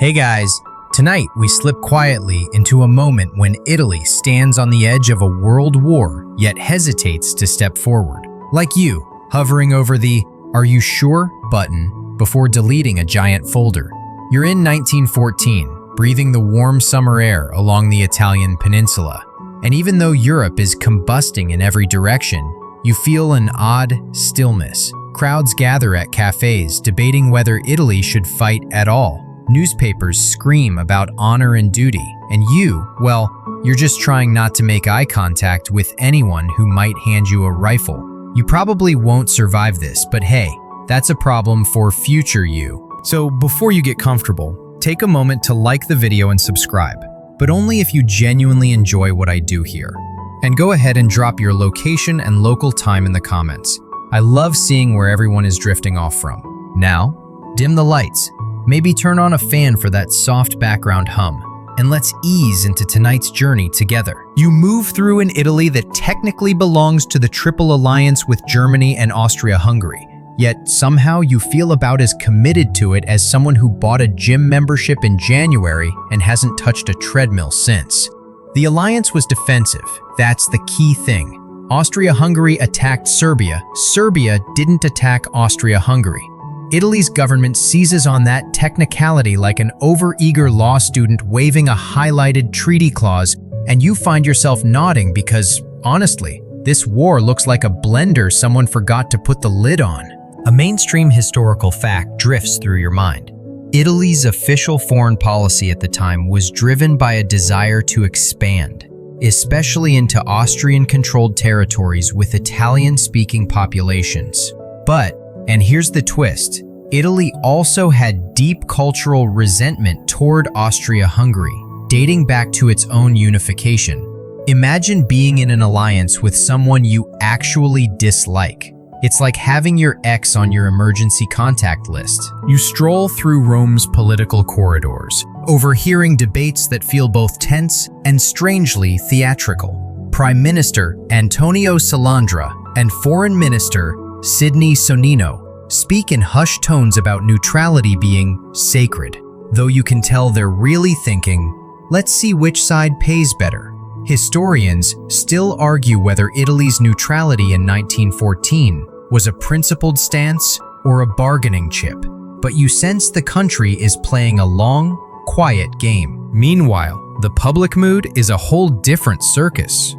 Hey guys, tonight we slip quietly into a moment when Italy stands on the edge of a world war yet hesitates to step forward. Like you, hovering over the "Are you sure?" button before deleting a giant folder. You're in 1914, breathing the warm summer air along the Italian peninsula. And even though Europe is combusting in every direction, you feel an odd stillness. Crowds gather at cafes debating whether Italy should fight at all. Newspapers scream about honor and duty, and you're just trying not to make eye contact with anyone who might hand you a rifle. You probably won't survive this, but hey, that's a problem for future you. So before you get comfortable, take a moment to like the video and subscribe, but only if you genuinely enjoy what I do here. And go ahead and drop your location and local time in the comments. I love seeing where everyone is drifting off from. Now, dim the lights. Maybe turn on a fan for that soft background hum, and let's ease into tonight's journey together. You move through an Italy that technically belongs to the Triple Alliance with Germany and Austria-Hungary, yet somehow you feel about as committed to it as someone who bought a gym membership in January and hasn't touched a treadmill since. The alliance was defensive, that's the key thing. Austria-Hungary attacked Serbia. Serbia didn't attack Austria-Hungary. Italy's government seizes on that technicality like an overeager law student waving a highlighted treaty clause, and you find yourself nodding because, honestly, this war looks like a blender someone forgot to put the lid on. A mainstream historical fact drifts through your mind. Italy's official foreign policy at the time was driven by a desire to expand, especially into Austrian-controlled territories with Italian-speaking populations. But, and here's the twist, Italy also had deep cultural resentment toward Austria-Hungary, dating back to its own unification. Imagine being in an alliance with someone you actually dislike. It's like having your ex on your emergency contact list. You stroll through Rome's political corridors, overhearing debates that feel both tense and strangely theatrical. Prime Minister Antonio Salandra and Foreign Minister Sidney Sonino speak in hushed tones about neutrality being sacred, though you can tell they're really thinking, let's see which side pays better. Historians still argue whether Italy's neutrality in 1914 was a principled stance or a bargaining chip, but you sense the country is playing a long, quiet game. Meanwhile, the public mood is a whole different circus.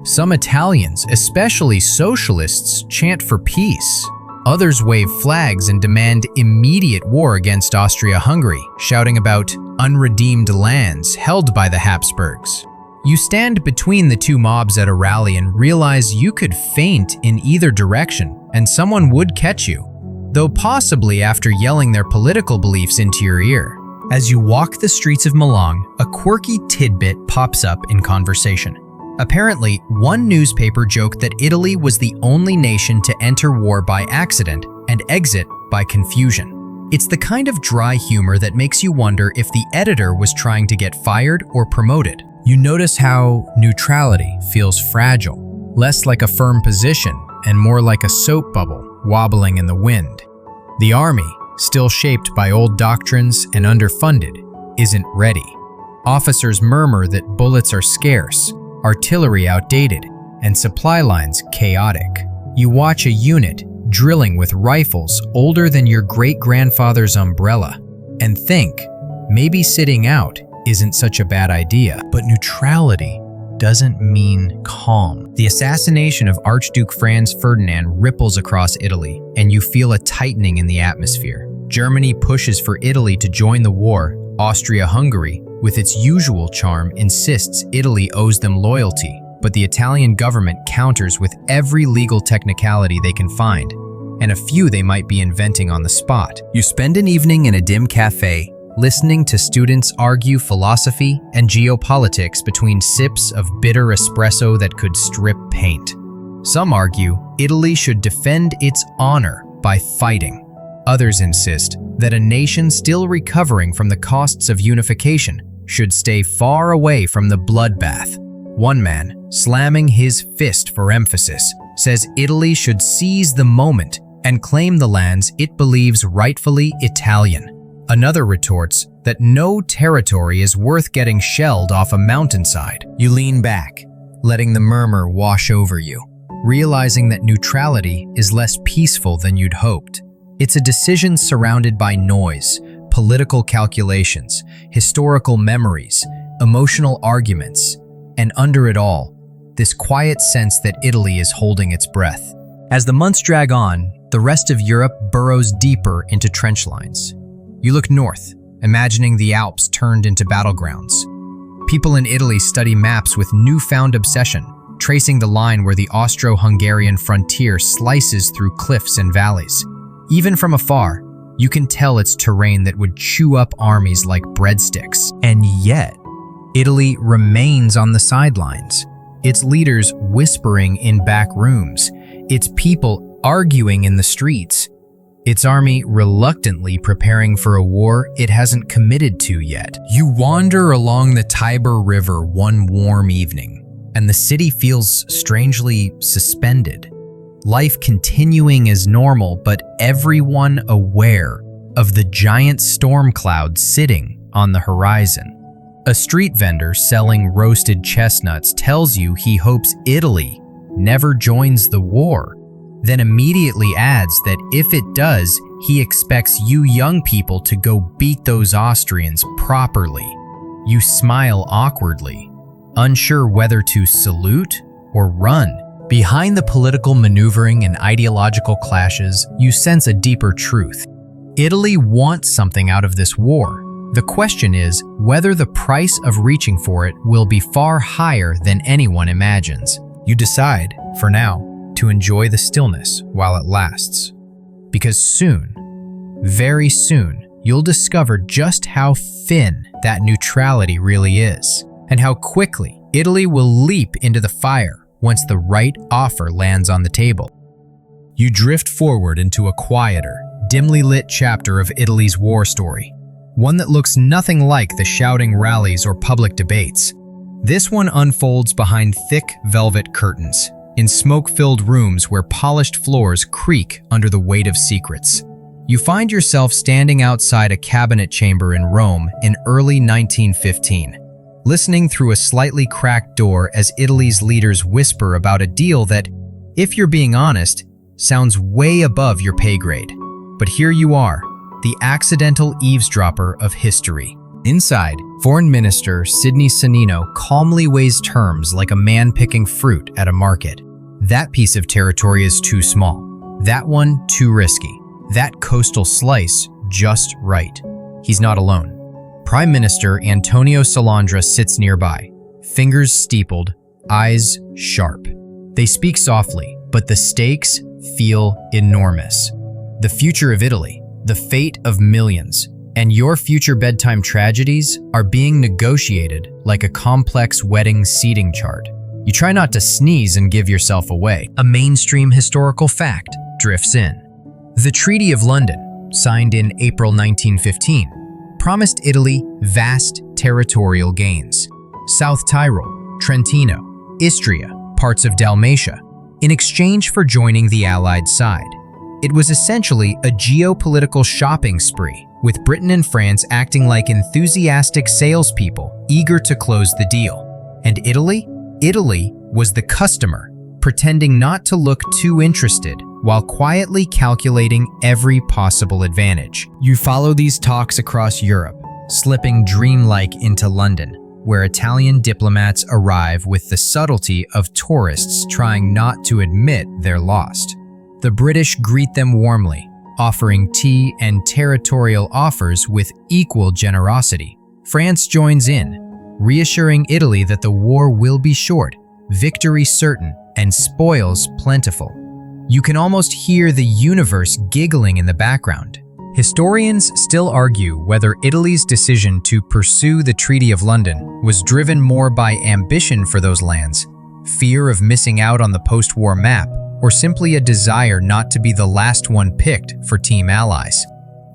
Some Italians, especially socialists, chant for peace. Others wave flags and demand immediate war against Austria-Hungary, shouting about unredeemed lands held by the Habsburgs. You stand between the two mobs at a rally and realize you could faint in either direction, and someone would catch you, though possibly after yelling their political beliefs into your ear. As you walk the streets of Milan, a quirky tidbit pops up in conversation. Apparently, one newspaper joked that Italy was the only nation to enter war by accident and exit by confusion. It's the kind of dry humor that makes you wonder if the editor was trying to get fired or promoted. You notice how neutrality feels fragile, less like a firm position and more like a soap bubble wobbling in the wind. The army, still shaped by old doctrines and underfunded, isn't ready. Officers murmur that bullets are scarce, artillery outdated, and supply lines chaotic. You watch a unit drilling with rifles older than your great-grandfather's umbrella and think, maybe sitting out isn't such a bad idea. But neutrality doesn't mean calm. The assassination of Archduke Franz Ferdinand ripples across Italy, and you feel a tightening in the atmosphere. Germany pushes for Italy to join the war. Austria-Hungary, with its usual charm, insists Italy owes them loyalty, but the Italian government counters with every legal technicality they can find, and a few they might be inventing on the spot. You spend an evening in a dim cafe, listening to students argue philosophy and geopolitics between sips of bitter espresso that could strip paint. Some argue Italy should defend its honor by fighting. Others insist that a nation still recovering from the costs of unification should stay far away from the bloodbath. One man, slamming his fist for emphasis, says Italy should seize the moment and claim the lands it believes rightfully Italian. Another retorts that no territory is worth getting shelled off a mountainside. You lean back, letting the murmur wash over you, realizing that neutrality is less peaceful than you'd hoped. It's a decision surrounded by noise, political calculations, historical memories, emotional arguments, and under it all, this quiet sense that Italy is holding its breath. As the months drag on, the rest of Europe burrows deeper into trench lines. You look north, imagining the Alps turned into battlegrounds. People in Italy study maps with newfound obsession, tracing the line where the Austro-Hungarian frontier slices through cliffs and valleys. Even from afar, you can tell it's terrain that would chew up armies like breadsticks. And yet, Italy remains on the sidelines, its leaders whispering in back rooms, its people arguing in the streets, its army reluctantly preparing for a war it hasn't committed to yet. You wander along the Tiber River one warm evening, and the city feels strangely suspended. Life continuing as normal, but everyone aware of the giant storm cloud sitting on the horizon. A street vendor selling roasted chestnuts tells you he hopes Italy never joins the war, then immediately adds that if it does, he expects you young people to go beat those Austrians properly. You smile awkwardly, unsure whether to salute or run. Behind the political maneuvering and ideological clashes, you sense a deeper truth. Italy wants something out of this war. The question is whether the price of reaching for it will be far higher than anyone imagines. You decide, for now, to enjoy the stillness while it lasts. Because soon, very soon, you'll discover just how thin that neutrality really is, and how quickly Italy will leap into the fire once the right offer lands on the table. You drift forward into a quieter, dimly lit chapter of Italy's war story, one that looks nothing like the shouting rallies or public debates. This one unfolds behind thick velvet curtains, in smoke-filled rooms where polished floors creak under the weight of secrets. You find yourself standing outside a cabinet chamber in Rome in early 1915, listening through a slightly cracked door as Italy's leaders whisper about a deal that, if you're being honest, sounds way above your pay grade. But here you are, the accidental eavesdropper of history. Inside, Foreign Minister Sidney Sonnino calmly weighs terms like a man picking fruit at a market. That piece of territory is too small. That one too risky. That coastal slice just right. He's not alone. Prime Minister Antonio Salandra sits nearby, fingers steepled, eyes sharp. They speak softly, but the stakes feel enormous. The future of Italy, the fate of millions, and your future bedtime tragedies are being negotiated like a complex wedding seating chart. You try not to sneeze and give yourself away. A mainstream historical fact drifts in. The Treaty of London, signed in April 1915, promised Italy vast territorial gains. South Tyrol, Trentino, Istria, parts of Dalmatia, in exchange for joining the Allied side. It was essentially a geopolitical shopping spree, with Britain and France acting like enthusiastic salespeople eager to close the deal. And Italy? Italy was the customer, pretending not to look too interested while quietly calculating every possible advantage. You follow these talks across Europe, slipping dreamlike into London, where Italian diplomats arrive with the subtlety of tourists trying not to admit they're lost. The British greet them warmly, offering tea and territorial offers with equal generosity. France joins in, reassuring Italy that the war will be short, victory certain, and spoils plentiful. You can almost hear the universe giggling in the background. Historians still argue whether Italy's decision to pursue the Treaty of London was driven more by ambition for those lands, fear of missing out on the post-war map, or simply a desire not to be the last one picked for team allies.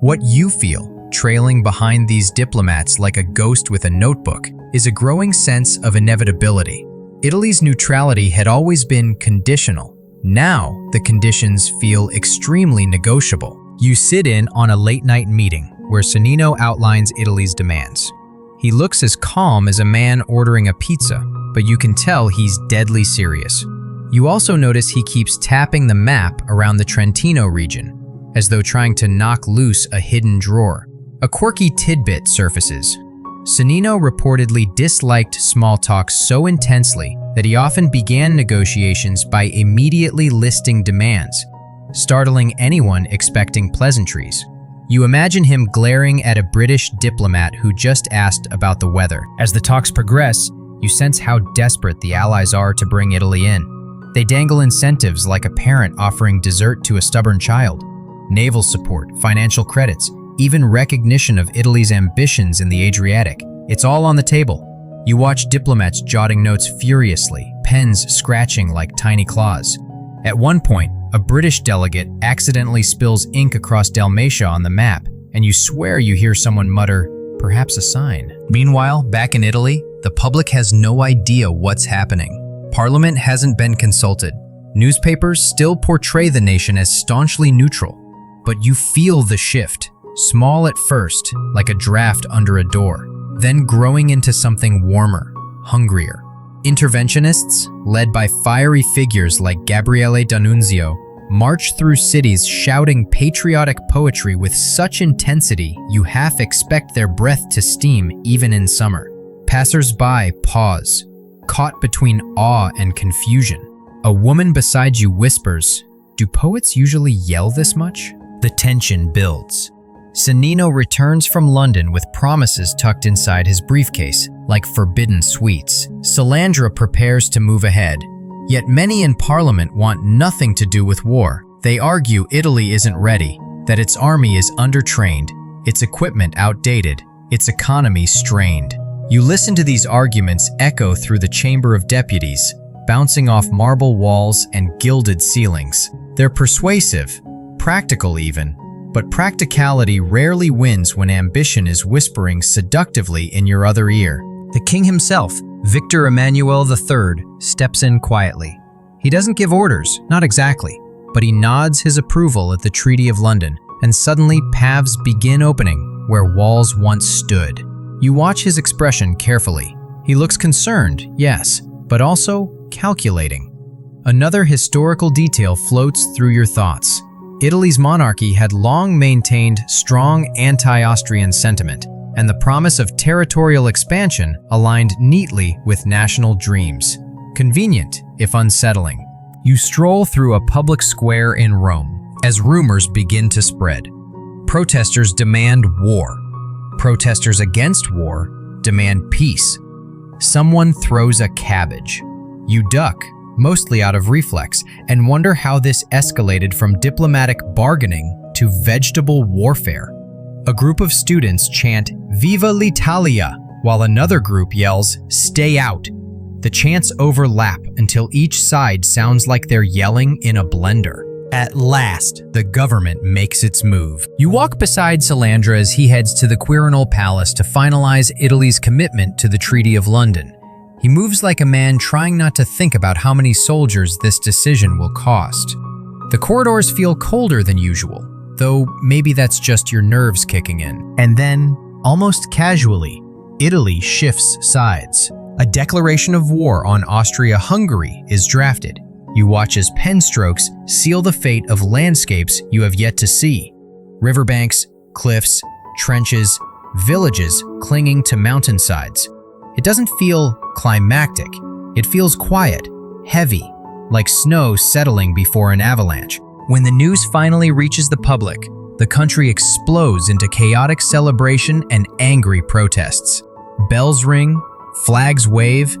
What you feel, trailing behind these diplomats like a ghost with a notebook, is a growing sense of inevitability. Italy's neutrality had always been conditional. Now, the conditions feel extremely negotiable. You sit in on a late-night meeting, where Sonnino outlines Italy's demands. He looks as calm as a man ordering a pizza, but you can tell he's deadly serious. You also notice he keeps tapping the map around the Trentino region, as though trying to knock loose a hidden drawer. A quirky tidbit surfaces. Sonnino reportedly disliked small talk so intensely that he often began negotiations by immediately listing demands, startling anyone expecting pleasantries. You imagine him glaring at a British diplomat who just asked about the weather. As the talks progress, you sense how desperate the Allies are to bring Italy in. They dangle incentives like a parent offering dessert to a stubborn child. Naval support, financial credits, even recognition of Italy's ambitions in the Adriatic. It's all on the table. You watch diplomats jotting notes furiously, pens scratching like tiny claws. At one point, a British delegate accidentally spills ink across Dalmatia on the map, and you swear you hear someone mutter, "Perhaps a sign." Meanwhile, back in Italy, the public has no idea what's happening. Parliament hasn't been consulted. Newspapers still portray the nation as staunchly neutral. But you feel the shift, small at first, like a draft under a door, then growing into something warmer, hungrier. Interventionists, led by fiery figures like Gabriele D'Annunzio, march through cities shouting patriotic poetry with such intensity you half expect their breath to steam even in summer. Passers-by pause, caught between awe and confusion. A woman beside you whispers, "Do poets usually yell this much?" The tension builds. Sonnino returns from London with promises tucked inside his briefcase, like forbidden sweets. Salandra prepares to move ahead, yet many in Parliament want nothing to do with war. They argue Italy isn't ready, that its army is undertrained, its equipment outdated, its economy strained. You listen to these arguments echo through the Chamber of Deputies, bouncing off marble walls and gilded ceilings. They're persuasive, practical even, but practicality rarely wins when ambition is whispering seductively in your other ear. The king himself, Victor Emmanuel III, steps in quietly. He doesn't give orders, not exactly, but he nods his approval at the Treaty of London, and suddenly paths begin opening where walls once stood. You watch his expression carefully. He looks concerned, yes, but also calculating. Another historical detail floats through your thoughts. Italy's monarchy had long maintained strong anti-Austrian sentiment, and the promise of territorial expansion aligned neatly with national dreams. Convenient, if unsettling. You stroll through a public square in Rome as rumors begin to spread. Protesters demand war. Protesters against war demand peace. Someone throws a cabbage. You duck, mostly out of reflex, and wonder how this escalated from diplomatic bargaining to vegetable warfare. A group of students chant "Viva l'Italia," while another group yells "Stay out." The chants overlap until each side sounds like they're yelling in a blender. At last, the government makes its move. You walk beside Salandra as he heads to the Quirinal Palace to finalize Italy's commitment to the Treaty of London. He moves like a man trying not to think about how many soldiers this decision will cost. The corridors feel colder than usual, though maybe that's just your nerves kicking in. And then, almost casually, Italy shifts sides. A declaration of war on Austria-Hungary is drafted. You watch as pen strokes seal the fate of landscapes you have yet to see. Riverbanks, cliffs, trenches, villages clinging to mountainsides. It doesn't feel climactic. It feels quiet, heavy, like snow settling before an avalanche. When the news finally reaches the public, the country explodes into chaotic celebration and angry protests. Bells ring, flags wave,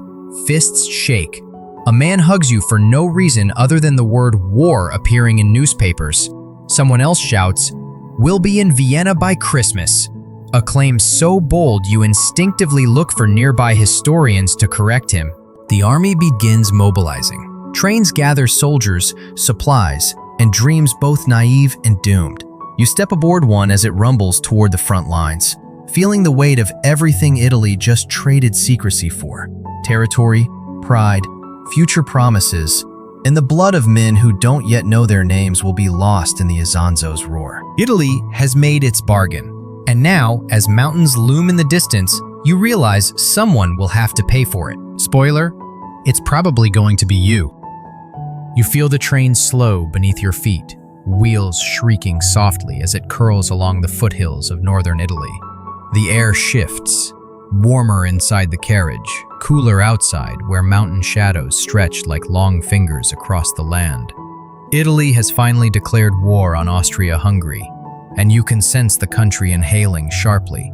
fists shake. A man hugs you for no reason other than the word war appearing in newspapers. Someone else shouts, "We'll be in Vienna by Christmas." A claim so bold you instinctively look for nearby historians to correct him. The army begins mobilizing. Trains gather soldiers, supplies, and dreams both naive and doomed. You step aboard one as it rumbles toward the front lines, feeling the weight of everything Italy just traded secrecy for. Territory, pride, future promises, and the blood of men who don't yet know their names will be lost in the Isonzo's roar. Italy has made its bargain. And now, as mountains loom in the distance, you realize someone will have to pay for it. Spoiler, it's probably going to be you. You feel the train slow beneath your feet, wheels shrieking softly as it curls along the foothills of northern Italy. The air shifts, warmer inside the carriage, cooler outside where mountain shadows stretch like long fingers across the land. Italy has finally declared war on Austria-Hungary, and you can sense the country inhaling sharply,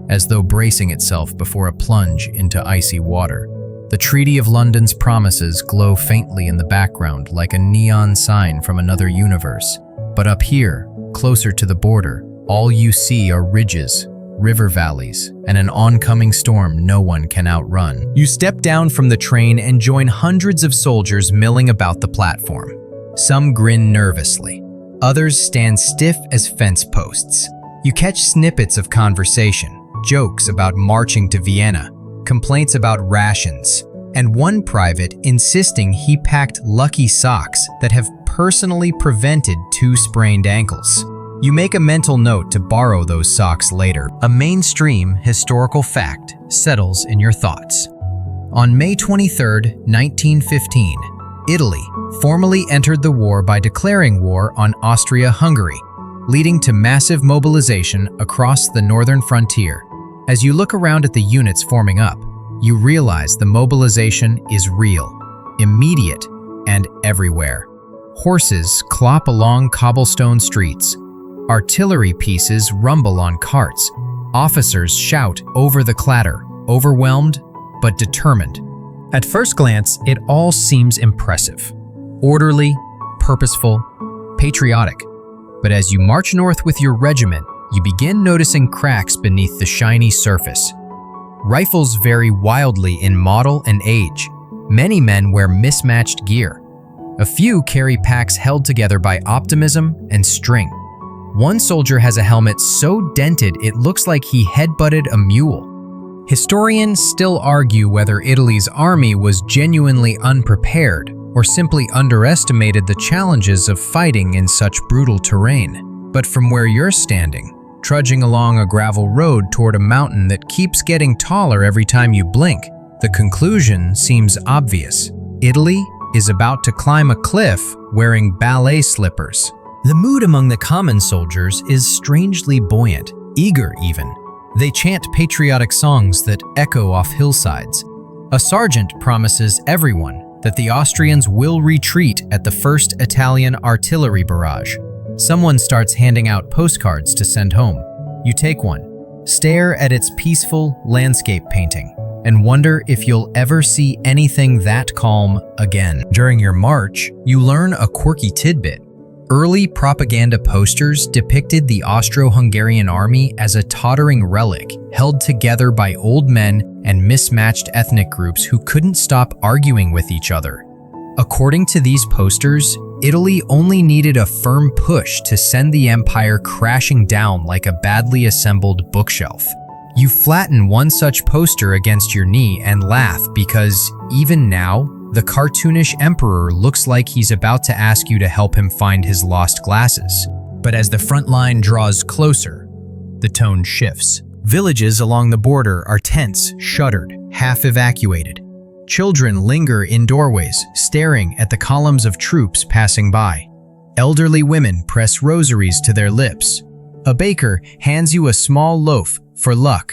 as though bracing itself before a plunge into icy water. The Treaty of London's promises glow faintly in the background like a neon sign from another universe. But up here, closer to the border, all you see are ridges, river valleys, and an oncoming storm no one can outrun. You step down from the train and join hundreds of soldiers milling about the platform. Some grin nervously. Others stand stiff as fence posts. You catch snippets of conversation, jokes about marching to Vienna, complaints about rations, and one private insisting he packed lucky socks that have personally prevented 2 sprained ankles. You make a mental note to borrow those socks later. A mainstream historical fact settles in your thoughts. On May 23, 1915, Italy formally entered the war by declaring war on Austria-Hungary, leading to massive mobilization across the northern frontier. As you look around at the units forming up, you realize the mobilization is real, immediate, and everywhere. Horses clop along cobblestone streets. Artillery pieces rumble on carts. Officers shout over the clatter, overwhelmed but determined. At first glance, it all seems impressive. Orderly, purposeful, patriotic. But as you march north with your regiment, you begin noticing cracks beneath the shiny surface. Rifles vary wildly in model and age. Many men wear mismatched gear. A few carry packs held together by optimism and string. One soldier has a helmet so dented it looks like he headbutted a mule. Historians still argue whether Italy's army was genuinely unprepared or simply underestimated the challenges of fighting in such brutal terrain. But from where you're standing, trudging along a gravel road toward a mountain that keeps getting taller every time you blink, the conclusion seems obvious. Italy is about to climb a cliff wearing ballet slippers. The mood among the common soldiers is strangely buoyant, eager even. They chant patriotic songs that echo off hillsides. A sergeant promises everyone that the Austrians will retreat at the first Italian artillery barrage. Someone starts handing out postcards to send home. You take one, stare at its peaceful landscape painting, and wonder if you'll ever see anything that calm again. During your march, you learn a quirky tidbit. Early propaganda posters depicted the Austro-Hungarian army as a tottering relic held together by old men and mismatched ethnic groups who couldn't stop arguing with each other. According to these posters, Italy only needed a firm push to send the empire crashing down like a badly assembled bookshelf. You flatten one such poster against your knee and laugh because, even now, the cartoonish emperor looks like he's about to ask you to help him find his lost glasses. But as the front line draws closer, the tone shifts. Villages along the border are tense, shuttered, half evacuated. Children linger in doorways, staring at the columns of troops passing by. Elderly women press rosaries to their lips. A baker hands you a small loaf for luck,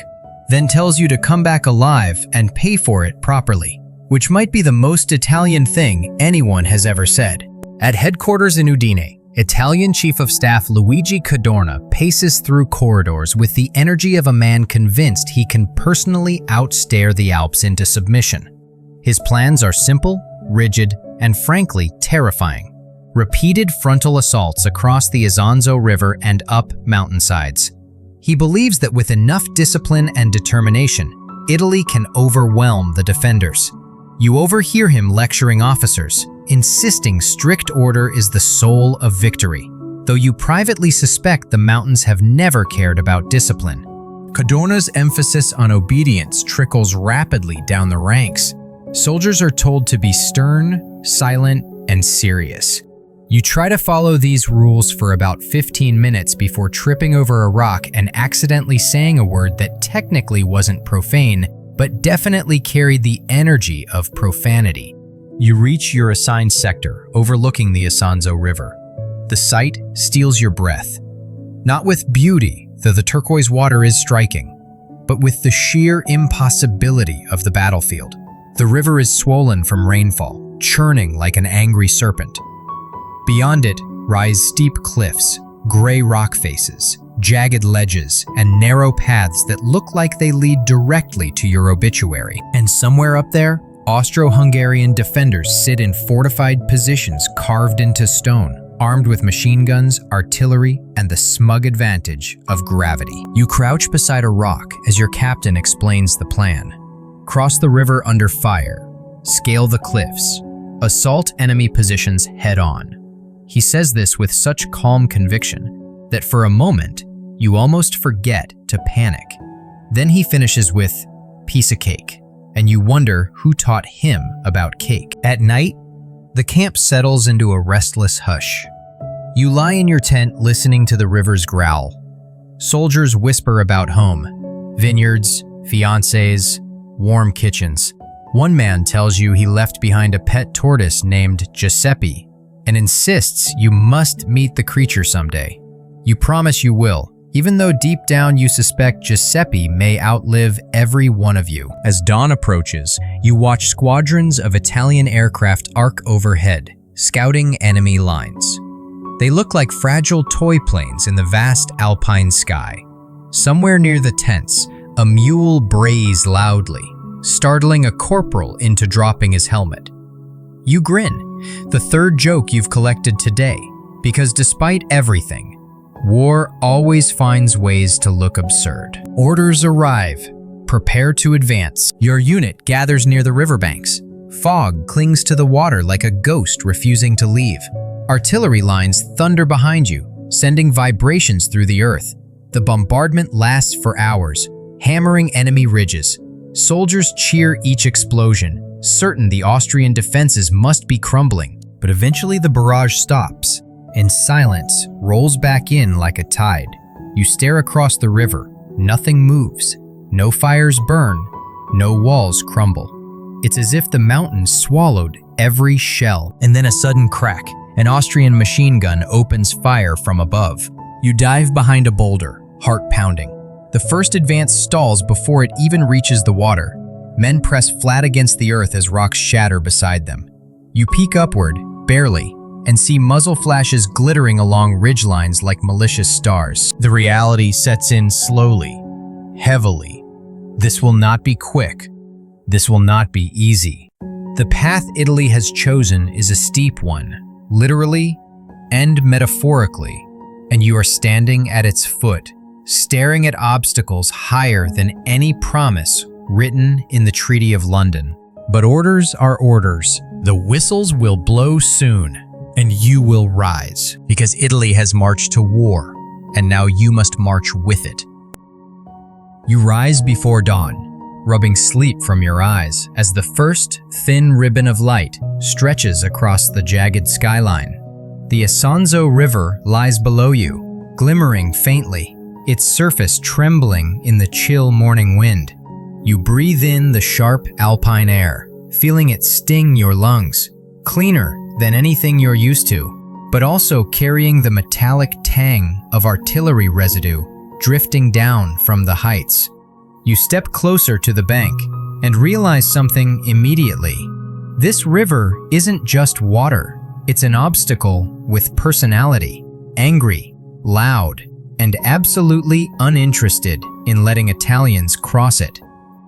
then tells you to come back alive and pay for it properly, which might be the most Italian thing anyone has ever said. At headquarters in Udine, Italian Chief of Staff Luigi Cadorna paces through corridors with the energy of a man convinced he can personally outstare the Alps into submission. His plans are simple, rigid, and frankly terrifying. Repeated frontal assaults across the Isonzo River and up mountainsides. He believes that with enough discipline and determination, Italy can overwhelm the defenders. You overhear him lecturing officers, insisting strict order is the soul of victory, though you privately suspect the mountains have never cared about discipline. Cadorna's emphasis on obedience trickles rapidly down the ranks. Soldiers are told to be stern, silent, and serious. You try to follow these rules for about 15 minutes before tripping over a rock and accidentally saying a word that technically wasn't profane, but definitely carried the energy of profanity. You reach your assigned sector, overlooking the Isonzo River. The sight steals your breath. Not with beauty, though the turquoise water is striking, but with the sheer impossibility of the battlefield. The river is swollen from rainfall, churning like an angry serpent. Beyond it rise steep cliffs, gray rock faces, jagged ledges, and narrow paths that look like they lead directly to your obituary. And somewhere up there, Austro-Hungarian defenders sit in fortified positions carved into stone, armed with machine guns, artillery, and the smug advantage of gravity. You crouch beside a rock as your captain explains the plan. Cross the river under fire, scale the cliffs, assault enemy positions head-on. He says this with such calm conviction that for a moment, you almost forget to panic. Then he finishes with, piece of cake, and you wonder who taught him about cake. At night, the camp settles into a restless hush. You lie in your tent listening to the river's growl. Soldiers whisper about home, vineyards, fiancés, warm kitchens. One man tells you he left behind a pet tortoise named Giuseppe and insists you must meet the creature someday. You promise you will, even though deep down you suspect Giuseppe may outlive every one of you. As dawn approaches, you watch squadrons of Italian aircraft arc overhead, scouting enemy lines. They look like fragile toy planes in the vast Alpine sky. Somewhere near the tents, a mule brays loudly, startling a corporal into dropping his helmet. You grin, the third joke you've collected today, because despite everything, war always finds ways to look absurd. Orders arrive. Prepare to advance. Your unit gathers near the riverbanks. Fog clings to the water like a ghost refusing to leave. Artillery lines thunder behind you, sending vibrations through the earth. The bombardment lasts for hours, hammering enemy ridges. Soldiers cheer each explosion, certain the Austrian defenses must be crumbling. But eventually the barrage stops, and silence rolls back in like a tide. You stare across the river. Nothing moves. No fires burn. No walls crumble. It's as if the mountains swallowed every shell. And then a sudden crack. An Austrian machine gun opens fire from above. You dive behind a boulder, heart pounding. The first advance stalls before it even reaches the water. Men press flat against the earth as rocks shatter beside them. You peek upward, barely, and see muzzle flashes glittering along ridgelines like malicious stars. The reality sets in slowly, heavily. This will not be quick. This will not be easy. The path Italy has chosen is a steep one, literally and metaphorically, and you are standing at its foot, staring at obstacles higher than any promise written in the Treaty of London. But orders are orders. The whistles will blow soon, and you will rise, because Italy has marched to war, and now you must march with it. You rise before dawn, rubbing sleep from your eyes as the first thin ribbon of light stretches across the jagged skyline. The Isonzo River lies below you, glimmering faintly, its surface trembling in the chill morning wind. You breathe in the sharp Alpine air, feeling it sting your lungs, cleaner than anything you're used to, but also carrying the metallic tang of artillery residue drifting down from the heights. You step closer to the bank and realize something immediately. This river isn't just water, it's an obstacle with personality, angry, loud, and absolutely uninterested in letting Italians cross it.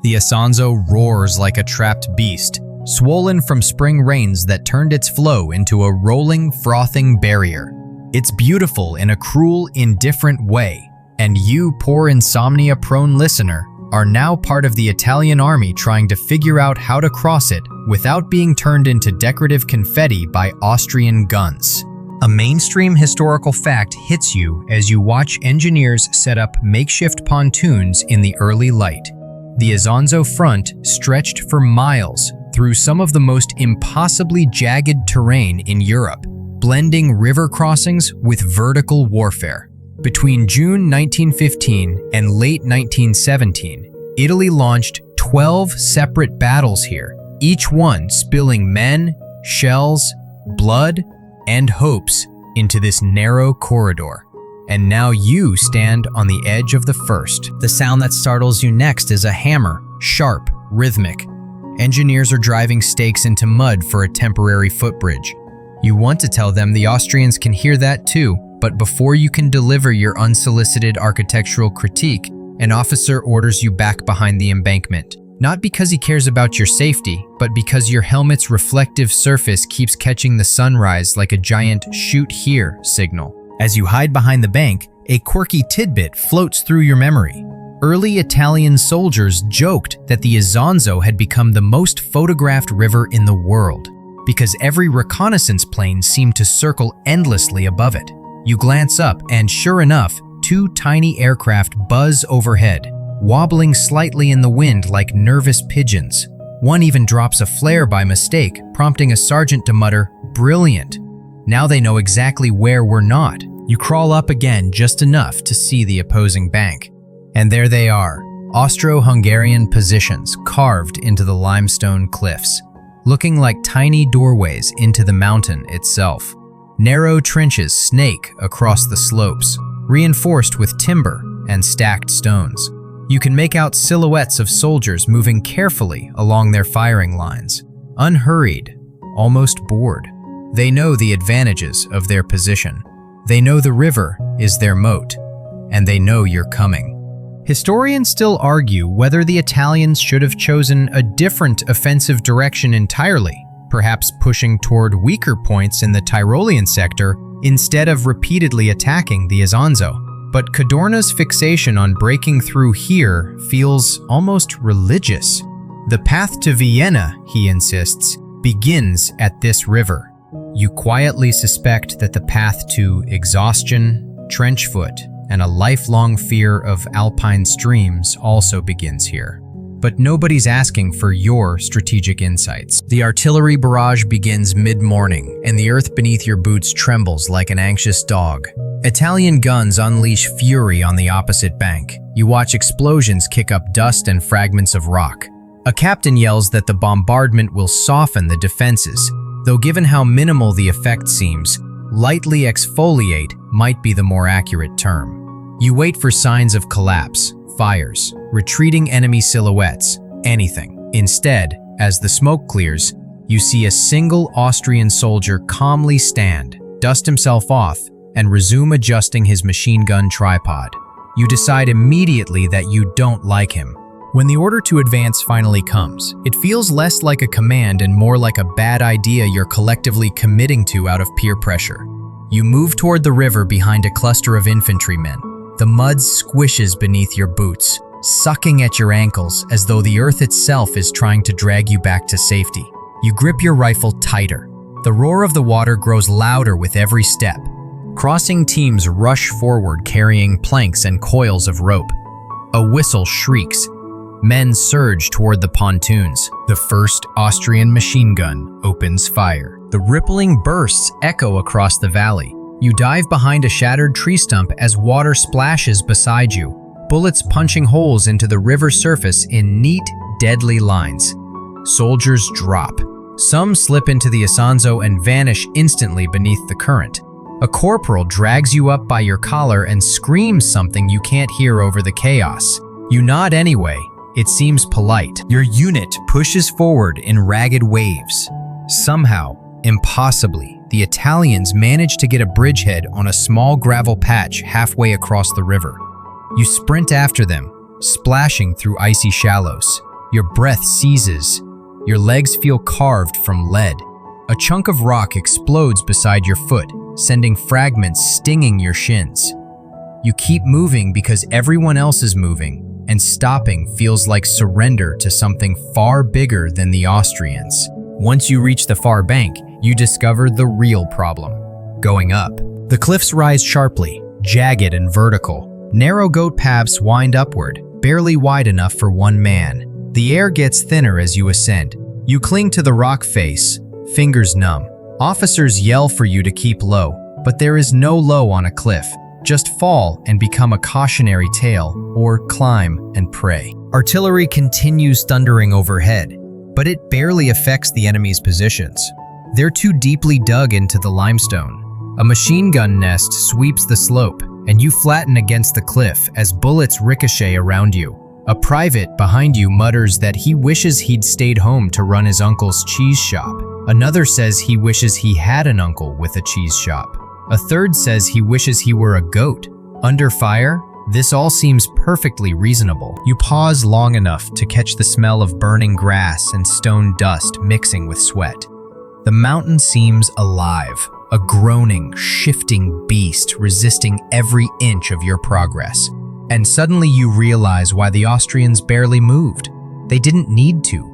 The Isonzo roars like a trapped beast, swollen from spring rains that turned its flow into a rolling, frothing barrier. It's beautiful in a cruel, indifferent way, and you, poor insomnia-prone listener, are now part of the Italian army trying to figure out how to cross it without being turned into decorative confetti by Austrian guns. A mainstream historical fact hits you as you watch engineers set up makeshift pontoons in the early light. The Isonzo front stretched for miles through some of the most impossibly jagged terrain in Europe. blending river crossings with vertical warfare. Between June 1915 and late 1917, Italy launched 12 separate battles here, each one spilling men, shells, blood, and hopes into this narrow corridor. And now you stand on the edge of the first. The sound that startles you next is a hammer, sharp, rhythmic. Engineers are driving stakes into mud for a temporary footbridge. You want to tell them the Austrians can hear that too, but before you can deliver your unsolicited architectural critique, an officer orders you back behind the embankment. Not because he cares about your safety, but because your helmet's reflective surface keeps catching the sunrise like a giant "shoot here" signal. As you hide behind the bank, a quirky tidbit floats through your memory. Early Italian soldiers joked that the Isonzo had become the most photographed river in the world, because every reconnaissance plane seemed to circle endlessly above it. You glance up, and sure enough, two tiny aircraft buzz overhead, wobbling slightly in the wind like nervous pigeons. One even drops a flare by mistake, prompting a sergeant to mutter, "Brilliant." Now they know exactly where we're not. You crawl up again just enough to see the opposing bank. And there they are, Austro-Hungarian positions carved into the limestone cliffs, looking like tiny doorways into the mountain itself. Narrow trenches snake across the slopes, reinforced with timber and stacked stones. You can make out silhouettes of soldiers moving carefully along their firing lines, unhurried, almost bored. They know the advantages of their position. They know the river is their moat, and they know you're coming. Historians still argue whether the Italians should have chosen a different offensive direction entirely, perhaps pushing toward weaker points in the Tyrolean sector instead of repeatedly attacking the Isonzo. But Cadorna's fixation on breaking through here feels almost religious. The path to Vienna, he insists, begins at this river. You quietly suspect that the path to exhaustion, trench foot, and a lifelong fear of Alpine streams also begins here. But nobody's asking for your strategic insights. The artillery barrage begins mid-morning, and the earth beneath your boots trembles like an anxious dog. Italian guns unleash fury on the opposite bank. You watch explosions kick up dust and fragments of rock. A captain yells that the bombardment will soften the defenses, though given how minimal the effect seems, lightly exfoliate might be the more accurate term. You wait for signs of collapse, fires, retreating enemy silhouettes, anything. Instead, as the smoke clears, you see a single Austrian soldier calmly stand, dust himself off, and resume adjusting his machine gun tripod. You decide immediately that you don't like him. When the order to advance finally comes, it feels less like a command and more like a bad idea you're collectively committing to out of peer pressure. You move toward the river behind a cluster of infantrymen. The mud squishes beneath your boots, sucking at your ankles as though the earth itself is trying to drag you back to safety. You grip your rifle tighter. The roar of the water grows louder with every step. Crossing teams rush forward carrying planks and coils of rope. A whistle shrieks. Men surge toward the pontoons. The first Austrian machine gun opens fire. The rippling bursts echo across the valley. You dive behind a shattered tree stump as water splashes beside you, bullets punching holes into the river surface in neat, deadly lines. Soldiers drop. Some slip into the Isonzo and vanish instantly beneath the current. A corporal drags you up by your collar and screams something you can't hear over the chaos. You nod anyway. It seems polite. Your unit pushes forward in ragged waves. Somehow, impossibly, the Italians manage to get a bridgehead on a small gravel patch halfway across the river. You sprint after them, splashing through icy shallows. Your breath seizes. Your legs feel carved from lead. A chunk of rock explodes beside your foot, sending fragments stinging your shins. You keep moving because everyone else is moving, and stopping feels like surrender to something far bigger than the Austrians. Once you reach the far bank, you discover the real problem: going up. The cliffs rise sharply, jagged and vertical. Narrow goat paths wind upward, barely wide enough for one man. The air gets thinner as you ascend. You cling to the rock face, fingers numb. Officers yell for you to keep low, but there is no low on a cliff. Just fall and become a cautionary tale, or climb and pray. Artillery continues thundering overhead, but it barely affects the enemy's positions. They're too deeply dug into the limestone. A machine gun nest sweeps the slope, and you flatten against the cliff as bullets ricochet around you. A private behind you mutters that he wishes he'd stayed home to run his uncle's cheese shop. Another says he wishes he had an uncle with a cheese shop. A third says he wishes he were a goat. Under fire, this all seems perfectly reasonable. You pause long enough to catch the smell of burning grass and stone dust mixing with sweat. The mountain seems alive, a groaning, shifting beast resisting every inch of your progress. And suddenly you realize why the Austrians barely moved. They didn't need to.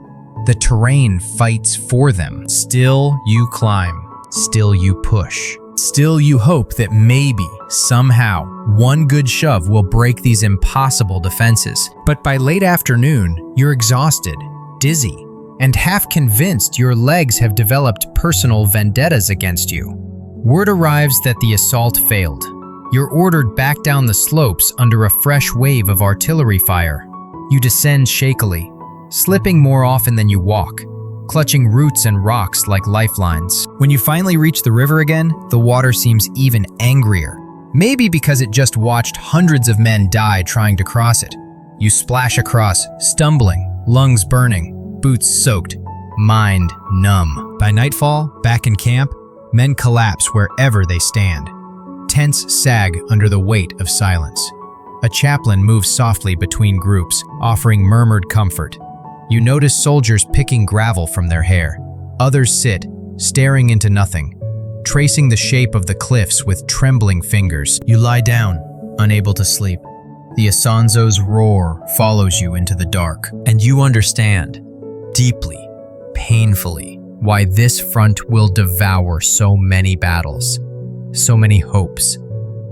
The terrain fights for them. Still you climb. Still you push. Still you hope that maybe, somehow, one good shove will break these impossible defenses. But by late afternoon, you're exhausted, dizzy, and half convinced your legs have developed personal vendettas against you. Word arrives that the assault failed. You're ordered back down the slopes under a fresh wave of artillery fire. You descend shakily, slipping more often than you walk, clutching roots and rocks like lifelines. When you finally reach the river again, the water seems even angrier. Maybe because it just watched hundreds of men die trying to cross it. You splash across, stumbling, lungs burning, boots soaked, mind numb. By nightfall, back in camp, men collapse wherever they stand. Tents sag under the weight of silence. A chaplain moves softly between groups, offering murmured comfort. You notice soldiers picking gravel from their hair. Others sit, staring into nothing, tracing the shape of the cliffs with trembling fingers. You lie down, unable to sleep. The Isonzo's roar follows you into the dark, and you understand, deeply, painfully, why this front will devour so many battles, so many hopes,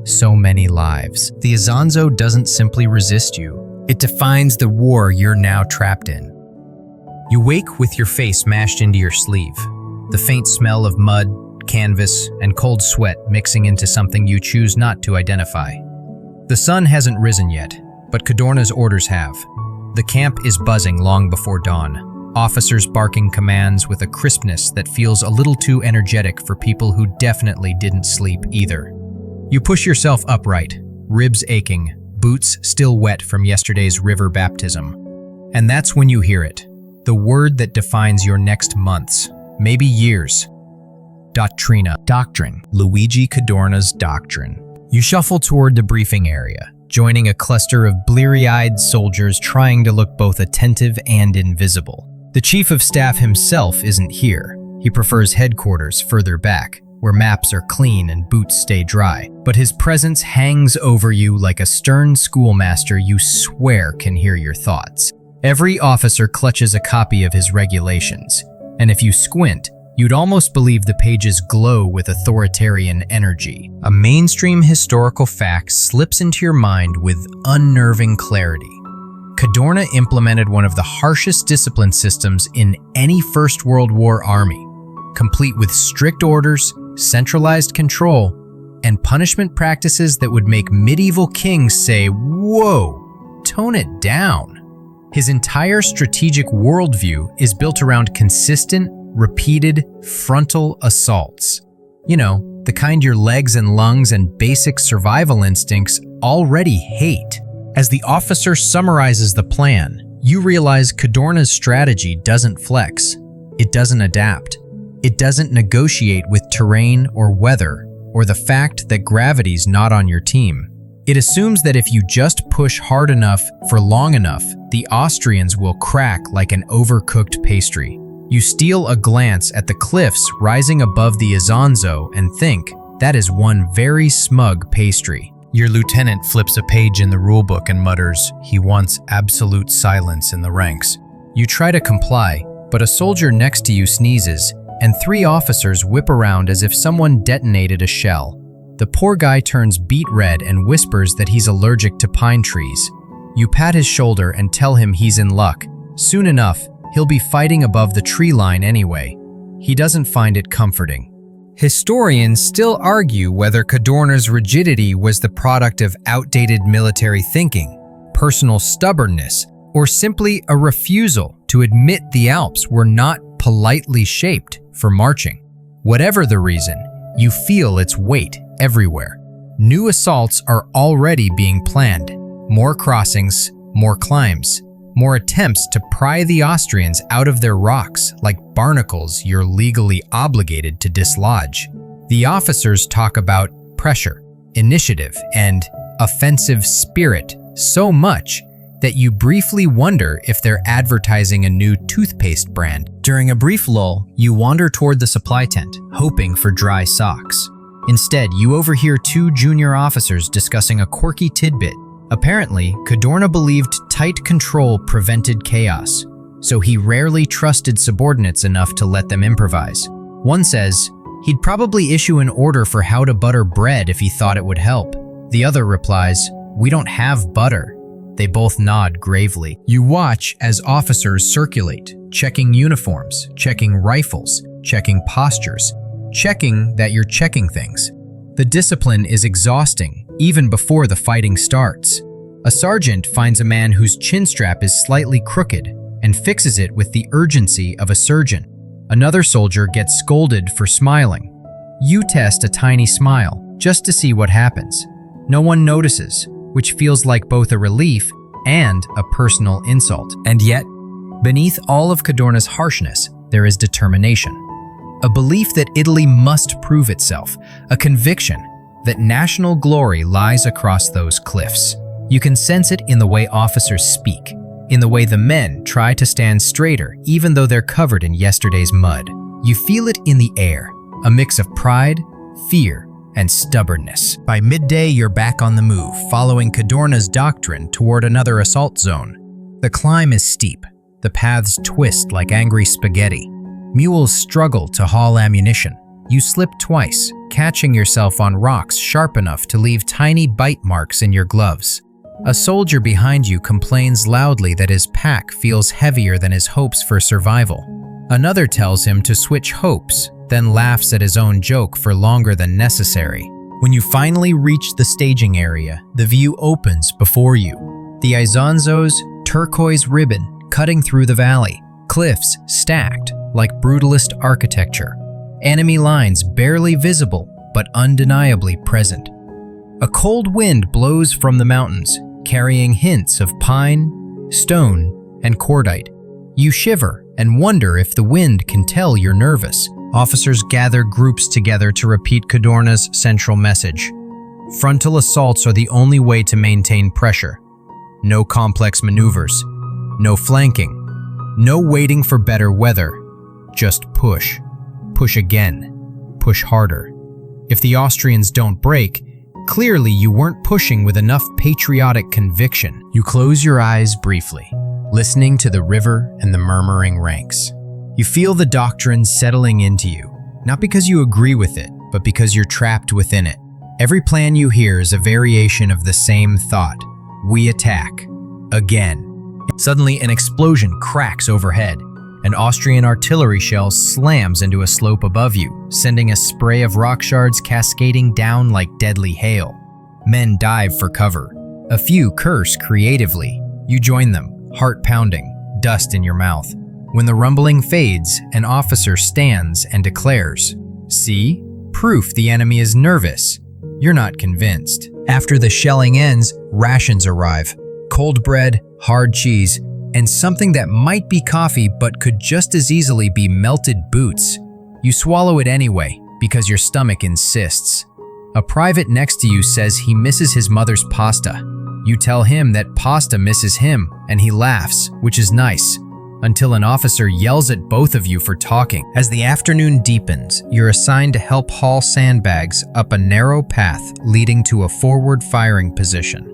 so many lives. The Isonzo doesn't simply resist you. It defines the war you're now trapped in. You wake with your face mashed into your sleeve, the faint smell of mud, canvas, and cold sweat mixing into something you choose not to identify. The sun hasn't risen yet, but Cadorna's orders have. The camp is buzzing long before dawn, officers barking commands with a crispness that feels a little too energetic for people who definitely didn't sleep either. You push yourself upright, ribs aching, boots still wet from yesterday's river baptism. And that's when you hear it. The word that defines your next months, maybe years. Doctrine. Luigi Cadorna's doctrine. You shuffle toward the briefing area, joining a cluster of bleary-eyed soldiers trying to look both attentive and invisible. The chief of staff himself isn't here. He prefers headquarters further back, where maps are clean and boots stay dry. But his presence hangs over you like a stern schoolmaster you swear can hear your thoughts. Every officer clutches a copy of his regulations, and if you squint, you'd almost believe the pages glow with authoritarian energy. A mainstream historical fact slips into your mind with unnerving clarity. Cadorna implemented one of the harshest discipline systems in any First World War army, complete with strict orders, centralized control, and punishment practices that would make medieval kings say, "Whoa, tone it down." His entire strategic worldview is built around consistent, repeated, frontal assaults. You know, the kind your legs and lungs and basic survival instincts already hate. As the officer summarizes the plan, you realize Cadorna's strategy doesn't flex. It doesn't adapt. It doesn't negotiate with terrain or weather, or the fact that gravity's not on your team. It assumes that if you just push hard enough for long enough, the Austrians will crack like an overcooked pastry. You steal a glance at the cliffs rising above the Isonzo and think, that is one very smug pastry. Your lieutenant flips a page in the rulebook and mutters, he wants absolute silence in the ranks. You try to comply, but a soldier next to you sneezes, and 3 officers whip around as if someone detonated a shell. The poor guy turns beet red and whispers that he's allergic to pine trees. You pat his shoulder and tell him he's in luck. Soon enough, he'll be fighting above the tree line anyway. He doesn't find it comforting. Historians still argue whether Cadorna's rigidity was the product of outdated military thinking, personal stubbornness, or simply a refusal to admit the Alps were not politely shaped for marching. Whatever the reason, you feel its weight everywhere. New assaults are already being planned. More crossings, more climbs, more attempts to pry the Austrians out of their rocks like barnacles you're legally obligated to dislodge. The officers talk about pressure, initiative, and offensive spirit so much that you briefly wonder if they're advertising a new toothpaste brand. During a brief lull, you wander toward the supply tent, hoping for dry socks. Instead, you overhear two junior officers discussing a quirky tidbit. Apparently, Cadorna believed tight control prevented chaos, so he rarely trusted subordinates enough to let them improvise. One says, he'd probably issue an order for how to butter bread if he thought it would help. The other replies, we don't have butter. They both nod gravely. You watch as officers circulate, checking uniforms, checking rifles, checking postures, checking that you're checking things. The discipline is exhausting, even before the fighting starts. A sergeant finds a man whose chin strap is slightly crooked and fixes it with the urgency of a surgeon. Another soldier gets scolded for smiling. You test a tiny smile, just to see what happens. No one notices, which feels like both a relief and a personal insult. And yet, beneath all of Cadorna's harshness, there is determination. A belief that Italy must prove itself, a conviction that national glory lies across those cliffs. You can sense it in the way officers speak, in the way the men try to stand straighter even though they're covered in yesterday's mud. You feel it in the air, a mix of pride, fear, and stubbornness. By midday, you're back on the move, following Cadorna's doctrine toward another assault zone. The climb is steep. The paths twist like angry spaghetti. Mules struggle to haul ammunition. You slip twice, catching yourself on rocks sharp enough to leave tiny bite marks in your gloves. A soldier behind you complains loudly that his pack feels heavier than his hopes for survival. Another tells him to switch hopes, then laughs at his own joke for longer than necessary. When you finally reach the staging area, the view opens before you. The Isonzo's turquoise ribbon cutting through the valley, cliffs stacked like brutalist architecture, enemy lines barely visible but undeniably present. A cold wind blows from the mountains, carrying hints of pine, stone, and cordite. You shiver and wonder if the wind can tell you're nervous. Officers gather groups together to repeat Cadorna's central message. Frontal assaults are the only way to maintain pressure. No complex maneuvers. No flanking. No waiting for better weather. Just push. Push again. Push harder. If the Austrians don't break, clearly you weren't pushing with enough patriotic conviction. You close your eyes briefly, listening to the river and the murmuring ranks. You feel the doctrine settling into you, not because you agree with it, but because you're trapped within it. Every plan you hear is a variation of the same thought. We attack. Again. Suddenly, an explosion cracks overhead. An Austrian artillery shell slams into a slope above you, sending a spray of rock shards cascading down like deadly hail. Men dive for cover. A few curse creatively. You join them, heart pounding, dust in your mouth. When the rumbling fades, an officer stands and declares, "See? Proof the enemy is nervous." You're not convinced. After the shelling ends, rations arrive. Cold bread, hard cheese, and something that might be coffee but could just as easily be melted boots. You swallow it anyway, because your stomach insists. A private next to you says he misses his mother's pasta. You tell him that pasta misses him, and he laughs, which is nice, until an officer yells at both of you for talking. As the afternoon deepens, you're assigned to help haul sandbags up a narrow path leading to a forward firing position.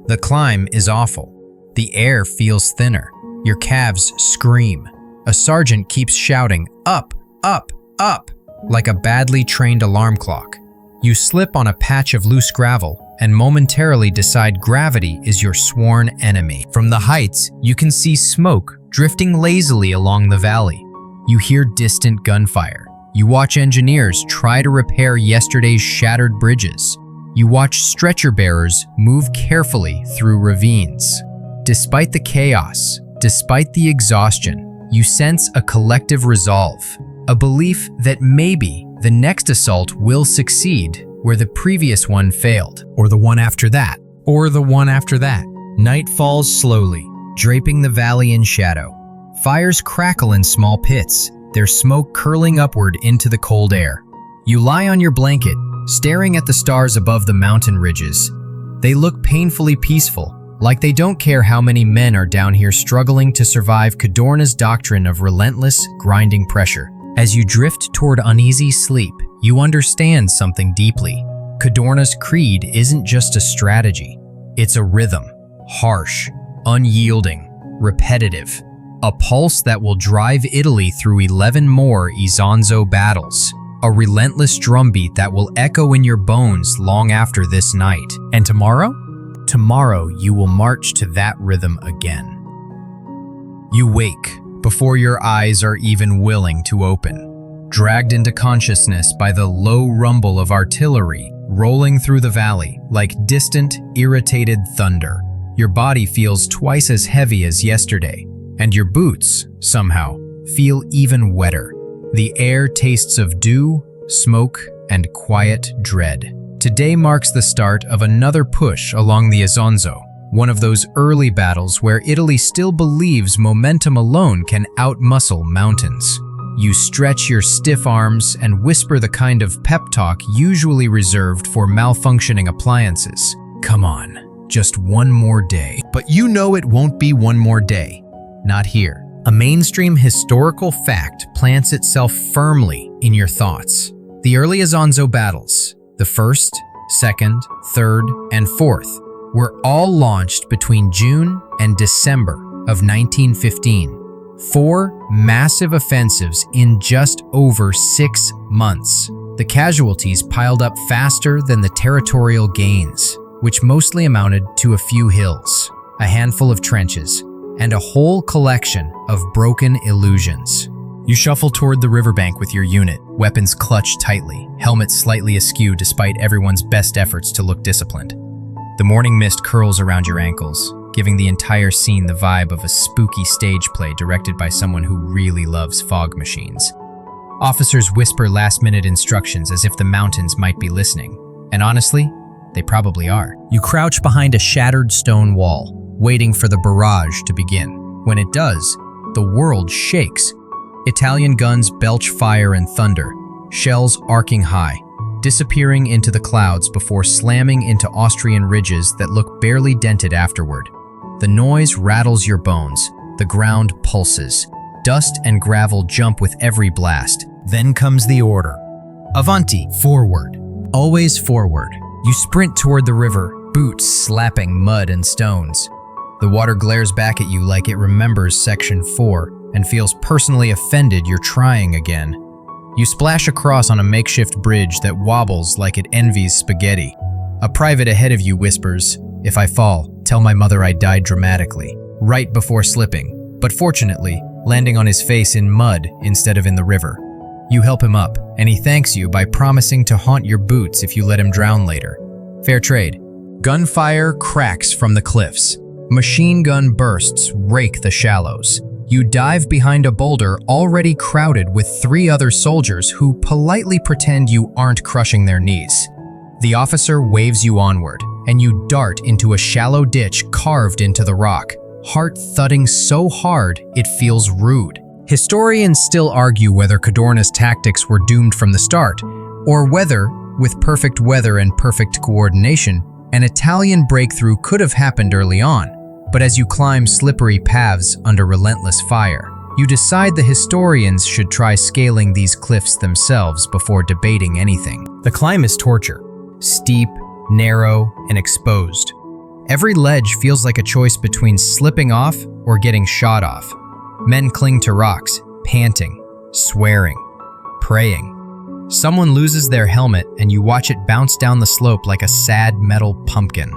The climb is awful. The air feels thinner. Your calves scream. A sergeant keeps shouting, "Up, up, up," like a badly trained alarm clock. You slip on a patch of loose gravel and momentarily decide gravity is your sworn enemy. From the heights, you can see smoke drifting lazily along the valley. You hear distant gunfire. You watch engineers try to repair yesterday's shattered bridges. You watch stretcher bearers move carefully through ravines. Despite the chaos, despite the exhaustion, you sense a collective resolve, a belief that maybe the next assault will succeed where the previous one failed, or the one after that, or the one after that. Night falls slowly, draping the valley in shadow. Fires crackle in small pits, their smoke curling upward into the cold air. You lie on your blanket, staring at the stars above the mountain ridges. They look painfully peaceful, like they don't care how many men are down here struggling to survive Cadorna's doctrine of relentless, grinding pressure. As you drift toward uneasy sleep, you understand something deeply. Cadorna's creed isn't just a strategy. It's a rhythm, harsh, unyielding, repetitive. A pulse that will drive Italy through 11 more Isonzo battles. A relentless drumbeat that will echo in your bones long after this night. And tomorrow? Tomorrow you will march to that rhythm again. You wake before your eyes are even willing to open, dragged into consciousness by the low rumble of artillery rolling through the valley like distant, irritated thunder. Your body feels twice as heavy as yesterday, and your boots, somehow, feel even wetter. The air tastes of dew, smoke, and quiet dread. Today marks the start of another push along the Isonzo, one of those early battles where Italy still believes momentum alone can outmuscle mountains. You stretch your stiff arms and whisper the kind of pep talk usually reserved for malfunctioning appliances. Come on, just one more day. But you know it won't be one more day. Not here. A mainstream historical fact plants itself firmly in your thoughts. The early Isonzo battles, the first, second, third, and fourth, were all launched between June and December of 1915. 4 massive offensives in just over 6 months. The casualties piled up faster than the territorial gains, which mostly amounted to a few hills, a handful of trenches, and a whole collection of broken illusions. You shuffle toward the riverbank with your unit, weapons clutched tightly, helmets slightly askew despite everyone's best efforts to look disciplined. The morning mist curls around your ankles, giving the entire scene the vibe of a spooky stage play directed by someone who really loves fog machines. Officers whisper last-minute instructions as if the mountains might be listening, and honestly, they probably are. You crouch behind a shattered stone wall, waiting for the barrage to begin. When it does, the world shakes. Italian guns belch fire and thunder, shells arcing high, disappearing into the clouds before slamming into Austrian ridges that look barely dented afterward. The noise rattles your bones, the ground pulses, dust and gravel jump with every blast. Then comes the order. Avanti, forward, always forward. You sprint toward the river, boots slapping mud and stones. The water glares back at you like it remembers Section 4 and feels personally offended you're trying again. You splash across on a makeshift bridge that wobbles like it envies spaghetti. A private ahead of you whispers, "If I fall, tell my mother I died dramatically," right before slipping, but fortunately, landing on his face in mud instead of in the river. You help him up, and he thanks you by promising to haunt your boots if you let him drown later. Fair trade. Gunfire cracks from the cliffs. Machine gun bursts rake the shallows. You dive behind a boulder already crowded with 3 other soldiers who politely pretend you aren't crushing their knees. The officer waves you onward, and you dart into a shallow ditch carved into the rock, heart thudding so hard it feels rude. Historians still argue whether Cadorna's tactics were doomed from the start, or whether, with perfect weather and perfect coordination, an Italian breakthrough could have happened early on. But as you climb slippery paths under relentless fire, you decide the historians should try scaling these cliffs themselves before debating anything. The climb is torture. Steep, narrow, and exposed. Every ledge feels like a choice between slipping off or getting shot off. Men cling to rocks, panting, swearing, praying. Someone loses their helmet and you watch it bounce down the slope like a sad metal pumpkin.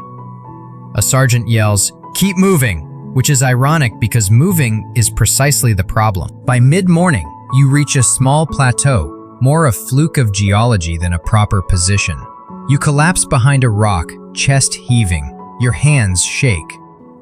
A sergeant yells, "Keep moving," which is ironic because moving is precisely the problem. By mid-morning, you reach a small plateau, more a fluke of geology than a proper position. You collapse behind a rock, chest heaving, your hands shake.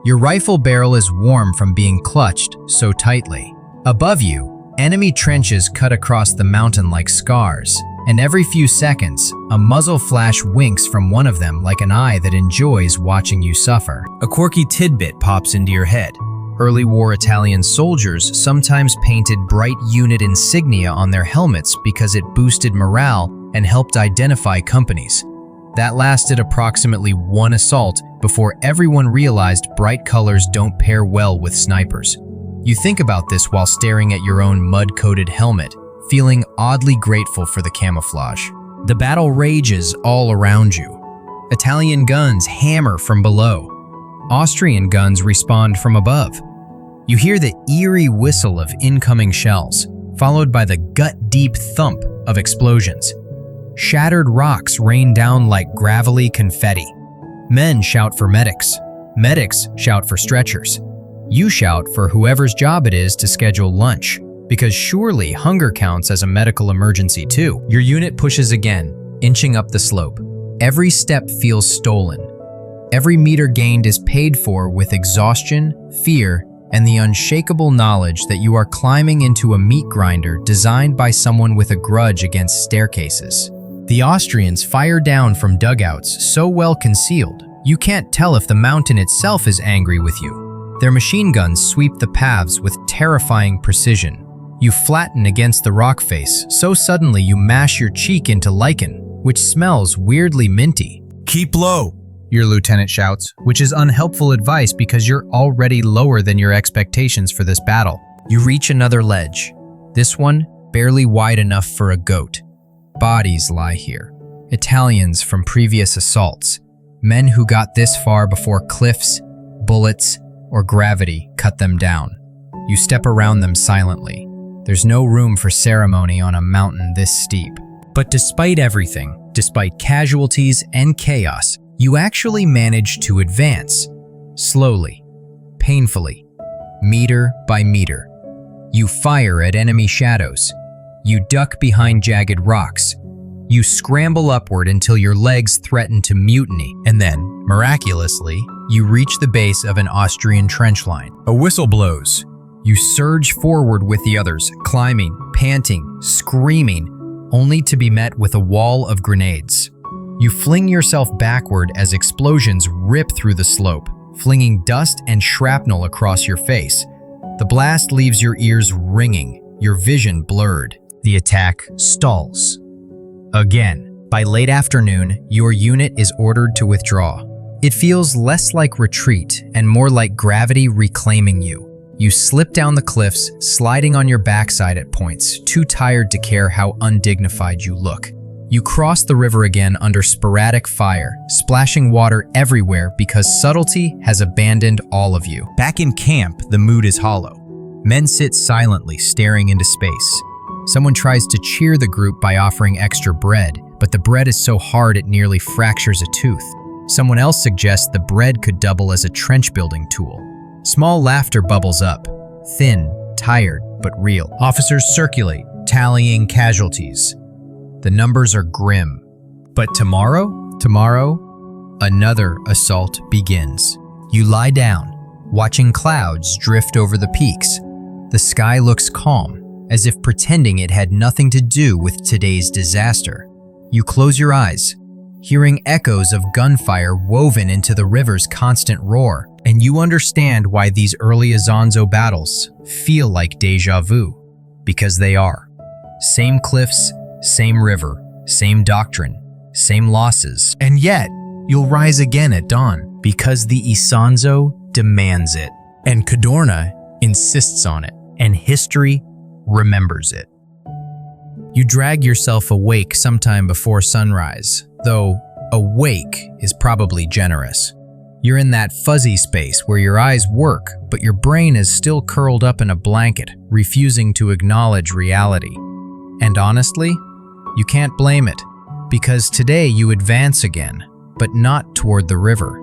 Your rifle barrel is warm from being clutched so tightly. Above you, enemy trenches cut across the mountain like scars, and every few seconds, a muzzle flash winks from one of them like an eye that enjoys watching you suffer. A quirky tidbit pops into your head. Early war Italian soldiers sometimes painted bright unit insignia on their helmets because it boosted morale and helped identify companies. That lasted approximately one assault before everyone realized bright colors don't pair well with snipers. You think about this while staring at your own mud-coated helmet, feeling oddly grateful for the camouflage. The battle rages all around you. Italian guns hammer from below. Austrian guns respond from above. You hear the eerie whistle of incoming shells, followed by the gut-deep thump of explosions. Shattered rocks rain down like gravelly confetti. Men shout for medics. Medics shout for stretchers. You shout for whoever's job it is to schedule lunch, because surely hunger counts as a medical emergency too. Your unit pushes again, inching up the slope. Every step feels stolen. Every meter gained is paid for with exhaustion, fear, and the unshakable knowledge that you are climbing into a meat grinder designed by someone with a grudge against staircases. The Austrians fire down from dugouts so well concealed, you can't tell if the mountain itself is angry with you. Their machine guns sweep the paths with terrifying precision. You flatten against the rock face so suddenly you mash your cheek into lichen, which smells weirdly minty. Keep low, your lieutenant shouts, which is unhelpful advice because you're already lower than your expectations for this battle. You reach another ledge, this one barely wide enough for a goat. Bodies lie here. Italians from previous assaults. Men who got this far before cliffs, bullets, or gravity cut them down. You step around them silently. There's no room for ceremony on a mountain this steep. But despite everything, despite casualties and chaos, you actually manage to advance. Slowly, painfully, meter by meter. You fire at enemy shadows. You duck behind jagged rocks. You scramble upward until your legs threaten to mutiny, and then, miraculously, you reach the base of an Austrian trench line. a whistle blows. You surge forward with the others, climbing, panting, screaming, only to be met with a wall of grenades. You fling yourself backward as explosions rip through the slope, flinging dust and shrapnel across your face. The blast leaves your ears ringing, your vision blurred. The attack stalls. Again, by late afternoon, your unit is ordered to withdraw. It feels less like retreat and more like gravity reclaiming you. You slip down the cliffs, sliding on your backside at points, too tired to care how undignified you look. You cross the river again under sporadic fire, splashing water everywhere because subtlety has abandoned all of you. Back in camp, the mood is hollow. Men sit silently, staring into space. Someone tries to cheer the group by offering extra bread, but the bread is so hard it nearly fractures a tooth. Someone else suggests the bread could double as a trench-building tool. Small laughter bubbles up, thin, tired, but real. Officers circulate, tallying casualties. The numbers are grim. But tomorrow, another assault begins. You lie down, watching clouds drift over the peaks. The sky looks calm, as if pretending it had nothing to do with today's disaster. You close your eyes, hearing echoes of gunfire woven into the river's constant roar, and you understand why these early Isonzo battles feel like déjà vu, because they are. Same cliffs, same river, same doctrine, same losses, and yet you'll rise again at dawn, because the Isonzo demands it, and Cadorna insists on it, and history remembers it. You drag yourself awake sometime before sunrise, though awake is probably generous. You're in that fuzzy space where your eyes work, but your brain is still curled up in a blanket, refusing to acknowledge reality. And honestly, you can't blame it, because today you advance again, but not toward the river.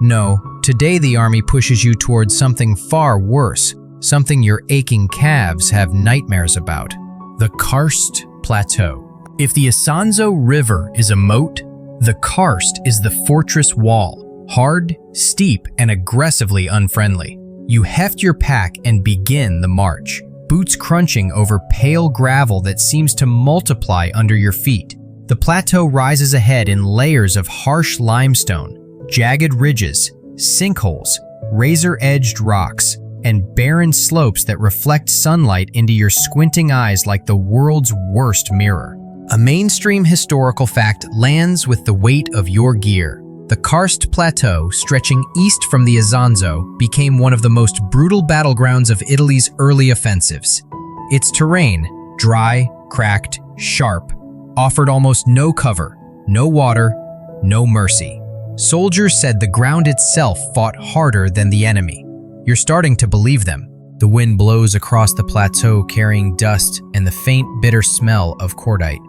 No, today the army pushes you towards something far worse, something your aching calves have nightmares about. The karst plateau. If the Isonzo River is a moat, the karst is the fortress wall, hard, steep, and aggressively unfriendly. You heft your pack and begin the march, boots crunching over pale gravel that seems to multiply under your feet. The plateau rises ahead in layers of harsh limestone, jagged ridges, sinkholes, razor-edged rocks, and barren slopes that reflect sunlight into your squinting eyes like the world's worst mirror. A mainstream historical fact lands with the weight of your gear. The Karst Plateau, stretching east from the Isonzo, became one of the most brutal battlegrounds of Italy's early offensives. Its terrain, dry, cracked, sharp, offered almost no cover, no water, no mercy. Soldiers said the ground itself fought harder than the enemy. You're starting to believe them. The wind blows across the plateau carrying dust and the faint, bitter smell of cordite.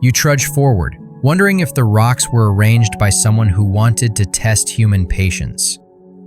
You trudge forward, wondering if the rocks were arranged by someone who wanted to test human patience.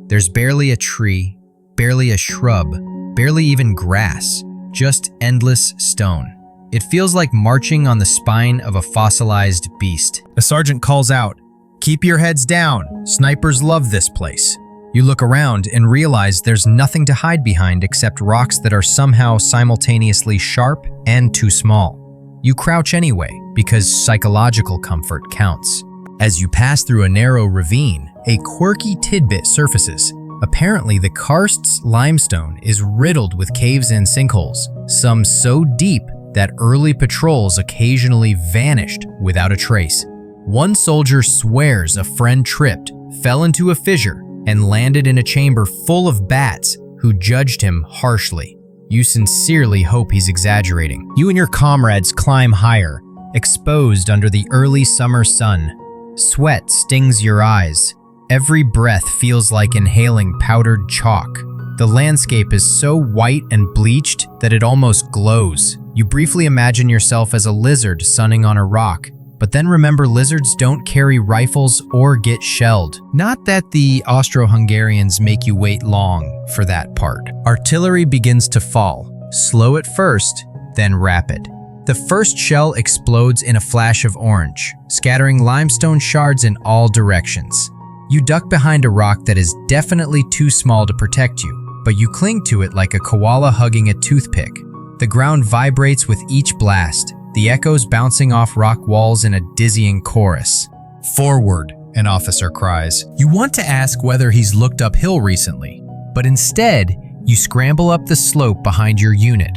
There's barely a tree, barely a shrub, barely even grass, just endless stone. It feels like marching on the spine of a fossilized beast. A sergeant calls out, "Keep your heads down. Snipers love this place." You look around and realize there's nothing to hide behind except rocks that are somehow simultaneously sharp and too small. You crouch anyway, because psychological comfort counts. As you pass through a narrow ravine, a quirky tidbit surfaces. Apparently, the karst's limestone is riddled with caves and sinkholes, some so deep that early patrols occasionally vanished without a trace. One soldier swears a friend tripped, fell into a fissure, and landed in a chamber full of bats who judged him harshly. You sincerely hope he's exaggerating. You and your comrades climb higher, exposed under the early summer sun. Sweat stings your eyes. Every breath feels like inhaling powdered chalk. The landscape is so white and bleached that it almost glows. You briefly imagine yourself as a lizard sunning on a rock, but then remember lizards don't carry rifles or get shelled. Not that the Austro-Hungarians make you wait long for that part. Artillery begins to fall, slow at first, then rapid. The first shell explodes in a flash of orange, scattering limestone shards in all directions. You duck behind a rock that is definitely too small to protect you, but you cling to it like a koala hugging a toothpick. The ground vibrates with each blast, the echoes bouncing off rock walls in a dizzying chorus. "Forward," an officer cries. You want to ask whether he's looked uphill recently, but instead, you scramble up the slope behind your unit.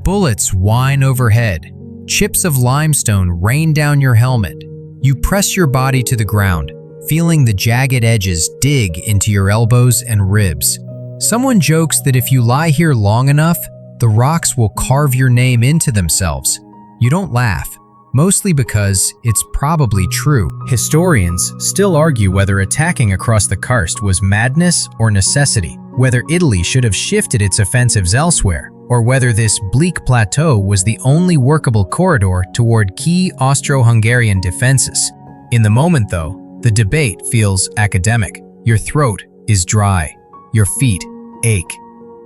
Bullets whine overhead. Chips of limestone rain down your helmet. You press your body to the ground, feeling the jagged edges dig into your elbows and ribs. Someone jokes that if you lie here long enough, the rocks will carve your name into themselves. You don't laugh, mostly because it's probably true. Historians still argue whether attacking across the karst was madness or necessity, whether Italy should have shifted its offensives elsewhere, or whether this bleak plateau was the only workable corridor toward key Austro-Hungarian defenses. In the moment, though, the debate feels academic. Your throat is dry, your feet ache,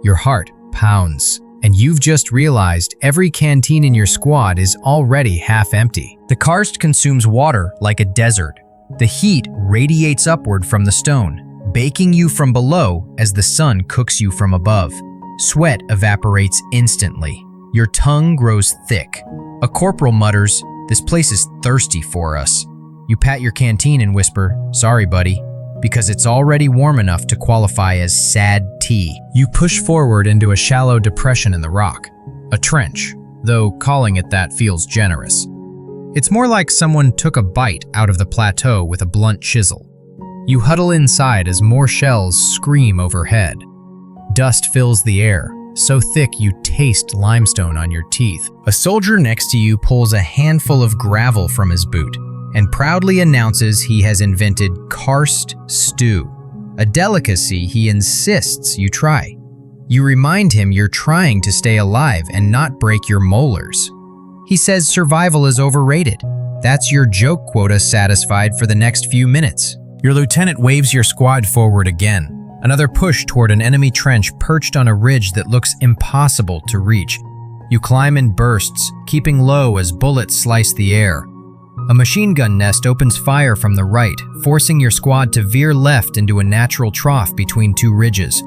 your heart pounds, and you've just realized every canteen in your squad is already half empty. The karst consumes water like a desert. The heat radiates upward from the stone, baking you from below as the sun cooks you from above. Sweat evaporates instantly. Your tongue grows thick. A corporal mutters, "This place is thirsty for us." You pat your canteen and whisper, "Sorry, buddy," because it's already warm enough to qualify as sad tea. You push forward into a shallow depression in the rock. A trench, though calling it that feels generous. It's more like someone took a bite out of the plateau with a blunt chisel. You huddle inside as more shells scream overhead. Dust fills the air, so thick you taste limestone on your teeth. A soldier next to you pulls a handful of gravel from his boot and proudly announces he has invented karst stew, a delicacy he insists you try. You remind him you're trying to stay alive and not break your molars. He says survival is overrated. That's your joke quota satisfied for the next few minutes. Your lieutenant waves your squad forward again. Another push toward an enemy trench perched on a ridge that looks impossible to reach. You climb in bursts, keeping low as bullets slice the air. A machine gun nest opens fire from the right, forcing your squad to veer left into a natural trough between two ridges.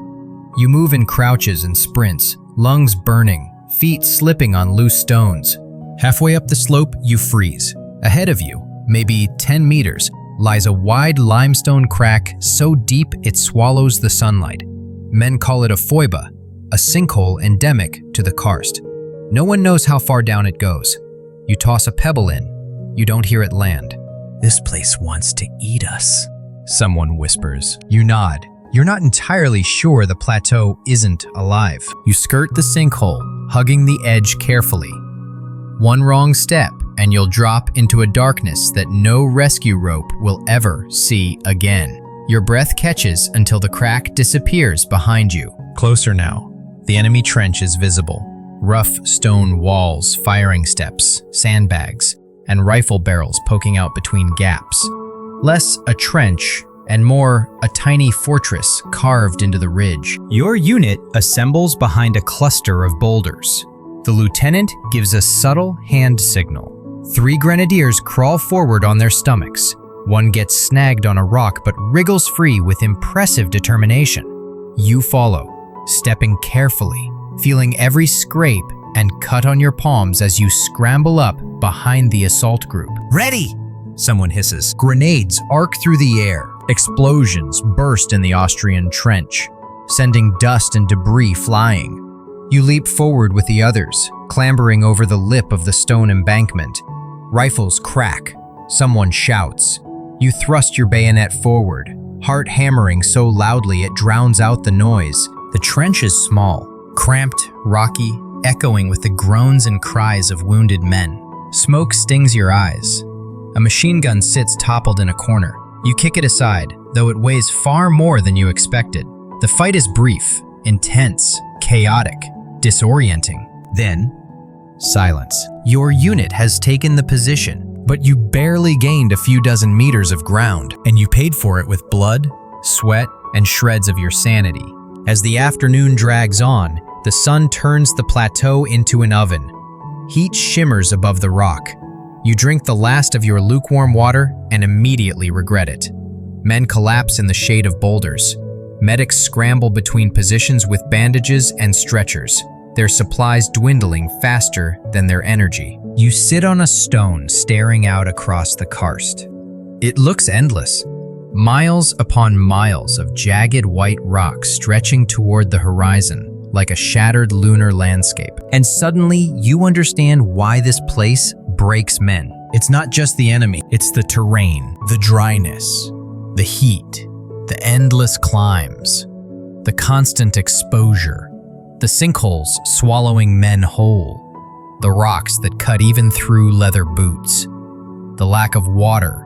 You move in crouches and sprints, lungs burning, feet slipping on loose stones. Halfway up the slope, you freeze. Ahead of you, maybe 10 meters, lies a wide limestone crack so deep it swallows the sunlight. Men call it a foiba, a sinkhole endemic to the karst. No one knows how far down it goes. You toss a pebble in. You don't hear it land. This place wants to eat us, someone whispers. You nod. You're not entirely sure the plateau isn't alive. You skirt the sinkhole, hugging the edge carefully. One wrong step, and you'll drop into a darkness that no rescue rope will ever see again. Your breath catches until the crack disappears behind you. Closer now. The enemy trench is visible. Rough stone walls, firing steps, sandbags, and rifle barrels poking out between gaps. Less a trench and more a tiny fortress carved into the ridge. Your unit assembles behind a cluster of boulders. The lieutenant gives a subtle hand signal. 3 grenadiers crawl forward on their stomachs. One gets snagged on a rock but wriggles free with impressive determination. You follow, stepping carefully, feeling every scrape and cut on your palms as you scramble up behind the assault group. Ready! Someone hisses. Grenades arc through the air. Explosions burst in the Austrian trench, sending dust and debris flying. You leap forward with the others, clambering over the lip of the stone embankment. Rifles crack. Someone shouts. You thrust your bayonet forward, heart hammering so loudly it drowns out the noise. The trench is small, cramped, rocky, echoing with the groans and cries of wounded men. Smoke stings your eyes. A machine gun sits toppled in a corner. You kick it aside, though it weighs far more than you expected. The fight is brief, intense, chaotic, disorienting. Then, silence. Your unit has taken the position, but you barely gained a few dozen meters of ground, and you paid for it with blood, sweat, and shreds of your sanity. As the afternoon drags on, the sun turns the plateau into an oven. Heat shimmers above the rock. You drink the last of your lukewarm water and immediately regret it. Men collapse in the shade of boulders. Medics scramble between positions with bandages and stretchers, their supplies dwindling faster than their energy. You sit on a stone staring out across the karst. It looks endless. Miles upon miles of jagged white rock stretching toward the horizon, like a shattered lunar landscape. And suddenly, you understand why this place breaks men. It's not just the enemy, it's the terrain, the dryness, the heat, the endless climbs, the constant exposure, the sinkholes swallowing men whole, the rocks that cut even through leather boots, the lack of water,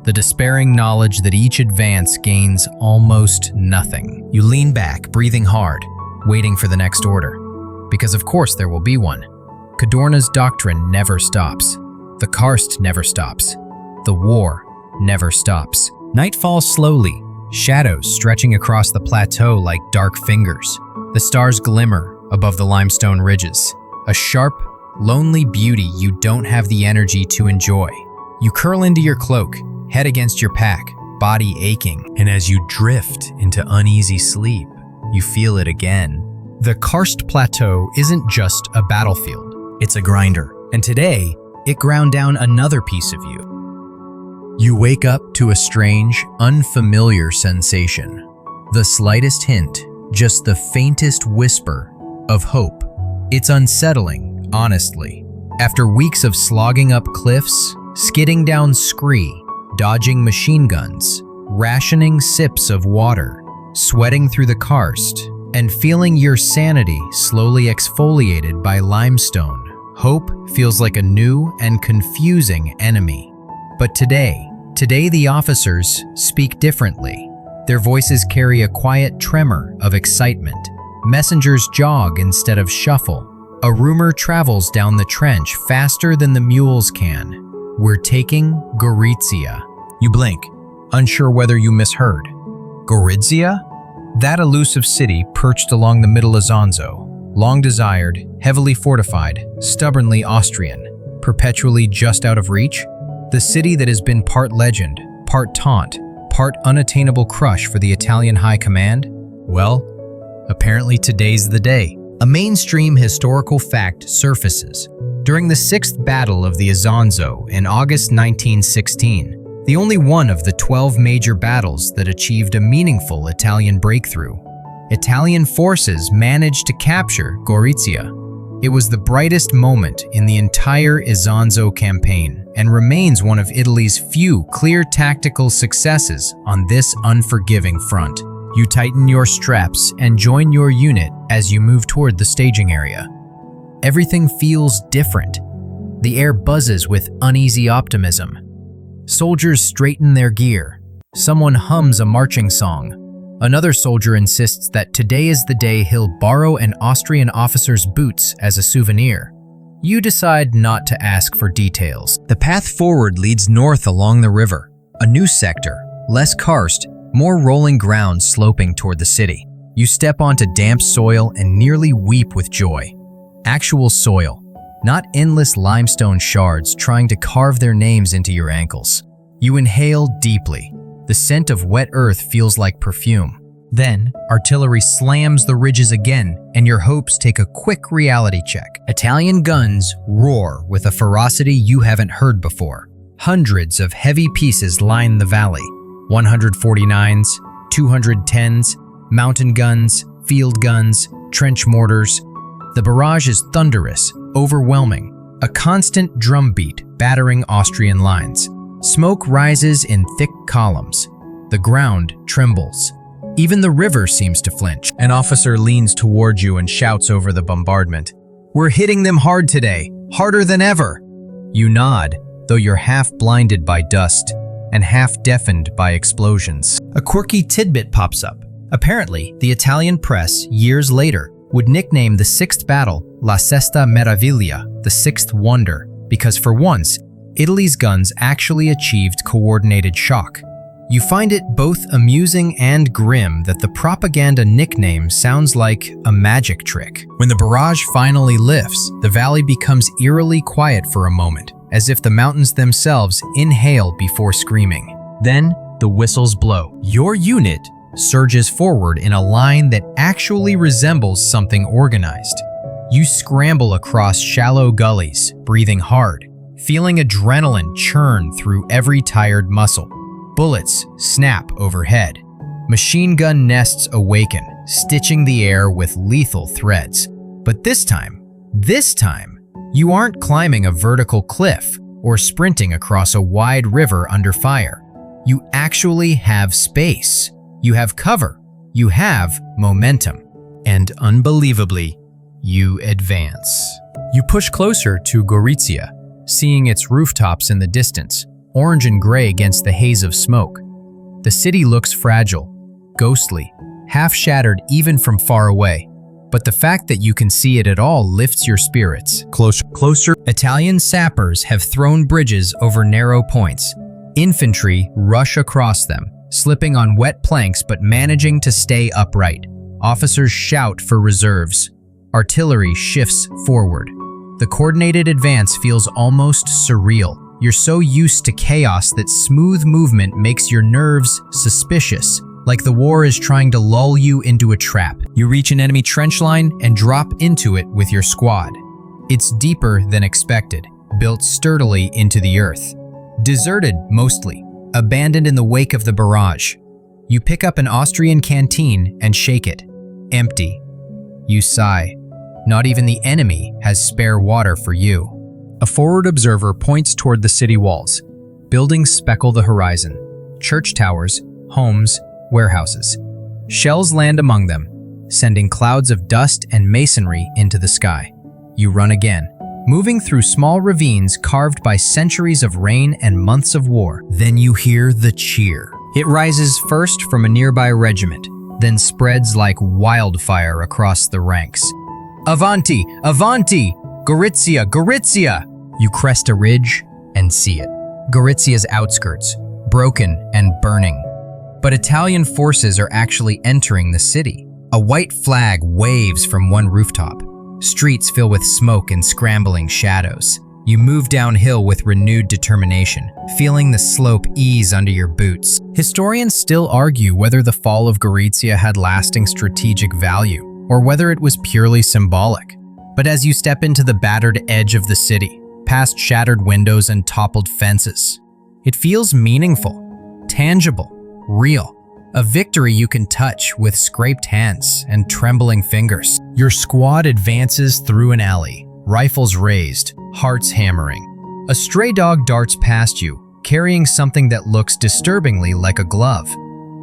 the despairing knowledge that each advance gains almost nothing. You lean back, breathing hard, waiting for the next order. Because of course there will be one. Cadorna's doctrine never stops. The karst never stops. The war never stops. Night falls slowly, shadows stretching across the plateau like dark fingers. The stars glimmer above the limestone ridges, a sharp, lonely beauty you don't have the energy to enjoy. You curl into your cloak, head against your pack, body aching, and as you drift into uneasy sleep, you feel it again. The karst plateau isn't just a battlefield, it's a grinder. And today, it ground down another piece of you. You wake up to a strange, unfamiliar sensation. The slightest hint, just the faintest whisper of hope. It's unsettling, honestly. After weeks of slogging up cliffs, skidding down scree, dodging machine guns, rationing sips of water, sweating through the karst, and feeling your sanity slowly exfoliated by limestone, hope feels like a new and confusing enemy. But today the officers speak differently. Their voices carry a quiet tremor of excitement. Messengers jog instead of shuffle. A rumor travels down the trench faster than the mules can. We're taking Gorizia. You blink, unsure whether you misheard. Gorizia? That elusive city perched along the middle Isonzo, long desired, heavily fortified, stubbornly Austrian, perpetually just out of reach? The city that has been part legend, part taunt, part unattainable crush for the Italian high command? Well, apparently today's the day. A mainstream historical fact surfaces. During the 6th Battle of the Isonzo in August 1916, the only one of the 12 major battles that achieved a meaningful Italian breakthrough, Italian forces managed to capture Gorizia. It was the brightest moment in the entire Isonzo campaign and remains one of Italy's few clear tactical successes on this unforgiving front. You tighten your straps and join your unit as you move toward the staging area. Everything feels different. The air buzzes with uneasy optimism. Soldiers straighten their gear. Someone hums a marching song. Another soldier insists that today is the day he'll borrow an Austrian officer's boots as a souvenir. You decide not to ask for details. The path forward leads north along the river, a new sector, less karst, more rolling ground sloping toward the city. You step onto damp soil and nearly weep with joy. Actual soil, not endless limestone shards trying to carve their names into your ankles. You inhale deeply. The scent of wet earth feels like perfume. Then, artillery slams the ridges again, and your hopes take a quick reality check. Italian guns roar with a ferocity you haven't heard before. Hundreds of heavy pieces line the valley. 149s, 210s, mountain guns, field guns, trench mortars. The barrage is thunderous, overwhelming, a constant drumbeat battering Austrian lines. Smoke rises in thick columns. The ground trembles. Even the river seems to flinch. An officer leans toward you and shouts over the bombardment. "We're hitting them hard today, harder than ever." You nod, though you're half blinded by dust and half deafened by explosions. A quirky tidbit pops up. Apparently, the Italian press, years later, would nickname the 6th battle La Sesta Meraviglia, the 6th wonder, because for once, Italy's guns actually achieved coordinated shock. You find it both amusing and grim that the propaganda nickname sounds like a magic trick. When the barrage finally lifts, the valley becomes eerily quiet for a moment, as if the mountains themselves inhale before screaming. Then, the whistles blow. Your unit surges forward in a line that actually resembles something organized. You scramble across shallow gullies, breathing hard, feeling adrenaline churn through every tired muscle. Bullets snap overhead. Machine gun nests awaken, stitching the air with lethal threads. But this time, you aren't climbing a vertical cliff or sprinting across a wide river under fire. You actually have space. You have cover. You have momentum. And unbelievably, you advance. You push closer to Gorizia, seeing its rooftops in the distance, orange and gray against the haze of smoke. The city looks fragile, ghostly, half-shattered even from far away. But the fact that you can see it at all lifts your spirits. Closer. Italian sappers have thrown bridges over narrow points. Infantry rush across them, slipping on wet planks but managing to stay upright. Officers shout for reserves. Artillery shifts forward. The coordinated advance feels almost surreal. You're so used to chaos that smooth movement makes your nerves suspicious, like the war is trying to lull you into a trap. You reach an enemy trench line and drop into it with your squad. It's deeper than expected, built sturdily into the earth. Deserted mostly, abandoned in the wake of the barrage. You pick up an Austrian canteen and shake it. Empty. You sigh. Not even the enemy has spare water for you. A forward observer points toward the city walls. Buildings speckle the horizon. Church towers, homes, warehouses. Shells land among them, sending clouds of dust and masonry into the sky. You run again, moving through small ravines carved by centuries of rain and months of war. Then you hear the cheer. It rises first from a nearby regiment, then spreads like wildfire across the ranks. Avanti! Avanti! Gorizia! Gorizia! You crest a ridge and see it. Gorizia's outskirts, broken and burning. But Italian forces are actually entering the city. A white flag waves from one rooftop. Streets fill with smoke and scrambling shadows. You move downhill with renewed determination, feeling the slope ease under your boots. Historians still argue whether the fall of Gorizia had lasting strategic value, or whether it was purely symbolic. But as you step into the battered edge of the city, past shattered windows and toppled fences, it feels meaningful, tangible, real. A victory you can touch with scraped hands and trembling fingers. Your squad advances through an alley, rifles raised, hearts hammering. A stray dog darts past you, carrying something that looks disturbingly like a glove.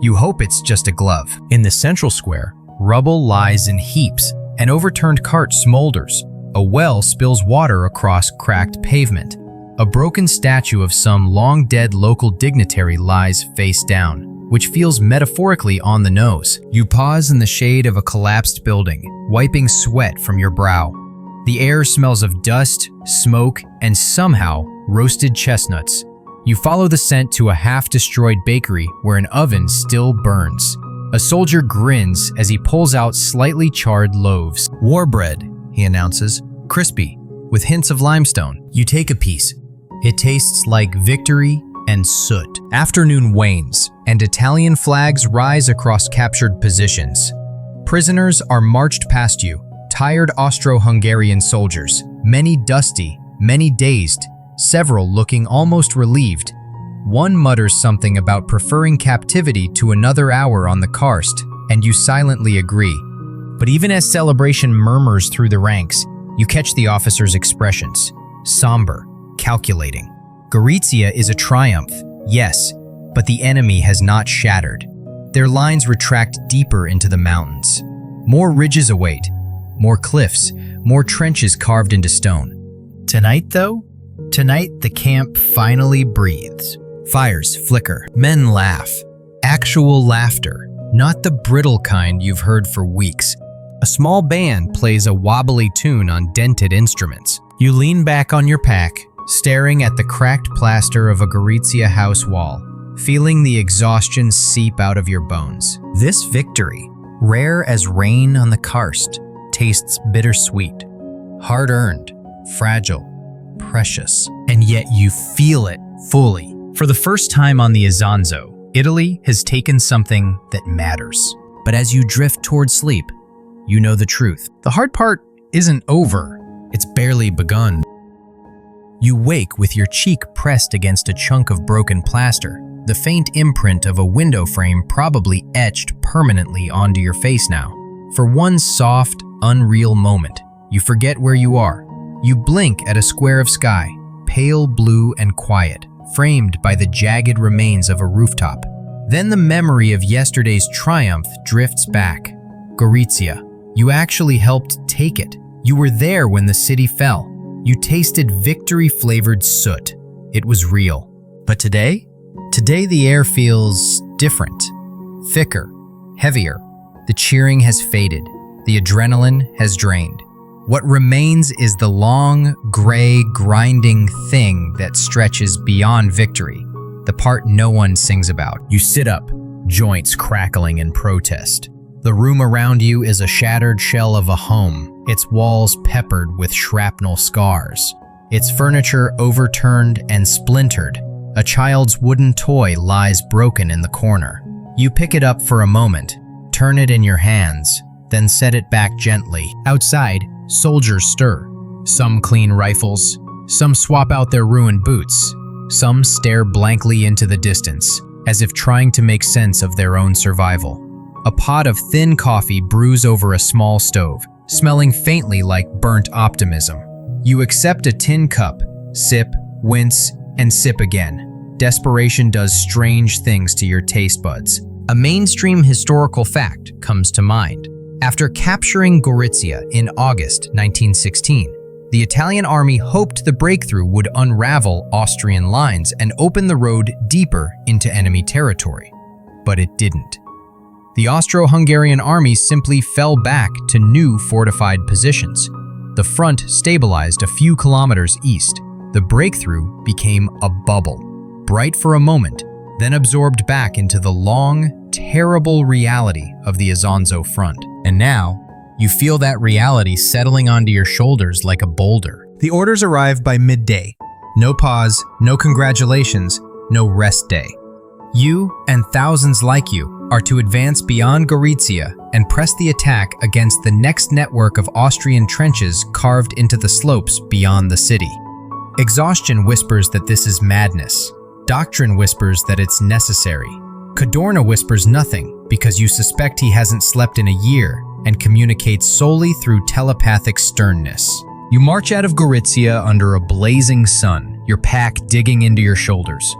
You hope it's just a glove. In the central square, rubble lies in heaps. An overturned cart smolders. A well spills water across cracked pavement. A broken statue of some long-dead local dignitary lies face down, which feels metaphorically on the nose. You pause in the shade of a collapsed building, wiping sweat from your brow. The air smells of dust, smoke, and somehow roasted chestnuts. You follow the scent to a half-destroyed bakery where an oven still burns. A soldier grins as he pulls out slightly charred loaves. War bread, he announces, crispy, with hints of limestone. You take a piece. It tastes like victory and soot. Afternoon wanes, and Italian flags rise across captured positions. Prisoners are marched past you, tired Austro-Hungarian soldiers, many dusty, many dazed, several looking almost relieved. One mutters something about preferring captivity to another hour on the karst, and you silently agree. But even as celebration murmurs through the ranks, you catch the officers' expressions. Somber, calculating. Gorizia is a triumph, yes, but the enemy has not shattered. Their lines retract deeper into the mountains. More ridges await, more cliffs, more trenches carved into stone. Tonight, though? Tonight, the camp finally breathes. Fires flicker, men laugh. Actual laughter, not the brittle kind you've heard for weeks. A small band plays a wobbly tune on dented instruments. You lean back on your pack, staring at the cracked plaster of a Gorizia house wall, feeling the exhaustion seep out of your bones. This victory, rare as rain on the karst, tastes bittersweet, hard-earned, fragile, precious, and yet you feel it fully. For the first time on the Isonzo, Italy has taken something that matters. But as you drift toward sleep, you know the truth. The hard part isn't over, it's barely begun. You wake with your cheek pressed against a chunk of broken plaster, the faint imprint of a window frame probably etched permanently onto your face now. For one soft, unreal moment, you forget where you are. You blink at a square of sky, pale blue and quiet, framed by the jagged remains of a rooftop. Then the memory of yesterday's triumph drifts back. Gorizia, you actually helped take it. You were there when the city fell. You tasted victory-flavored soot. It was real. But today? Today the air feels different. Thicker, heavier. The cheering has faded. The adrenaline has drained. What remains is the long, gray, grinding thing that stretches beyond victory, the part no one sings about. You sit up, joints crackling in protest. The room around you is a shattered shell of a home, its walls peppered with shrapnel scars, its furniture overturned and splintered. A child's wooden toy lies broken in the corner. You pick it up for a moment, turn it in your hands, then set it back gently. Outside, soldiers stir. Some clean rifles, some swap out their ruined boots, some stare blankly into the distance, as if trying to make sense of their own survival. A pot of thin coffee brews over a small stove, smelling faintly like burnt optimism. You accept a tin cup, sip, wince, and sip again. Desperation does strange things to your taste buds. A mainstream historical fact comes to mind. After capturing Gorizia in August 1916, the Italian army hoped the breakthrough would unravel Austrian lines and open the road deeper into enemy territory. But it didn't. The Austro-Hungarian army simply fell back to new fortified positions. The front stabilized a few kilometers east. The breakthrough became a bubble, bright for a moment, then absorbed back into the long, terrible reality of the Isonzo front. And now, you feel that reality settling onto your shoulders like a boulder. The orders arrive by midday. No pause, no congratulations, no rest day. You and thousands like you are to advance beyond Gorizia and press the attack against the next network of Austrian trenches carved into the slopes beyond the city. Exhaustion whispers that this is madness. Doctrine whispers that it's necessary. Cadorna whispers nothing because you suspect he hasn't slept in a year and communicates solely through telepathic sternness. You march out of Gorizia under a blazing sun, your pack digging into your shoulders.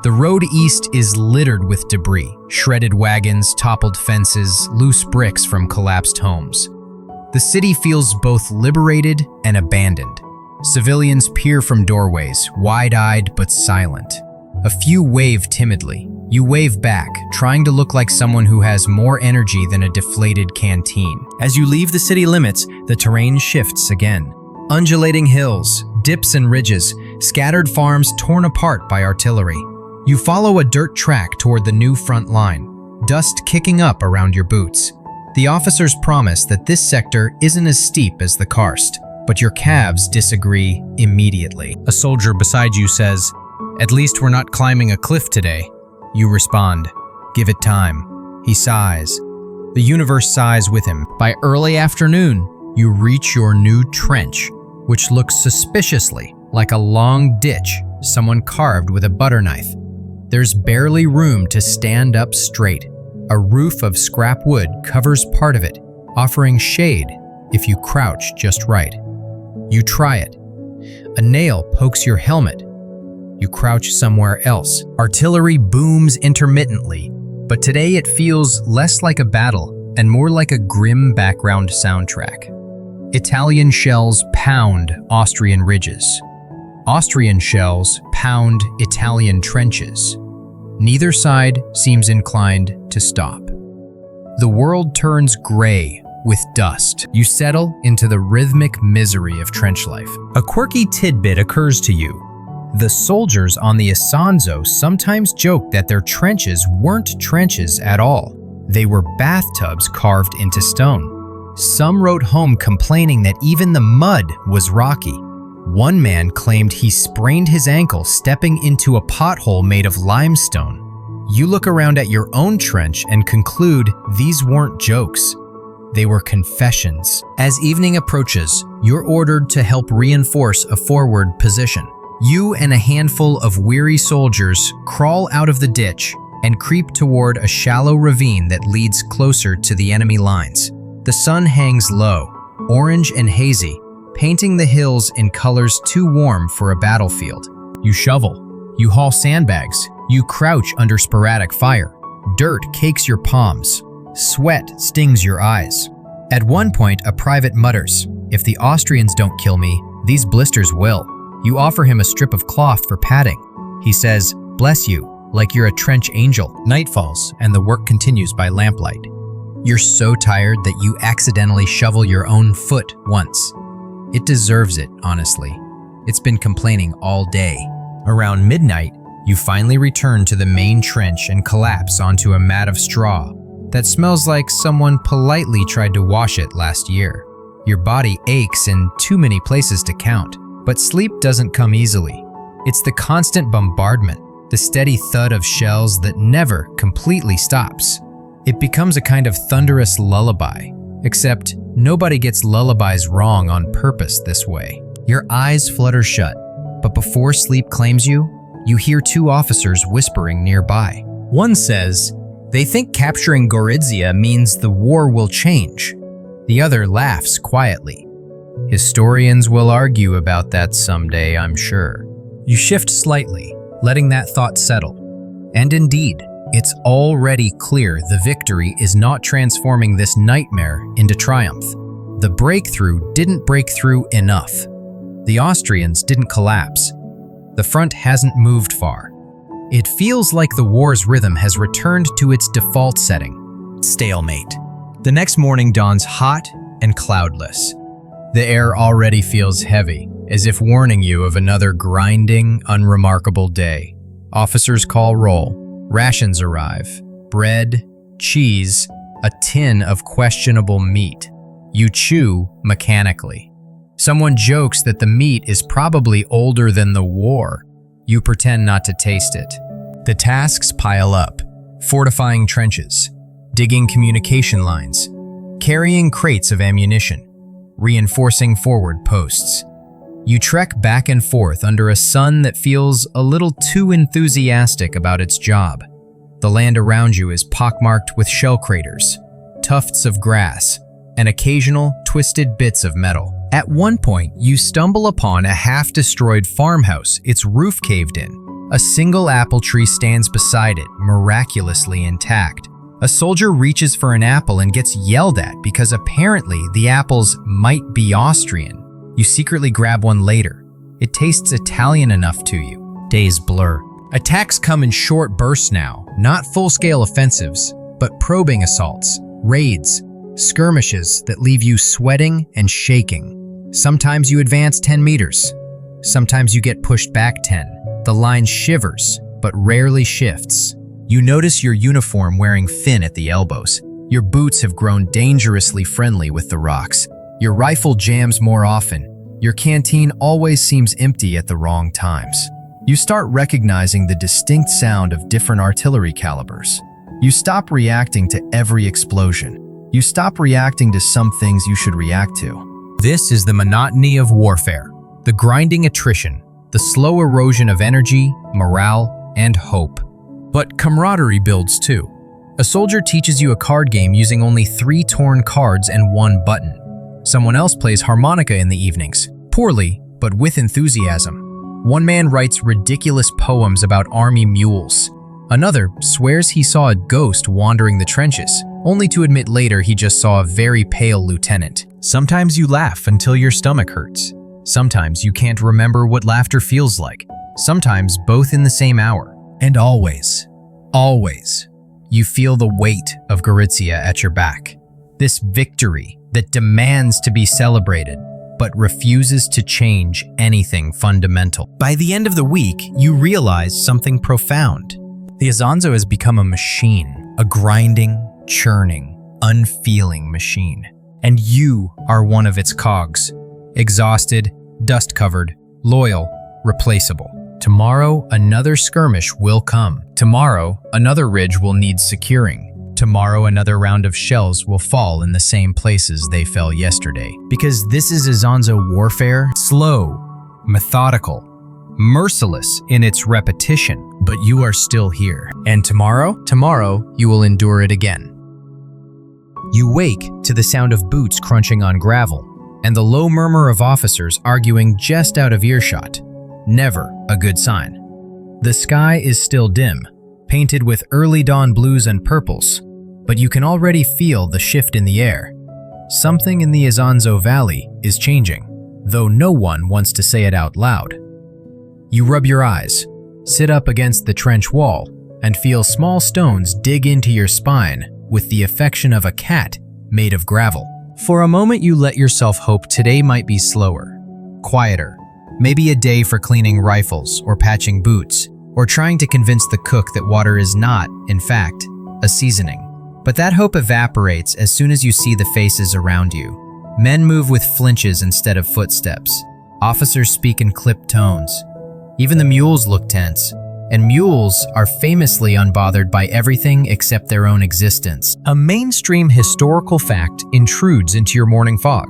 The road east is littered with debris, shredded wagons, toppled fences, loose bricks from collapsed homes. The city feels both liberated and abandoned. Civilians peer from doorways, wide-eyed but silent. A few wave timidly. You wave back, trying to look like someone who has more energy than a deflated canteen. As you leave the city limits, the terrain shifts again. Undulating hills, dips and ridges, scattered farms torn apart by artillery. You follow a dirt track toward the new front line, dust kicking up around your boots. The officers promise that this sector isn't as steep as the karst, but your calves disagree immediately. A soldier beside you says, "At least we're not climbing a cliff today." You respond, "Give it time." He sighs. The universe sighs with him. By early afternoon, you reach your new trench, which looks suspiciously like a long ditch someone carved with a butter knife. There's barely room to stand up straight. A roof of scrap wood covers part of it, offering shade if you crouch just right. You try it. A nail pokes your helmet. You crouch somewhere else. Artillery booms intermittently, but today it feels less like a battle and more like a grim background soundtrack. Italian shells pound Austrian ridges. Austrian shells pound Italian trenches. Neither side seems inclined to stop. The world turns gray with dust. You settle into the rhythmic misery of trench life. A quirky tidbit occurs to you. The soldiers on the Isonzo sometimes joke that their trenches weren't trenches at all. They were bathtubs carved into stone. Some wrote home complaining that even the mud was rocky. One man claimed he sprained his ankle stepping into a pothole made of limestone. You look around at your own trench and conclude these weren't jokes. They were confessions. As evening approaches, you're ordered to help reinforce a forward position. You and a handful of weary soldiers crawl out of the ditch and creep toward a shallow ravine that leads closer to the enemy lines. The sun hangs low, orange and hazy, painting the hills in colors too warm for a battlefield. You shovel. You haul sandbags. You crouch under sporadic fire. Dirt cakes your palms. Sweat stings your eyes. At one point, a private mutters, "If the Austrians don't kill me, these blisters will." You offer him a strip of cloth for padding. He says, "Bless you," like you're a trench angel. Night falls, and the work continues by lamplight. You're so tired that you accidentally shovel your own foot once. It deserves it, honestly. It's been complaining all day. Around midnight, you finally return to the main trench and collapse onto a mat of straw that smells like someone politely tried to wash it last year. Your body aches in too many places to count, but sleep doesn't come easily. It's the constant bombardment, the steady thud of shells that never completely stops. It becomes a kind of thunderous lullaby, except nobody gets lullabies wrong on purpose this way. Your eyes flutter shut, but before sleep claims you, you hear two officers whispering nearby. One says, they think capturing Gorizia means the war will change. The other laughs quietly. Historians will argue about that someday, I'm sure. You shift slightly, letting that thought settle. And indeed, it's already clear the victory is not transforming this nightmare into triumph. The breakthrough didn't break through enough. The Austrians didn't collapse. The front hasn't moved far. It feels like the war's rhythm has returned to its default setting, stalemate. The next morning dawns hot and cloudless. The air already feels heavy, as if warning you of another grinding, unremarkable day. Officers call roll. Rations arrive. bread, cheese, a tin of questionable meat. You chew mechanically. Someone jokes that the meat is probably older than the war. You pretend not to taste it. The tasks pile up. Fortifying trenches, digging communication lines, carrying crates of ammunition, reinforcing forward posts. You trek back and forth under a sun that feels a little too enthusiastic about its job. The land around you is pockmarked with shell craters, tufts of grass, and occasional twisted bits of metal. At one point, you stumble upon a half-destroyed farmhouse, its roof caved in. A single apple tree stands beside it, miraculously intact. A soldier reaches for an apple and gets yelled at because apparently the apples might be Austrian. You secretly grab one later. It tastes Italian enough to you. Days blur. Attacks come in short bursts now, not full-scale offensives, but probing assaults, raids, skirmishes that leave you sweating and shaking. Sometimes you advance 10 meters. Sometimes you get pushed back 10. The line shivers, but rarely shifts. You notice your uniform wearing fin at the elbows. Your boots have grown dangerously friendly with the rocks. Your rifle jams more often. Your canteen always seems empty at the wrong times. You start recognizing the distinct sound of different artillery calibers. You stop reacting to every explosion. You stop reacting to some things you should react to. This is the monotony of warfare, the grinding attrition, the slow erosion of energy, morale, and hope. But camaraderie builds too. A soldier teaches you a card game using only 3 torn cards and 1 button. Someone else plays harmonica in the evenings, poorly, but with enthusiasm. One man writes ridiculous poems about army mules. Another swears he saw a ghost wandering the trenches, only to admit later he just saw a very pale lieutenant. Sometimes you laugh until your stomach hurts. Sometimes you can't remember what laughter feels like. Sometimes both in the same hour. And always, you feel the weight of Gorizia at your back. This victory that demands to be celebrated, but refuses to change anything fundamental. By the end of the week, you realize something profound. The Isonzo has become a machine, a grinding, churning, unfeeling machine. And you are one of its cogs. Exhausted, dust-covered, loyal, replaceable. Tomorrow, another skirmish will come. Tomorrow, another ridge will need securing. Tomorrow, another round of shells will fall in the same places they fell yesterday. Because this is Isonzo warfare, slow, methodical, merciless in its repetition, but you are still here. And tomorrow, you will endure it again. You wake to the sound of boots crunching on gravel, and the low murmur of officers arguing just out of earshot. Never a good sign. The sky is still dim, painted with early dawn blues and purples, but you can already feel the shift in the air. Something in the Isonzo Valley is changing, though no one wants to say it out loud. You rub your eyes, sit up against the trench wall, and feel small stones dig into your spine with the affection of a cat made of gravel. For a moment you let yourself hope today might be slower, quieter, maybe a day for cleaning rifles or patching boots, or trying to convince the cook that water is not, in fact, a seasoning. But that hope evaporates as soon as you see the faces around you. Men move with flinches instead of footsteps. Officers speak in clipped tones. Even the mules look tense, and mules are famously unbothered by everything except their own existence. A mainstream historical fact intrudes into your morning fog.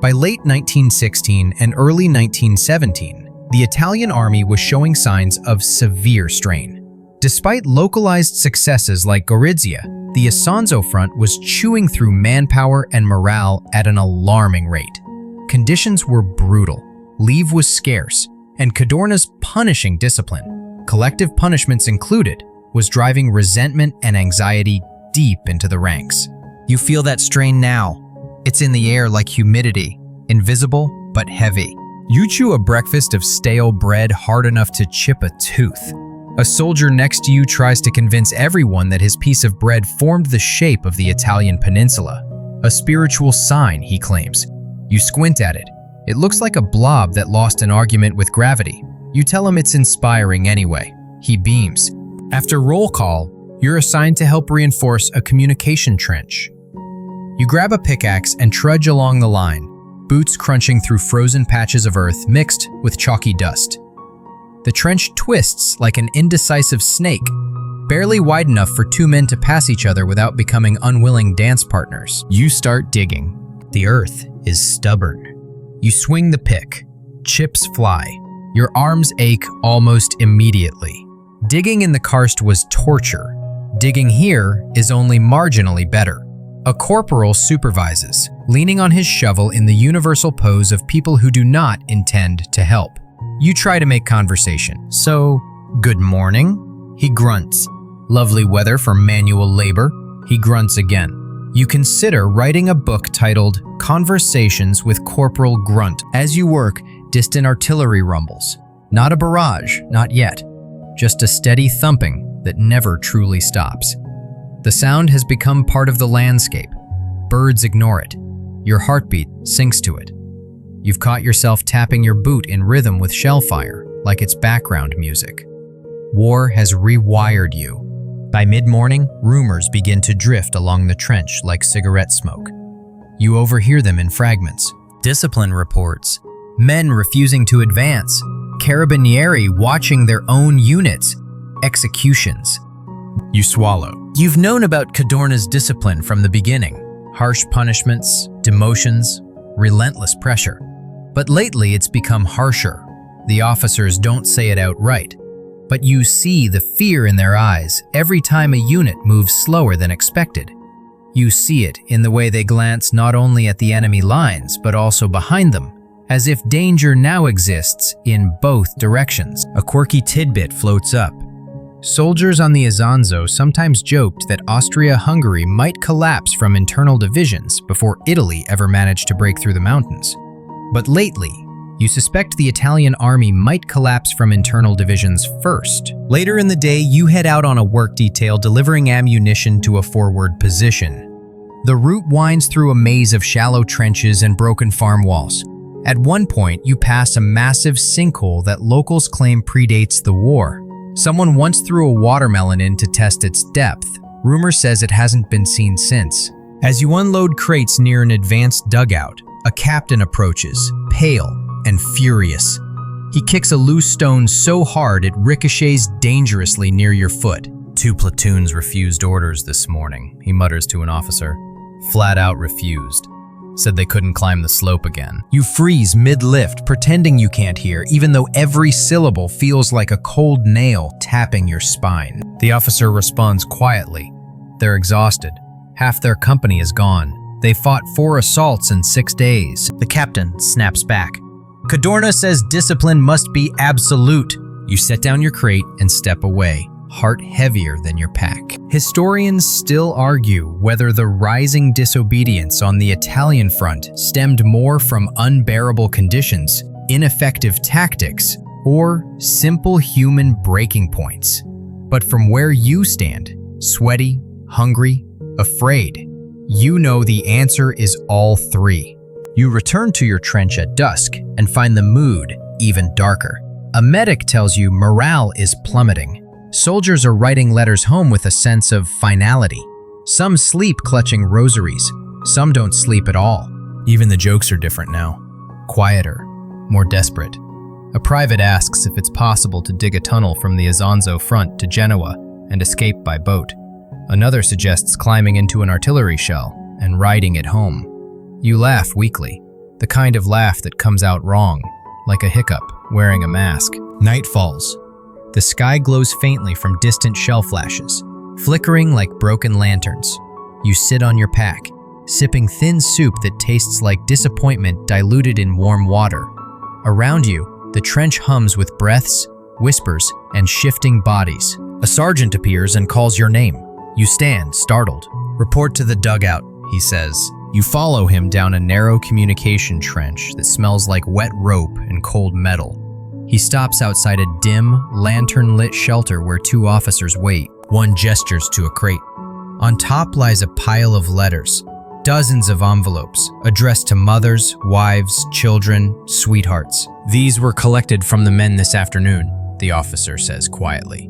By late 1916 and early 1917, the Italian army was showing signs of severe strain. Despite localized successes like Gorizia, the Isonzo front was chewing through manpower and morale at an alarming rate. Conditions were brutal, leave was scarce, and Cadorna's punishing discipline, collective punishments included, was driving resentment and anxiety deep into the ranks. You feel that strain now. It's in the air like humidity, invisible but heavy. You chew a breakfast of stale bread hard enough to chip a tooth. A soldier next to you tries to convince everyone that his piece of bread formed the shape of the Italian peninsula. A spiritual sign, he claims. You squint at it. It looks like a blob that lost an argument with gravity. You tell him it's inspiring anyway. He beams. After roll call, You're assigned to help reinforce a communication trench. You grab a pickaxe and trudge along the line, boots crunching through frozen patches of earth mixed with chalky dust. The trench twists like an indecisive snake, barely wide enough for two men to pass each other without becoming unwilling dance partners. You start digging. The earth is stubborn. You swing the pick. Chips fly. Your arms ache almost immediately. Digging in the karst was torture. Digging here is only marginally better. A corporal supervises, leaning on his shovel in the universal pose of people who do not intend to help. You try to make conversation. So, good morning? He grunts. Lovely weather for manual labor. He grunts again. You consider writing a book titled Conversations with Corporal Grunt. As you work, distant artillery rumbles. Not a barrage, not yet. Just a steady thumping that never truly stops. The sound has become part of the landscape. Birds ignore it. Your heartbeat sinks to it. You've caught yourself tapping your boot in rhythm with shell fire, like it's background music. War has rewired you. By mid-morning, rumors begin to drift along the trench like cigarette smoke. You overhear them in fragments. Discipline reports. Men refusing to advance. Carabinieri watching their own units. Executions. You swallow. You've known about Cadorna's discipline from the beginning. Harsh punishments, demotions, relentless pressure. But lately it's become harsher. The officers don't say it outright, but you see the fear in their eyes every time a unit moves slower than expected. You see it in the way they glance not only at the enemy lines, but also behind them, as if danger now exists in both directions. A quirky tidbit floats up. Soldiers on the Isonzo sometimes joked that Austria-Hungary might collapse from internal divisions before Italy ever managed to break through the mountains. But lately, you suspect the Italian army might collapse from internal divisions first. Later in the day, you head out on a work detail delivering ammunition to a forward position. The route winds through a maze of shallow trenches and broken farm walls. At one point, you pass a massive sinkhole that locals claim predates the war. Someone once threw a watermelon in to test its depth. Rumor says it hasn't been seen since. As you unload crates near an advanced dugout, a captain approaches, pale and furious. He kicks a loose stone so hard it ricochets dangerously near your foot. 2 platoons refused orders this morning, he mutters to an officer. Flat out refused. Said they couldn't climb the slope again. You freeze mid-lift, pretending you can't hear, even though every syllable feels like a cold nail tapping your spine. The officer responds quietly. They're exhausted. Half their company is gone. They fought 4 assaults in 6 days. The captain snaps back. Cadorna says discipline must be absolute. You set down your crate and step away, heart heavier than your pack. Historians still argue whether the rising disobedience on the Italian front stemmed more from unbearable conditions, ineffective tactics, or simple human breaking points. But from where you stand, sweaty, hungry, afraid, you know the answer is all 3. You return to your trench at dusk and find the mood even darker. A medic tells you morale is plummeting. Soldiers are writing letters home with a sense of finality. Some sleep clutching rosaries. Some don't sleep at all. Even the jokes are different now. Quieter, more desperate. A private asks if it's possible to dig a tunnel from the Isonzo front to Genoa and escape by boat. Another suggests climbing into an artillery shell and riding it home. You laugh weakly, the kind of laugh that comes out wrong, like a hiccup wearing a mask. Night falls. The sky glows faintly from distant shell flashes, flickering like broken lanterns. You sit on your pack, sipping thin soup that tastes like disappointment diluted in warm water. Around you, the trench hums with breaths, whispers, and shifting bodies. A sergeant appears and calls your name. You stand, startled. Report to the dugout, he says. You follow him down a narrow communication trench that smells like wet rope and cold metal. He stops outside a dim, lantern-lit shelter where 2 officers wait. One gestures to a crate. On top lies a pile of letters, dozens of envelopes, addressed to mothers, wives, children, sweethearts. These were collected from the men this afternoon, the officer says quietly.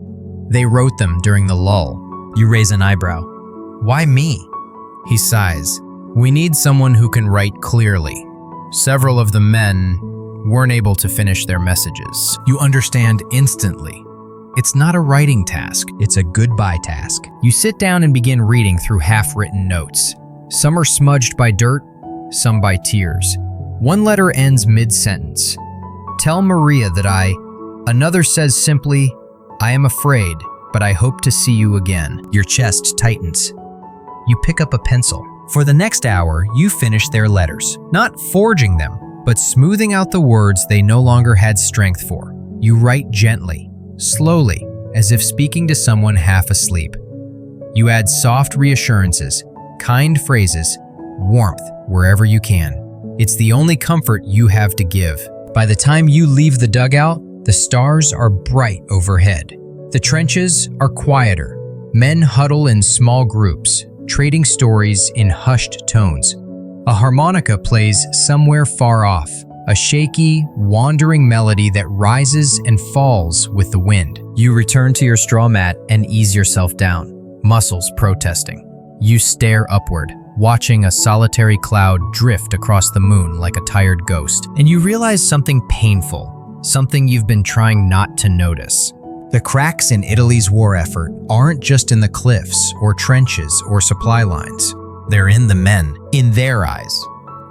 They wrote them during the lull, You raise an eyebrow. Why me? He sighs. We need someone who can write clearly. Several of the men weren't able to finish their messages. You understand instantly. It's not a writing task. It's a goodbye task. You sit down and begin reading through half-written notes. Some are smudged by dirt, some by tears. One letter ends mid-sentence. Tell Maria that Another says simply, I am afraid, but I hope to see you again. Your chest tightens. You pick up a pencil. For the next hour, you finish their letters, not forging them, but smoothing out the words they no longer had strength for. You write gently, slowly, as if speaking to someone half asleep. You add soft reassurances, kind phrases, warmth wherever you can. It's the only comfort you have to give. By the time you leave the dugout, the stars are bright overhead. The trenches are quieter. Men huddle in small groups, trading stories in hushed tones. A harmonica plays somewhere far off, a shaky, wandering melody that rises and falls with the wind. You return to your straw mat and ease yourself down, muscles protesting. You stare upward, watching a solitary cloud drift across the moon like a tired ghost. And you realize something painful, something you've been trying not to notice. The cracks in Italy's war effort aren't just in the cliffs or trenches or supply lines. They're in the men, In their eyes,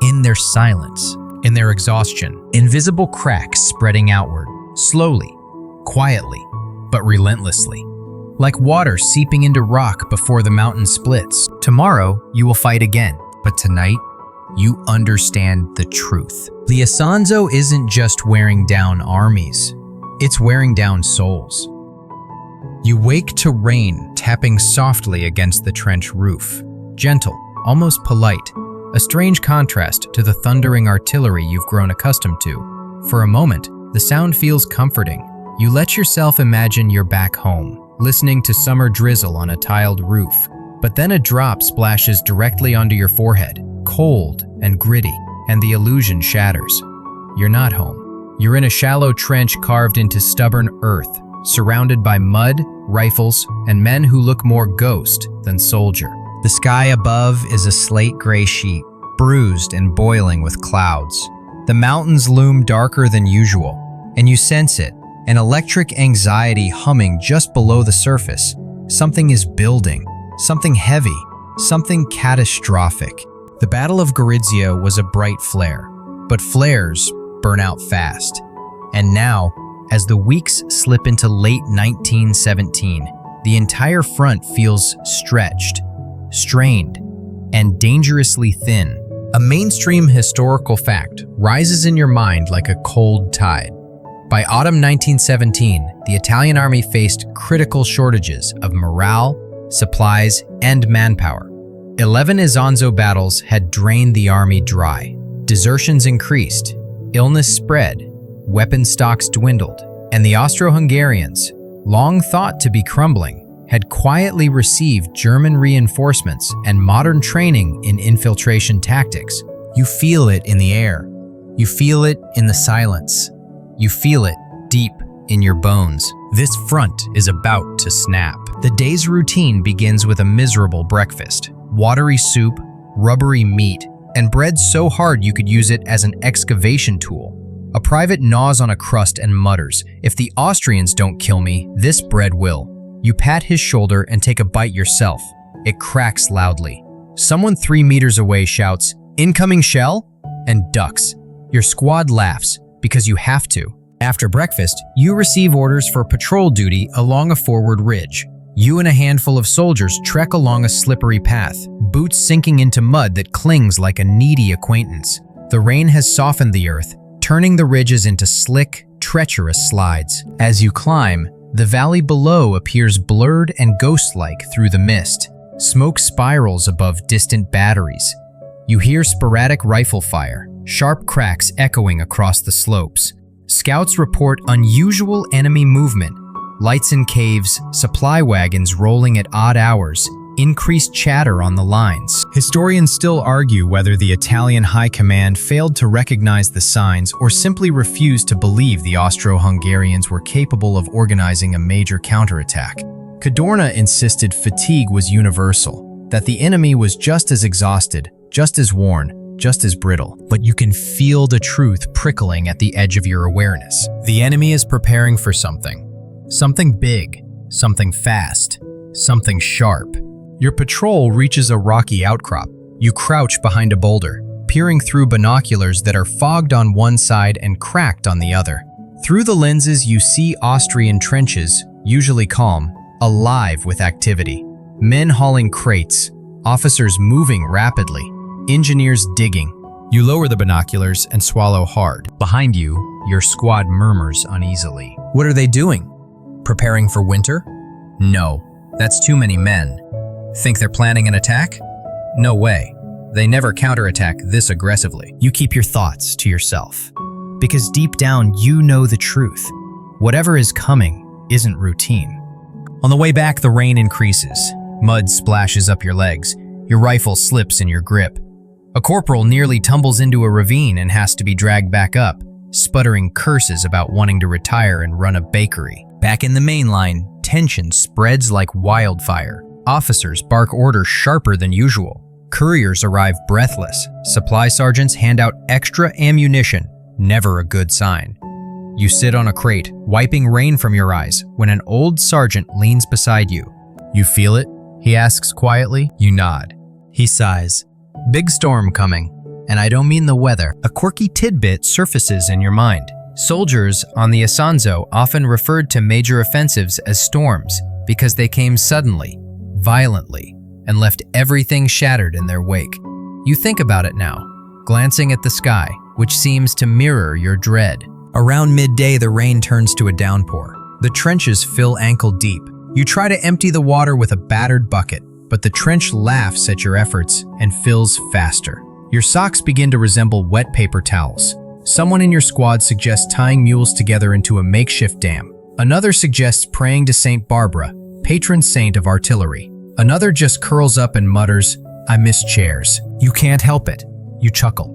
in their silence, in their exhaustion. invisible cracks spreading outward, Slowly, quietly, but relentlessly. Like water seeping into rock before the mountain splits. Tomorrow, you will fight again, but tonight, you understand the truth. The Isonzo isn't just wearing down armies, it's wearing down souls. You wake to rain tapping softly against the trench roof. Gentle, almost polite, a strange contrast to the thundering artillery you've grown accustomed to. For a moment, the sound feels comforting. You let yourself imagine you're back home, listening to summer drizzle on a tiled roof. But then a drop splashes directly onto your forehead, cold and gritty, and the illusion shatters. You're not home. You're in a shallow trench carved into stubborn earth, surrounded by mud, rifles, and men who look more ghost than soldier. The sky above is a slate gray sheet, bruised and boiling with clouds. The mountains loom darker than usual, and you sense it, an electric anxiety humming just below the surface. Something is building, something heavy, something catastrophic. The Battle of Gorizia was a bright flare, but flares burn out fast. And now, as the weeks slip into late 1917, the entire front feels stretched, strained, and dangerously thin. A mainstream historical fact rises in your mind like a cold tide. By autumn 1917, the Italian army faced critical shortages of morale, supplies, and manpower. 11 Isonzo battles had drained the army dry. Desertions increased, illness spread, weapon stocks dwindled, and the Austro-Hungarians, long thought to be crumbling, had quietly received German reinforcements and modern training in infiltration tactics. You feel it in the air. You feel it in the silence. You feel it deep in your bones. This front is about to snap. The day's routine begins with a miserable breakfast. Watery soup, rubbery meat, and bread so hard you could use it as an excavation tool. A private gnaws on a crust and mutters, "If the Austrians don't kill me, this bread will." You pat his shoulder and take a bite yourself. It cracks loudly. Someone 3 meters away shouts, "Incoming shell?" and ducks. Your squad laughs, because you have to. After breakfast, you receive orders for patrol duty along a forward ridge. You and a handful of soldiers trek along a slippery path, boots sinking into mud that clings like a needy acquaintance. The rain has softened the earth, turning the ridges into slick, treacherous slides. As you climb, the valley below appears blurred and ghost-like through the mist. Smoke spirals above distant batteries. You hear sporadic rifle fire, sharp cracks echoing across the slopes. Scouts report unusual enemy movement, lights in caves, supply wagons rolling at odd hours, increased chatter on the lines. Historians still argue whether the Italian high command failed to recognize the signs or simply refused to believe the Austro-Hungarians were capable of organizing a major counterattack. Cadorna insisted fatigue was universal, that the enemy was just as exhausted, just as worn, just as brittle. But you can feel the truth prickling at the edge of your awareness. The enemy is preparing for something. Something big, something fast, something sharp. Your patrol reaches a rocky outcrop. You crouch behind a boulder, peering through binoculars that are fogged on one side and cracked on the other. Through the lenses, you see Austrian trenches, usually calm, alive with activity. Men hauling crates, officers moving rapidly, engineers digging. You lower the binoculars and swallow hard. Behind you, your squad murmurs uneasily. What are they doing? Preparing for winter? No, that's too many men. Think they're planning an attack? No way. They never counterattack this aggressively. You keep your thoughts to yourself, because deep down you know the truth. Whatever is coming isn't routine. On the way back, the rain increases. Mud splashes up your legs. Your rifle slips in your grip. A corporal nearly tumbles into a ravine and has to be dragged back up, sputtering curses about wanting to retire and run a bakery. Back in the main line, tension spreads like wildfire. Officers bark orders sharper than usual. Couriers arrive breathless. Supply sergeants hand out extra ammunition, never a good sign. You sit on a crate, wiping rain from your eyes, when an old sergeant leans beside you. You feel it? He asks quietly. You nod. He sighs. Big storm coming. And I don't mean the weather. A quirky tidbit surfaces in your mind. Soldiers on the Isonzo often referred to major offensives as storms because they came suddenly, violently, and left everything shattered in their wake. You think about it now, glancing at the sky, which seems to mirror your dread. Around midday, the rain turns to a downpour. The trenches fill ankle deep. You try to empty the water with a battered bucket, but the trench laughs at your efforts and fills faster. Your socks begin to resemble wet paper towels. Someone in your squad suggests tying mules together into a makeshift dam. Another suggests praying to Saint Barbara, patron saint of artillery. Another just curls up and mutters, I miss chairs. You can't help it. You chuckle.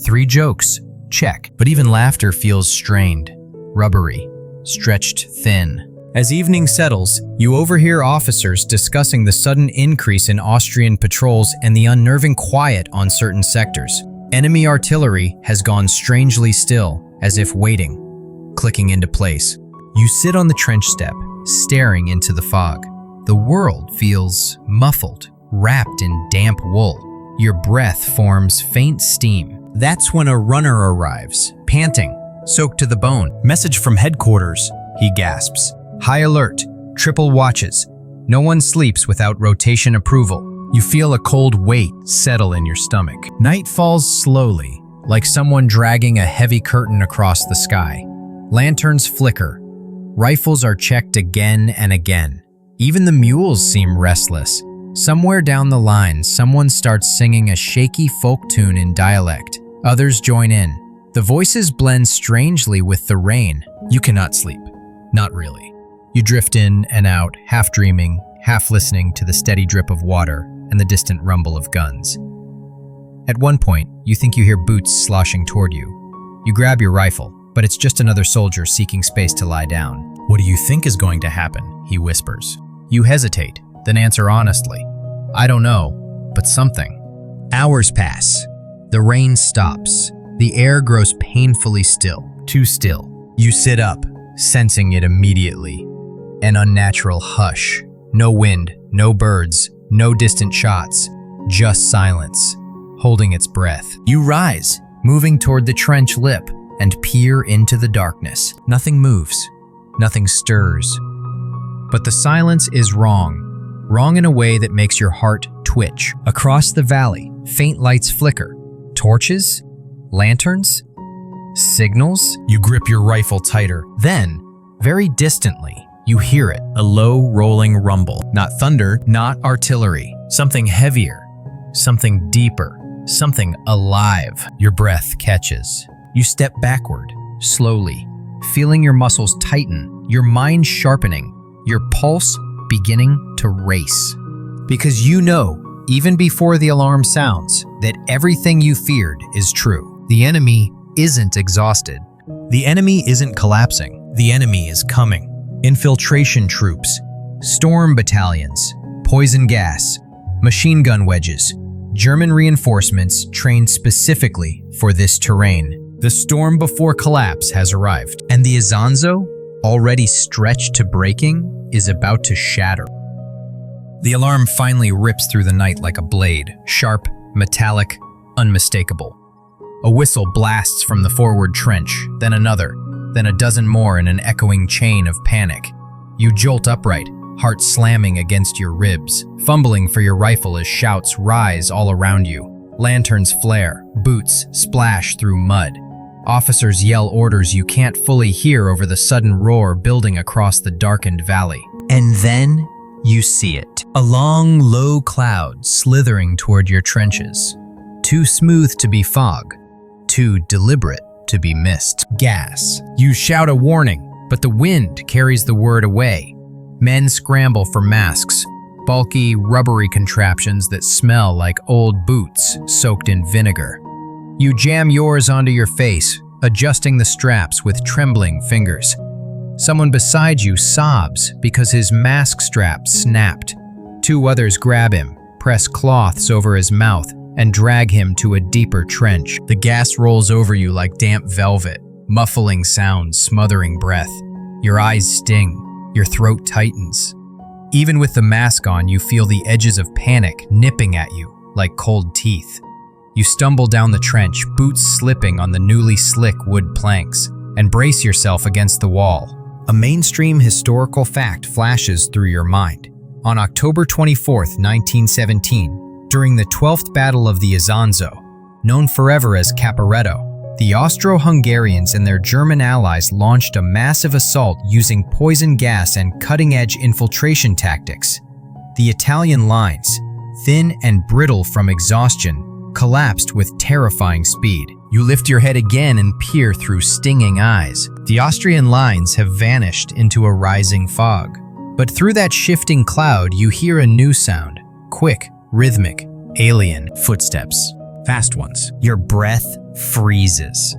3 jokes. Check. But even laughter feels strained, rubbery, stretched thin. As evening settles, you overhear officers discussing the sudden increase in Austrian patrols and the unnerving quiet on certain sectors. Enemy artillery has gone strangely still, as if waiting, clicking into place. You sit on the trench step, staring into the fog. The world feels muffled, wrapped in damp wool. Your breath forms faint steam. That's when a runner arrives, panting, soaked to the bone. Message from headquarters, he gasps. High alert, triple watches. No one sleeps without rotation approval. You feel a cold weight settle in your stomach. Night falls slowly, like someone dragging a heavy curtain across the sky. Lanterns flicker. Rifles are checked again and again. Even the mules seem restless. Somewhere down the line, someone starts singing a shaky folk tune in dialect. Others join in. The voices blend strangely with the rain. You cannot sleep. Not really. You drift in and out, half dreaming, half listening to the steady drip of water and the distant rumble of guns. At one point, you think you hear boots sloshing toward you. You grab your rifle, but it's just another soldier seeking space to lie down. What do you think is going to happen? He whispers. You hesitate, then answer honestly. I don't know, but something. Hours pass. The rain stops. The air grows painfully still. Too still. You sit up, sensing it immediately. An unnatural hush. No wind, no birds, no distant shots. Just silence, holding its breath. You rise, moving toward the trench lip, and peer into the darkness. Nothing moves. Nothing stirs. But the silence is wrong. Wrong in a way that makes your heart twitch. Across the valley, faint lights flicker. Torches? Lanterns? Signals? You grip your rifle tighter. Then, very distantly, you hear it, a low, rolling rumble. Not thunder, not artillery. Something heavier, something deeper, something alive. Your breath catches. You step backward, slowly, feeling your muscles tighten, your mind sharpening, your pulse beginning to race. Because you know, even before the alarm sounds, that everything you feared is true. The enemy isn't exhausted. The enemy isn't collapsing. The enemy is coming. Infiltration troops, Storm battalions, poison gas, machine gun wedges, German reinforcements trained specifically for this terrain. The storm before collapse has arrived, and the Isonzo, already stretched to breaking, is about to shatter. The alarm finally rips through the night like a blade, sharp, metallic, unmistakable. A whistle blasts from the forward trench, then another, then a dozen more in an echoing chain of panic. You jolt upright, heart slamming against your ribs, fumbling for your rifle as shouts rise all around you. Lanterns flare, boots splash through mud. Officers yell orders you can't fully hear over the sudden roar building across the darkened valley. And then you see it. A long, low cloud slithering toward your trenches. Too smooth to be fog, too deliberate to be mist. Gas. You shout a warning, but the wind carries the word away. Men scramble for masks, bulky, rubbery contraptions that smell like old boots soaked in vinegar. You jam yours onto your face, adjusting the straps with trembling fingers. Someone beside you sobs because his mask strap snapped. Two others grab him, press cloths over his mouth, and drag him to a deeper trench. The gas rolls over you like damp velvet, muffling sounds, smothering breath. Your eyes sting. Your throat tightens. Even with the mask on, you feel the edges of panic nipping at you like cold teeth. You stumble down the trench, boots slipping on the newly slick wood planks, and brace yourself against the wall. A mainstream historical fact flashes through your mind. On October 24, 1917, during the 12th Battle of the Isonzo, known forever as Caporetto, the Austro-Hungarians and their German allies launched a massive assault using poison gas and cutting-edge infiltration tactics. The Italian lines, thin and brittle from exhaustion, collapsed with terrifying speed. You lift your head again and peer through stinging eyes. The Austrian lines have vanished into a rising fog. But through that shifting cloud, you hear a new sound. Quick, rhythmic, alien footsteps. Fast ones. Your breath freezes.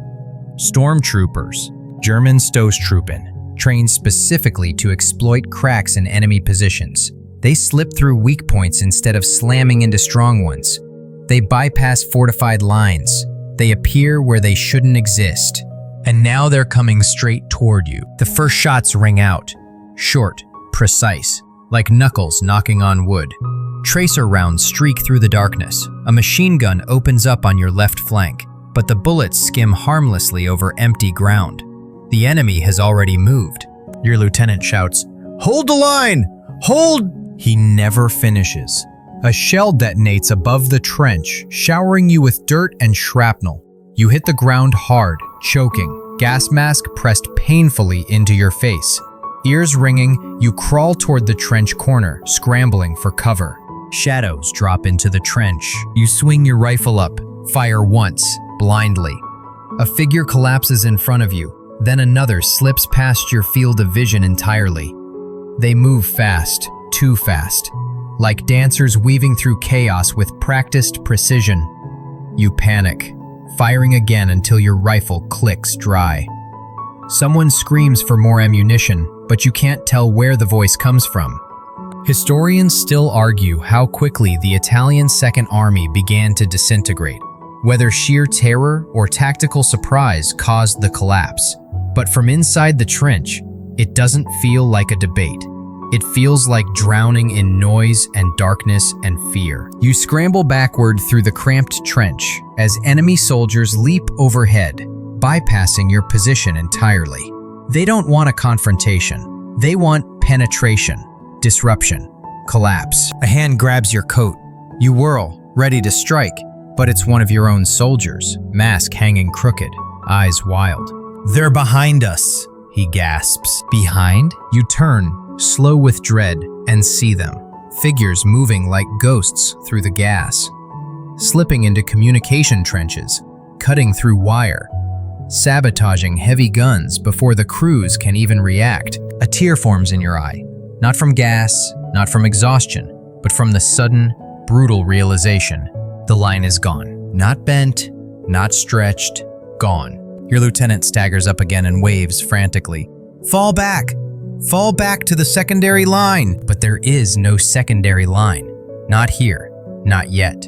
Stormtroopers, German Stoßtruppen, trained specifically to exploit cracks in enemy positions. They slip through weak points instead of slamming into strong ones. They bypass fortified lines. They appear where they shouldn't exist. And now they're coming straight toward you. The first shots ring out. Short, precise, like knuckles knocking on wood. Tracer rounds streak through the darkness. A machine gun opens up on your left flank, but the bullets skim harmlessly over empty ground. The enemy has already moved. Your lieutenant shouts, "Hold the line! Hold!" He never finishes. A shell detonates above the trench, showering you with dirt and shrapnel. You hit the ground hard, choking, gas mask pressed painfully into your face. Ears ringing, you crawl toward the trench corner, scrambling for cover. Shadows drop into the trench. You swing your rifle up, fire once, blindly. A figure collapses in front of you, then another slips past your field of vision entirely. They move fast, too fast, like dancers weaving through chaos with practiced precision. You panic, firing again until your rifle clicks dry. Someone screams for more ammunition, but you can't tell where the voice comes from. Historians still argue how quickly the Italian Second Army began to disintegrate, whether sheer terror or tactical surprise caused the collapse. But from inside the trench, it doesn't feel like a debate. It feels like drowning in noise and darkness and fear. You scramble backward through the cramped trench as enemy soldiers leap overhead, bypassing your position entirely. They don't want a confrontation. They want penetration, disruption, collapse. A hand grabs your coat. You whirl, ready to strike, but it's one of your own soldiers, mask hanging crooked, eyes wild. "They're behind us," he gasps. Behind? You turn, slow with dread, and see them. Figures moving like ghosts through the gas. Slipping into communication trenches, cutting through wire. Sabotaging heavy guns before the crews can even react. A tear forms in your eye. Not from gas, not from exhaustion, but from the sudden, brutal realization. The line is gone. Not bent, not stretched, gone. Your lieutenant staggers up again and waves frantically. "Fall back! Fall back to the secondary line. But there is no secondary line. Not here. Not yet.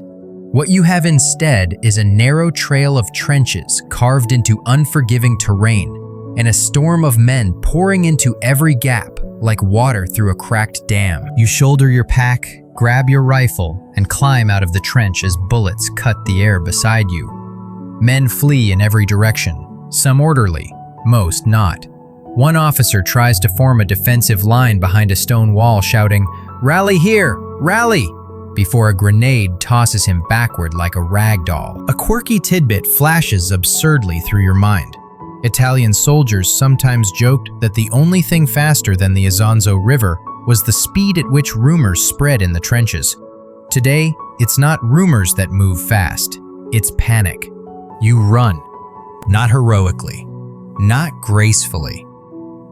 What you have instead is a narrow trail of trenches carved into unforgiving terrain, and a storm of men pouring into every gap like water through a cracked dam. You shoulder your pack, grab your rifle, and climb out of the trench as bullets cut the air beside you. Men flee in every direction, some orderly, most not. One officer tries to form a defensive line behind a stone wall, shouting, "Rally here! Rally!" before a grenade tosses him backward like a rag doll. A quirky tidbit flashes absurdly through your mind. Italian soldiers sometimes joked that the only thing faster than the Isonzo River was the speed at which rumors spread in the trenches. Today, it's not rumors that move fast, it's panic. You run, not heroically, not gracefully,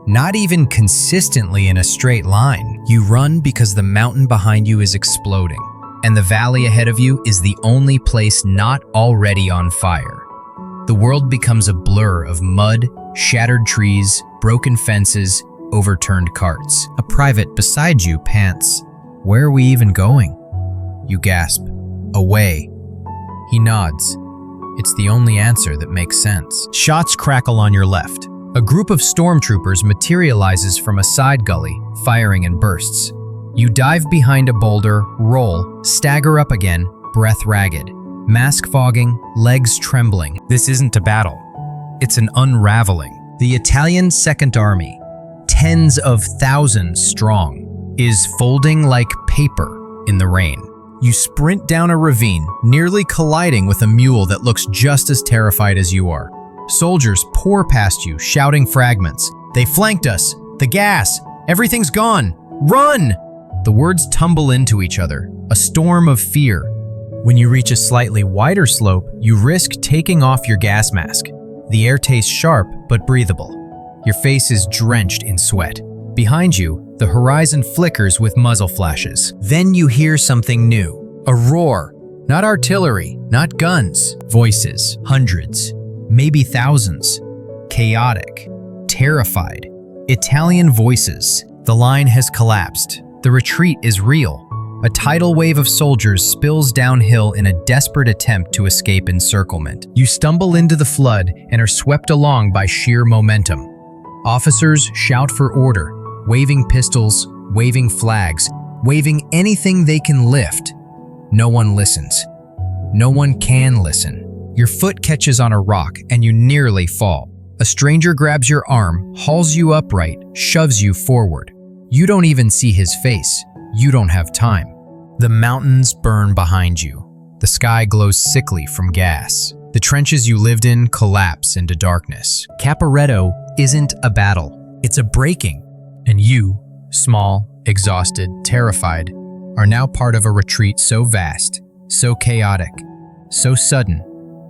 not even consistently in a straight line. You run because the mountain behind you is exploding, and the valley ahead of you is the only place not already on fire. The world becomes a blur of mud, shattered trees, broken fences, overturned carts. A private beside you pants. "Where are we even going?" You gasp. "Away." He nods. It's the only answer that makes sense. Shots crackle on your left. A group of stormtroopers materializes from a side gully, firing in bursts. You dive behind a boulder, roll, stagger up again, breath ragged. Mask fogging, legs trembling. This isn't a battle. It's an unraveling. The Italian Second Army, tens of thousands strong, is folding like paper in the rain. You sprint down a ravine, nearly colliding with a mule that looks just as terrified as you are. Soldiers pour past you, shouting fragments. "They flanked us! The gas! Everything's gone! Run!" The words tumble into each other, a storm of fear. When you reach a slightly wider slope, you risk taking off your gas mask. The air tastes sharp but breathable. Your face is drenched in sweat. Behind you, the horizon flickers with muzzle flashes. Then you hear something new. A roar. Not artillery, not guns. Voices. Hundreds. Maybe thousands. Chaotic. Terrified. Italian voices. The line has collapsed. The retreat is real. A tidal wave of soldiers spills downhill in a desperate attempt to escape encirclement. You stumble into the flood and are swept along by sheer momentum. Officers shout for order, waving pistols, waving flags, waving anything they can lift. No one listens. No one can listen. Your foot catches on a rock and you nearly fall. A stranger grabs your arm, hauls you upright, shoves you forward. You don't even see his face. You don't have time. The mountains burn behind you. The sky glows sickly from gas. The trenches you lived in collapse into darkness. Caporetto isn't a battle. It's a breaking. And you, small, exhausted, terrified, are now part of a retreat so vast, so chaotic, so sudden,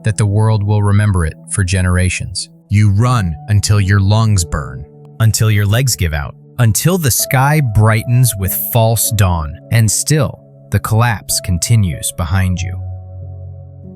that the world will remember it for generations. You run until your lungs burn, until your legs give out, until the sky brightens with false dawn, and still, the collapse continues behind you.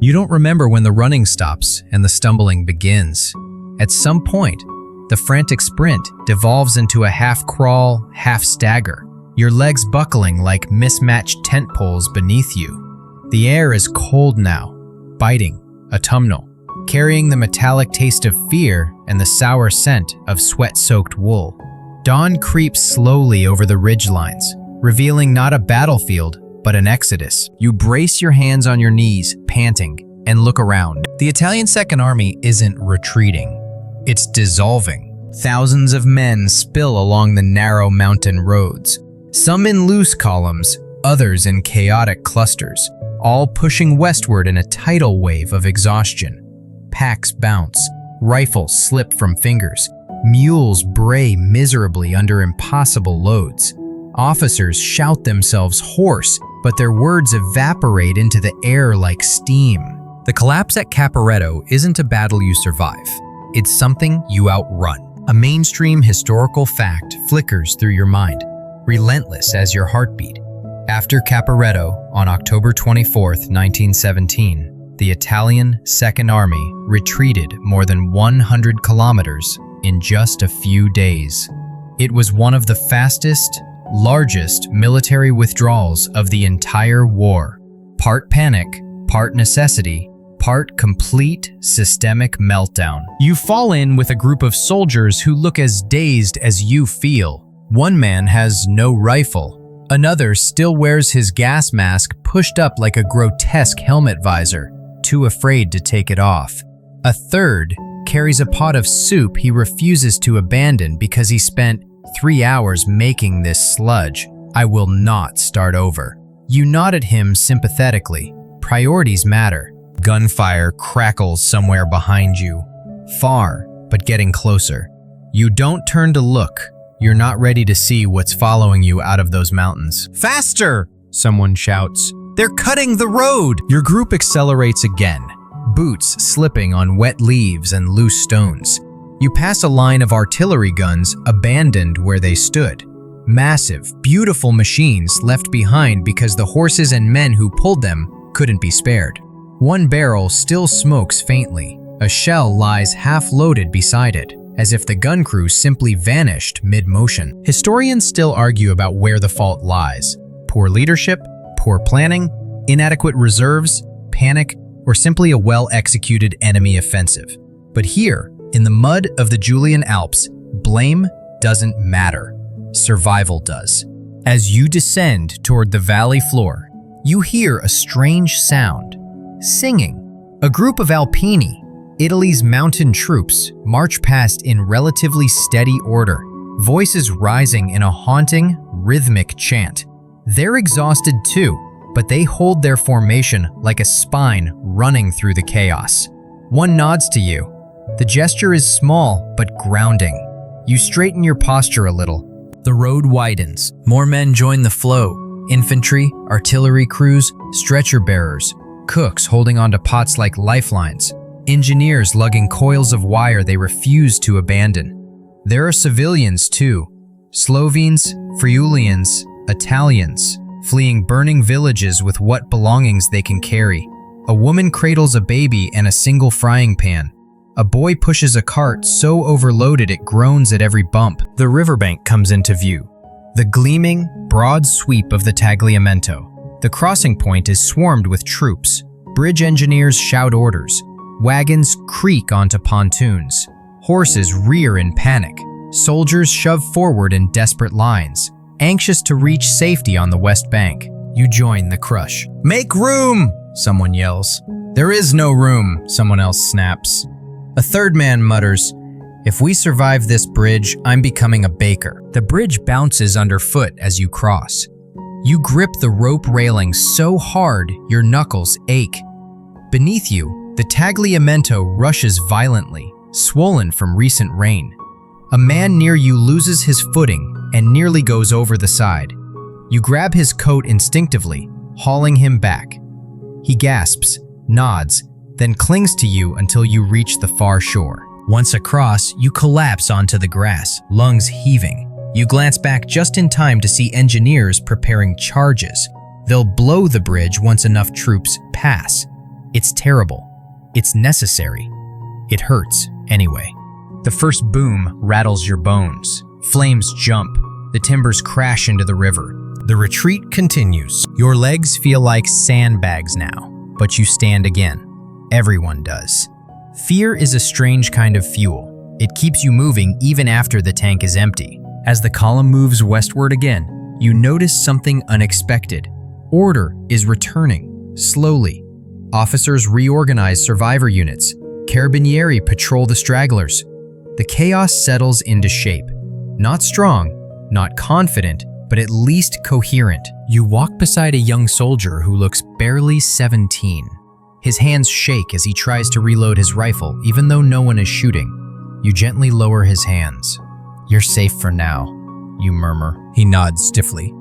You don't remember when the running stops and the stumbling begins. At some point, the frantic sprint devolves into a half-crawl, half-stagger, your legs buckling like mismatched tent poles beneath you. The air is cold now, biting, autumnal, carrying the metallic taste of fear and the sour scent of sweat-soaked wool. Dawn creeps slowly over the ridgelines, revealing not a battlefield, but an exodus. You brace your hands on your knees, panting, and look around. The Italian Second Army isn't retreating. It's dissolving. Thousands of men spill along the narrow mountain roads, some in loose columns, others in chaotic clusters, all pushing westward in a tidal wave of exhaustion. Packs bounce, rifles slip from fingers, mules bray miserably under impossible loads. Officers shout themselves hoarse, but their words evaporate into the air like steam. The collapse at Caporetto isn't a battle you survive. It's something you outrun. A mainstream historical fact flickers through your mind, relentless as your heartbeat. After Caporetto, on October 24, 1917, the Italian Second Army retreated more than 100 kilometers in just a few days. It was one of the fastest, largest military withdrawals of the entire war. Part panic, part necessity, part complete systemic meltdown. You fall in with a group of soldiers who look as dazed as you feel. One man has no rifle. Another still wears his gas mask pushed up like a grotesque helmet visor, too afraid to take it off. A third carries a pot of soup he refuses to abandon because he spent 3 hours making this sludge. I will not start over. You nod at him sympathetically. Priorities matter. Gunfire crackles somewhere behind you. Far, but getting closer. You don't turn to look. You're not ready to see what's following you out of those mountains. Faster! Someone shouts. They're cutting the road! Your group accelerates again, boots slipping on wet leaves and loose stones. You pass a line of artillery guns abandoned where they stood. Massive, beautiful machines left behind because the horses and men who pulled them couldn't be spared. One barrel still smokes faintly. A shell lies half-loaded beside it, as if the gun crew simply vanished mid-motion. Historians still argue about where the fault lies. Poor leadership, poor planning, inadequate reserves, panic, or simply a well-executed enemy offensive. But here, in the mud of the Julian Alps, blame doesn't matter. Survival does. As you descend toward the valley floor, you hear a strange sound. Singing. A group of Alpine, Italy's mountain troops, march past in relatively steady order, voices rising in a haunting, rhythmic chant. They're exhausted too, but they hold their formation like a spine running through the chaos. One nods to you. The gesture is small, but grounding. You straighten your posture a little. The road widens. More men join the flow. Infantry, artillery crews, stretcher bearers, cooks holding onto pots like lifelines, engineers lugging coils of wire they refuse to abandon. There are civilians too. Slovenes, Friulians, Italians, fleeing burning villages with what belongings they can carry. A woman cradles a baby and a single frying pan. A boy pushes a cart so overloaded it groans at every bump. The riverbank comes into view. The gleaming, broad sweep of the Tagliamento. The crossing point is swarmed with troops. Bridge engineers shout orders. Wagons creak onto pontoons. Horses rear in panic. Soldiers shove forward in desperate lines, anxious to reach safety on the west bank. You join the crush. "Make room!" someone yells. "There is no room," someone else snaps. A third man mutters, "If we survive this bridge, I'm becoming a baker." The bridge bounces underfoot as you cross. You grip the rope railing so hard your knuckles ache. Beneath you, the Tagliamento rushes violently, swollen from recent rain. A man near you loses his footing and nearly goes over the side. You grab his coat instinctively, hauling him back. He gasps, nods, then clings to you until you reach the far shore. Once across, you collapse onto the grass, lungs heaving. You glance back just in time to see engineers preparing charges. They'll blow the bridge once enough troops pass. It's terrible. It's necessary. It hurts anyway. The first boom rattles your bones. Flames jump. The timbers crash into the river. The retreat continues. Your legs feel like sandbags now, but you stand again. Everyone does. Fear is a strange kind of fuel. It keeps you moving even after the tank is empty. As the column moves westward again, you notice something unexpected. Order is returning, slowly. Officers reorganize survivor units. Carabinieri patrol the stragglers. The chaos settles into shape. Not strong, not confident, but at least coherent. You walk beside a young soldier who looks barely 17. His hands shake as he tries to reload his rifle, even though no one is shooting. You gently lower his hands. "You're safe for now," you murmur. He nods stiffly.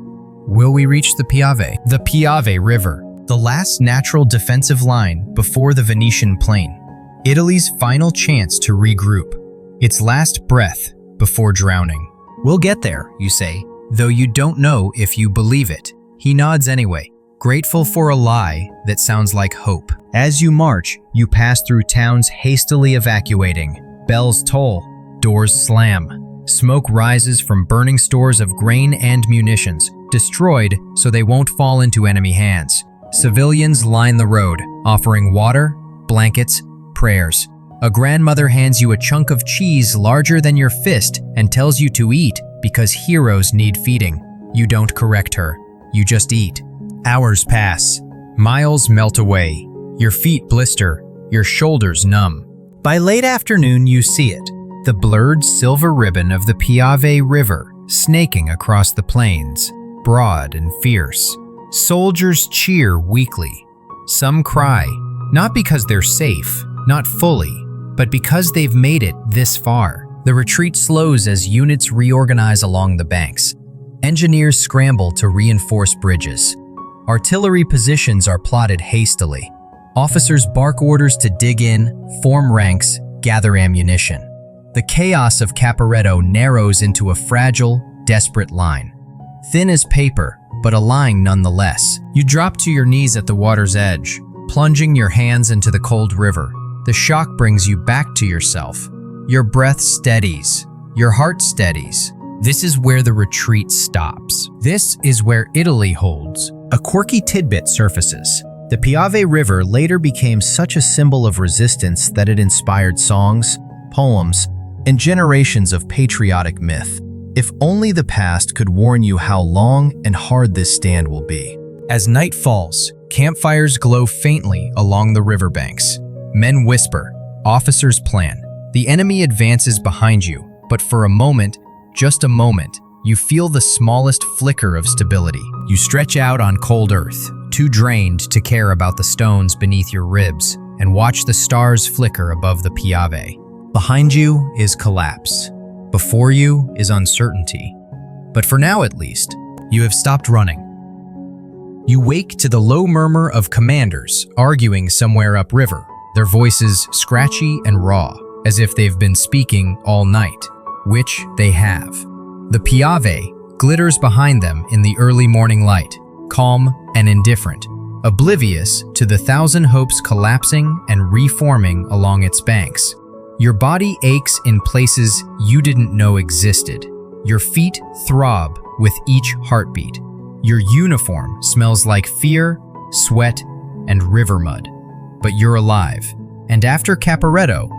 Will we reach the Piave? The Piave River, the last natural defensive line before the Venetian plain. Italy's final chance to regroup. Its last breath before drowning. "We'll get there," you say, though you don't know if you believe it. He nods anyway, grateful for a lie that sounds like hope. As you march, you pass through towns hastily evacuating. Bells toll, doors slam. Smoke rises from burning stores of grain and munitions, destroyed so they won't fall into enemy hands. Civilians line the road, offering water, blankets, prayers. A grandmother hands you a chunk of cheese larger than your fist and tells you to eat because heroes need feeding. You don't correct her, you just eat. Hours pass. Miles melt away. Your feet blister, your shoulders numb. By late afternoon, you see it. The blurred silver ribbon of the Piave River snaking across the plains, broad and fierce. Soldiers cheer weakly. Some cry, not because they're safe, not fully, but because they've made it this far. The retreat slows as units reorganize along the banks. Engineers scramble to reinforce bridges. Artillery positions are plotted hastily. Officers bark orders to dig in, form ranks, gather ammunition. The chaos of Caporetto narrows into a fragile, desperate line. Thin as paper, but a line nonetheless. You drop to your knees at the water's edge, plunging your hands into the cold river. The shock brings you back to yourself. Your breath steadies. Your heart steadies. This is where the retreat stops. This is where Italy holds. A quirky tidbit surfaces. The Piave River later became such a symbol of resistance that it inspired songs, poems, and generations of patriotic myth. If only the past could warn you how long and hard this stand will be. As night falls, campfires glow faintly along the riverbanks. Men whisper, officers plan. The enemy advances behind you, but for a moment, just a moment, you feel the smallest flicker of stability. You stretch out on cold earth, too drained to care about the stones beneath your ribs, and watch the stars flicker above the Piave. Behind you is collapse. Before you is uncertainty. But for now at least, you have stopped running. You wake to the low murmur of commanders arguing somewhere upriver, their voices scratchy and raw, as if they've been speaking all night, which they have. The Piave glitters behind them in the early morning light, calm and indifferent, oblivious to the thousand hopes collapsing and reforming along its banks. Your body aches in places you didn't know existed. Your feet throb with each heartbeat. Your uniform smells like fear, sweat, and river mud. But you're alive. And after Caporetto,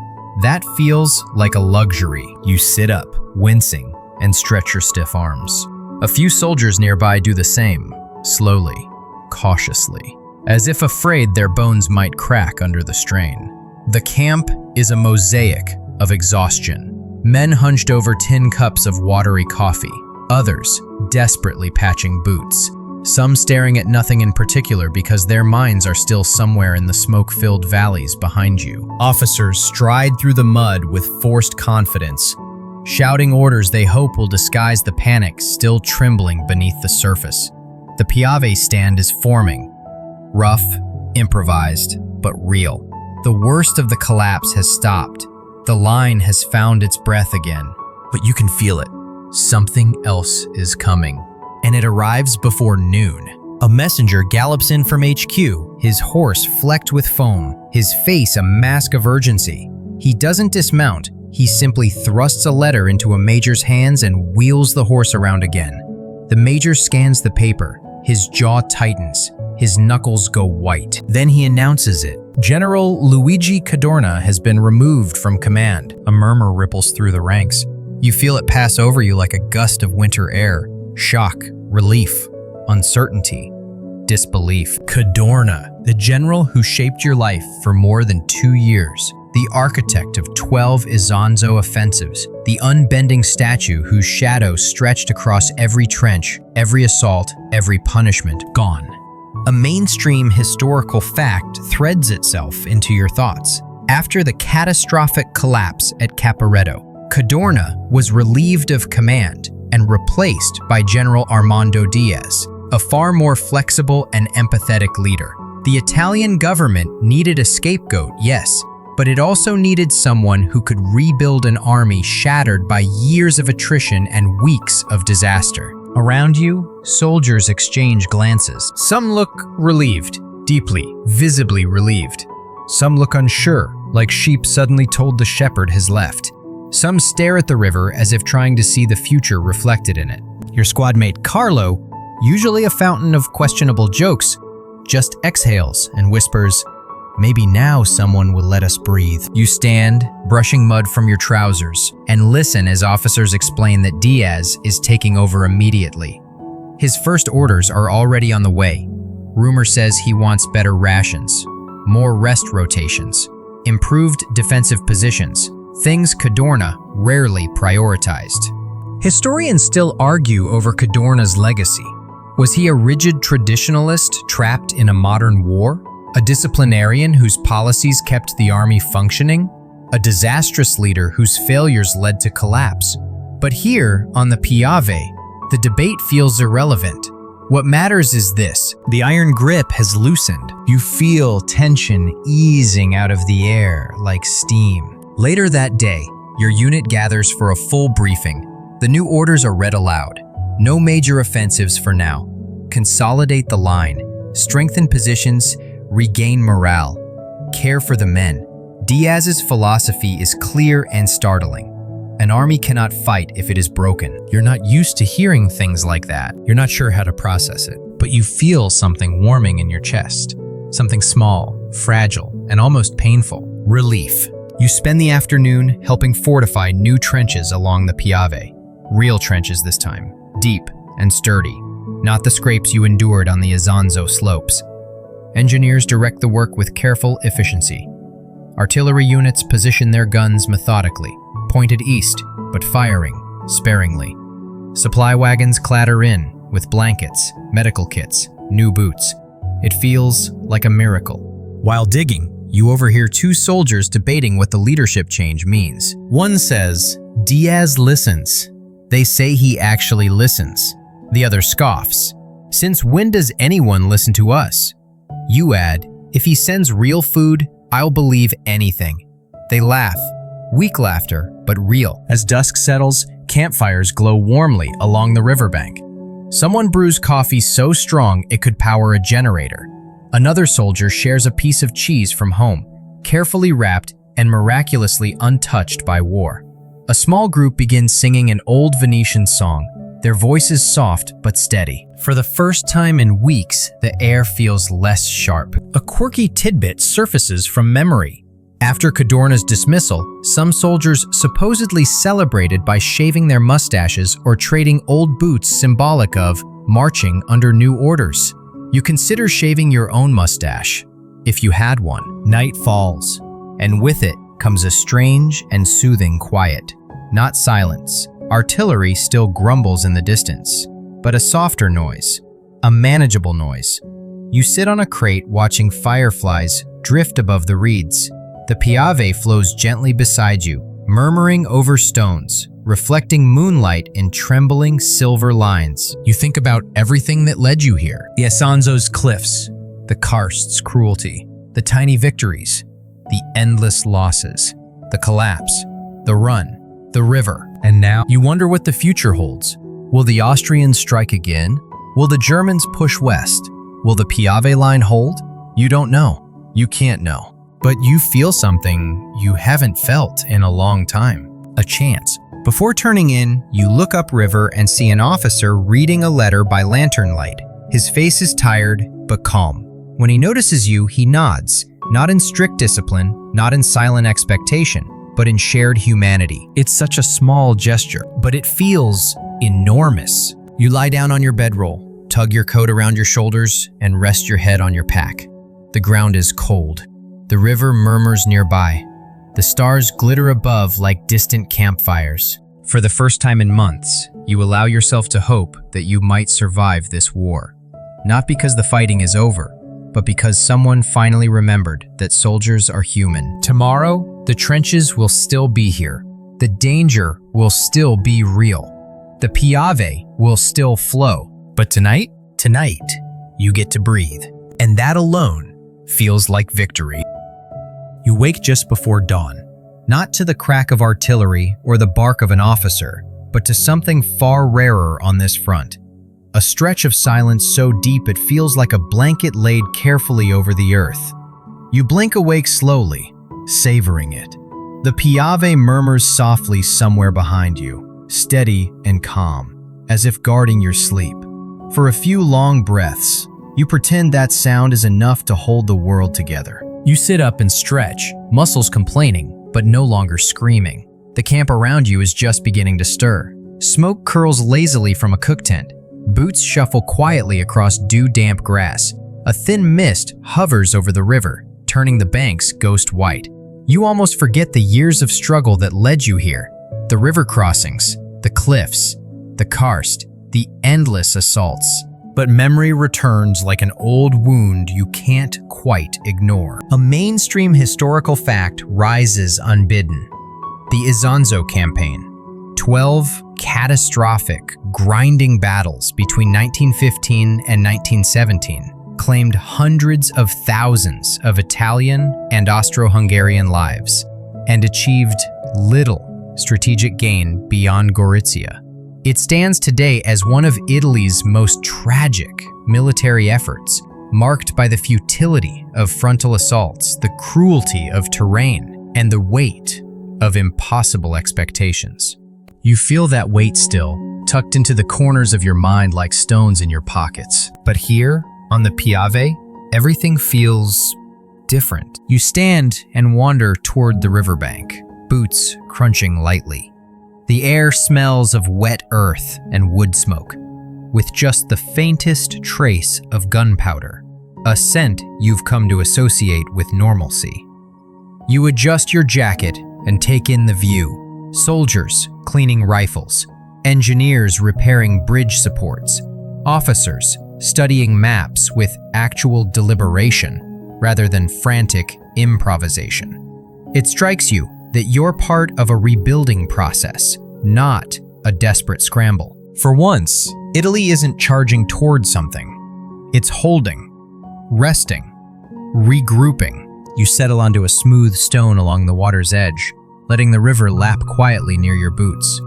that feels like a luxury. You sit up, wincing, and stretch your stiff arms. A few soldiers nearby do the same, slowly, cautiously, as if afraid their bones might crack under the strain. The camp is a mosaic of exhaustion. Men hunched over tin cups of watery coffee, others desperately patching boots, some staring at nothing in particular because their minds are still somewhere in the smoke-filled valleys behind you. Officers stride through the mud with forced confidence, shouting orders they hope will disguise the panic still trembling beneath the surface. The Piave stand is forming, rough, improvised, but real. The worst of the collapse has stopped. The line has found its breath again, but you can feel it. Something else is coming, and it arrives before noon. A messenger gallops in from HQ, his horse flecked with foam, his face a mask of urgency. He doesn't dismount, he simply thrusts a letter into a major's hands and wheels the horse around again. The major scans the paper, his jaw tightens, his knuckles go white. Then he announces it. General Luigi Cadorna has been removed from command. A murmur ripples through the ranks. You feel it pass over you like a gust of winter air. Shock, relief, uncertainty, disbelief. Cadorna, the general who shaped your life for more than 2 years. The architect of 12 Isonzo offensives. The unbending statue whose shadow stretched across every trench, every assault, every punishment. Gone. A mainstream historical fact threads itself into your thoughts. After the catastrophic collapse at Caporetto, Cadorna was relieved of command and replaced by General Armando Diaz, a far more flexible and empathetic leader. The Italian government needed a scapegoat, yes, but it also needed someone who could rebuild an army shattered by years of attrition and weeks of disaster. Around you, soldiers exchange glances. Some look relieved, deeply, visibly relieved. Some look unsure, like sheep suddenly told the shepherd has left. Some stare at the river as if trying to see the future reflected in it. Your squad mate Carlo, usually a fountain of questionable jokes, just exhales and whispers, "Maybe now someone will let us breathe." You stand, brushing mud from your trousers, and listen as officers explain that Diaz is taking over immediately. His first orders are already on the way. Rumor says he wants better rations, more rest rotations, improved defensive positions, things Cadorna rarely prioritized. Historians still argue over Cadorna's legacy. Was he a rigid traditionalist trapped in a modern war? A disciplinarian whose policies kept the army functioning? A disastrous leader whose failures led to collapse? But here, on the Piave, the debate feels irrelevant. What matters is this: the iron grip has loosened. You feel tension easing out of the air like steam. Later that day, your unit gathers for a full briefing. The new orders are read aloud. No major offensives for now. Consolidate the line, strengthen positions, regain morale, care for the men. Diaz's philosophy is clear and startling. An army cannot fight if it is broken. You're not used to hearing things like that. You're not sure how to process it, but you feel something warming in your chest. Something small, fragile, and almost painful. Relief. You spend the afternoon helping fortify new trenches along the Piave. Real trenches this time, deep and sturdy, not the scrapes you endured on the Isonzo slopes. Engineers direct the work with careful efficiency. Artillery units position their guns methodically, pointed east, but firing sparingly. Supply wagons clatter in with blankets, medical kits, new boots. It feels like a miracle. While digging, you overhear two soldiers debating what the leadership change means. One says, "Diaz listens." They say he actually listens. The other scoffs. "Since when does anyone listen to us?" You add, "If he sends real food, I'll believe anything." They laugh. Weak laughter, but real. As dusk settles, campfires glow warmly along the riverbank. Someone brews coffee so strong it could power a generator. Another soldier shares a piece of cheese from home, carefully wrapped and miraculously untouched by war. A small group begins singing an old Venetian song, their voices soft but steady. For the first time in weeks, the air feels less sharp. A quirky tidbit surfaces from memory. After Cadorna's dismissal, some soldiers supposedly celebrated by shaving their mustaches or trading old boots symbolic of marching under new orders. You consider shaving your own mustache, if you had one. Night falls, and with it comes a strange and soothing quiet. Not silence. Artillery still grumbles in the distance, but a softer noise, a manageable noise. You sit on a crate watching fireflies drift above the reeds. The Piave flows gently beside you, murmuring over stones, reflecting moonlight in trembling silver lines. You think about everything that led you here. The Isonzo's cliffs, the karst's cruelty, the tiny victories, the endless losses, the collapse, the run, the river. And now you wonder what the future holds. Will the Austrians strike again? Will the Germans push west? Will the Piave line hold? You don't know. You can't know. But you feel something you haven't felt in a long time. A chance. Before turning in, you look upriver and see an officer reading a letter by lantern light. His face is tired, but calm. When he notices you, he nods, not in strict discipline, not in silent expectation, but in shared humanity. It's such a small gesture, but it feels enormous. You lie down on your bedroll, tug your coat around your shoulders, and rest your head on your pack. The ground is cold. The river murmurs nearby. The stars glitter above like distant campfires. For the first time in months, you allow yourself to hope that you might survive this war. Not because the fighting is over, but because someone finally remembered that soldiers are human. Tomorrow, the trenches will still be here. The danger will still be real. The Piave will still flow. But tonight, you get to breathe. And that alone feels like victory. You wake just before dawn, not to the crack of artillery or the bark of an officer, but to something far rarer on this front. A stretch of silence so deep it feels like a blanket laid carefully over the earth. You blink awake slowly, savoring it. The Piave murmurs softly somewhere behind you, steady and calm, as if guarding your sleep. For a few long breaths, you pretend that sound is enough to hold the world together. You sit up and stretch, muscles complaining, but no longer screaming. The camp around you is just beginning to stir. Smoke curls lazily from a cook tent. Boots shuffle quietly across dew-damp grass. A thin mist hovers over the river, turning the banks ghost white. You almost forget the years of struggle that led you here. The river crossings, the cliffs, the karst, the endless assaults. But memory returns like an old wound you can't quite ignore. A mainstream historical fact rises unbidden. The Isonzo campaign. 12 catastrophic, grinding battles between 1915 and 1917 claimed hundreds of thousands of Italian and Austro-Hungarian lives and achieved little strategic gain beyond Gorizia. It stands today as one of Italy's most tragic military efforts, marked by the futility of frontal assaults, the cruelty of terrain, and the weight of impossible expectations. You feel that weight still, tucked into the corners of your mind like stones in your pockets. But here, on the Piave, everything feels different. You stand and wander toward the riverbank, boots crunching lightly. The air smells of wet earth and wood smoke, with just the faintest trace of gunpowder, a scent you've come to associate with normalcy. You adjust your jacket and take in the view. Soldiers cleaning rifles, engineers repairing bridge supports, officers studying maps with actual deliberation rather than frantic improvisation. It strikes you that you're part of a rebuilding process, not a desperate scramble. For once, Italy isn't charging towards something. It's holding, resting, regrouping. You settle onto a smooth stone along the water's edge, letting the river lap quietly near your boots.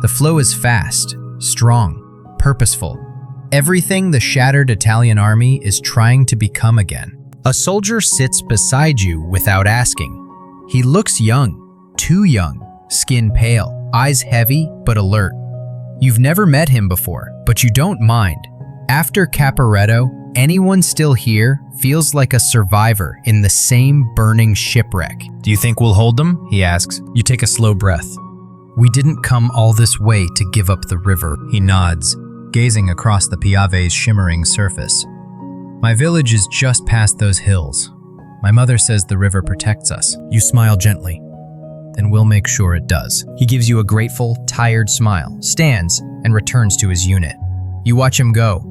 The flow is fast, strong, purposeful. Everything the shattered Italian army is trying to become again. A soldier sits beside you without asking. He looks young, too young, skin pale, eyes heavy but alert. You've never met him before, but you don't mind. After Caporetto, anyone still here feels like a survivor in the same burning shipwreck. "Do you think we'll hold them?" he asks. You take a slow breath. "We didn't come all this way to give up the river," he nods, gazing across the Piave's shimmering surface. "My village is just past those hills. My mother says the river protects us." You smile gently. "Then we'll make sure it does." He gives you a grateful, tired smile, stands, and returns to his unit. You watch him go,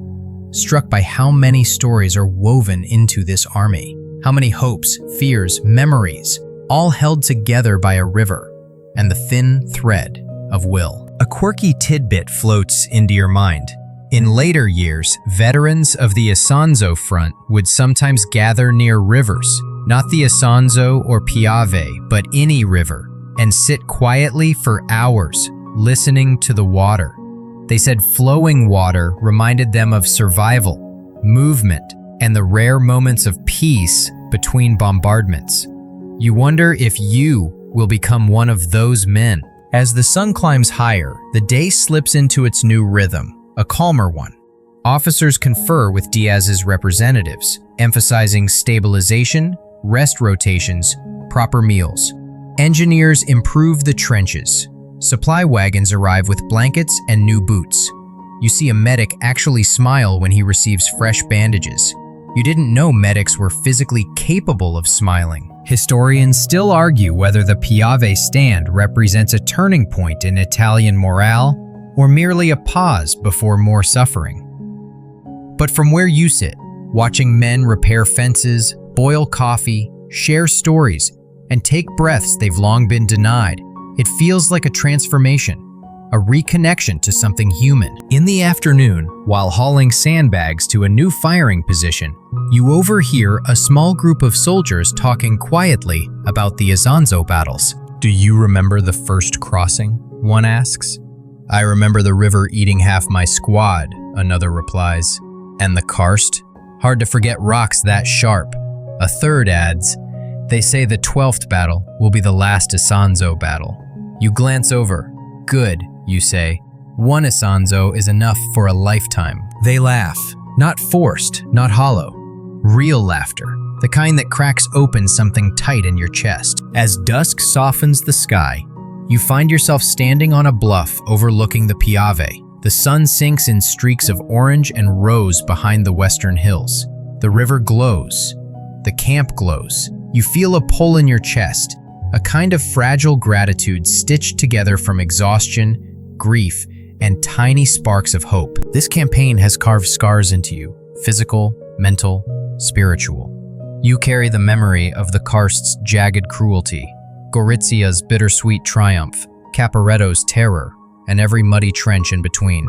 struck by how many stories are woven into this army. How many hopes, fears, memories, all held together by a river and the thin thread of will. A quirky tidbit floats into your mind. In later years, veterans of the Isonzo front would sometimes gather near rivers, not the Isonzo or Piave, but any river, and sit quietly for hours, listening to the water. They said flowing water reminded them of survival, movement, and the rare moments of peace between bombardments. You wonder if you will become one of those men. As the sun climbs higher, the day slips into its new rhythm, a calmer one. Officers confer with Diaz's representatives, emphasizing stabilization, rest rotations, proper meals. Engineers improve the trenches. Supply wagons arrive with blankets and new boots. You see a medic actually smile when he receives fresh bandages. You didn't know medics were physically capable of smiling. Historians still argue whether the Piave stand represents a turning point in Italian morale or merely a pause before more suffering. But from where you sit, watching men repair fences, boil coffee, share stories, and take breaths they've long been denied, it feels like a transformation, a reconnection to something human. In the afternoon, while hauling sandbags to a new firing position, you overhear a small group of soldiers talking quietly about the Isonzo battles. "Do you remember the first crossing?" one asks. "I remember the river eating half my squad," another replies. "And the karst? Hard to forget rocks that sharp." A third adds, They say the 12th battle will be the last Isonzo battle. You glance over. Good, you say. One Isonzo is enough for a lifetime. They laugh. Not forced, not hollow. Real laughter. The kind that cracks open something tight in your chest. As dusk softens the sky, you find yourself standing on a bluff overlooking the Piave. The sun sinks in streaks of orange and rose behind the western hills. The river glows. The camp glows. You feel a pull in your chest, a kind of fragile gratitude stitched together from exhaustion, grief, and tiny sparks of hope. This campaign has carved scars into you, physical, mental, spiritual. You carry the memory of the karst's jagged cruelty, Gorizia's bittersweet triumph, Caporetto's terror, and every muddy trench in between.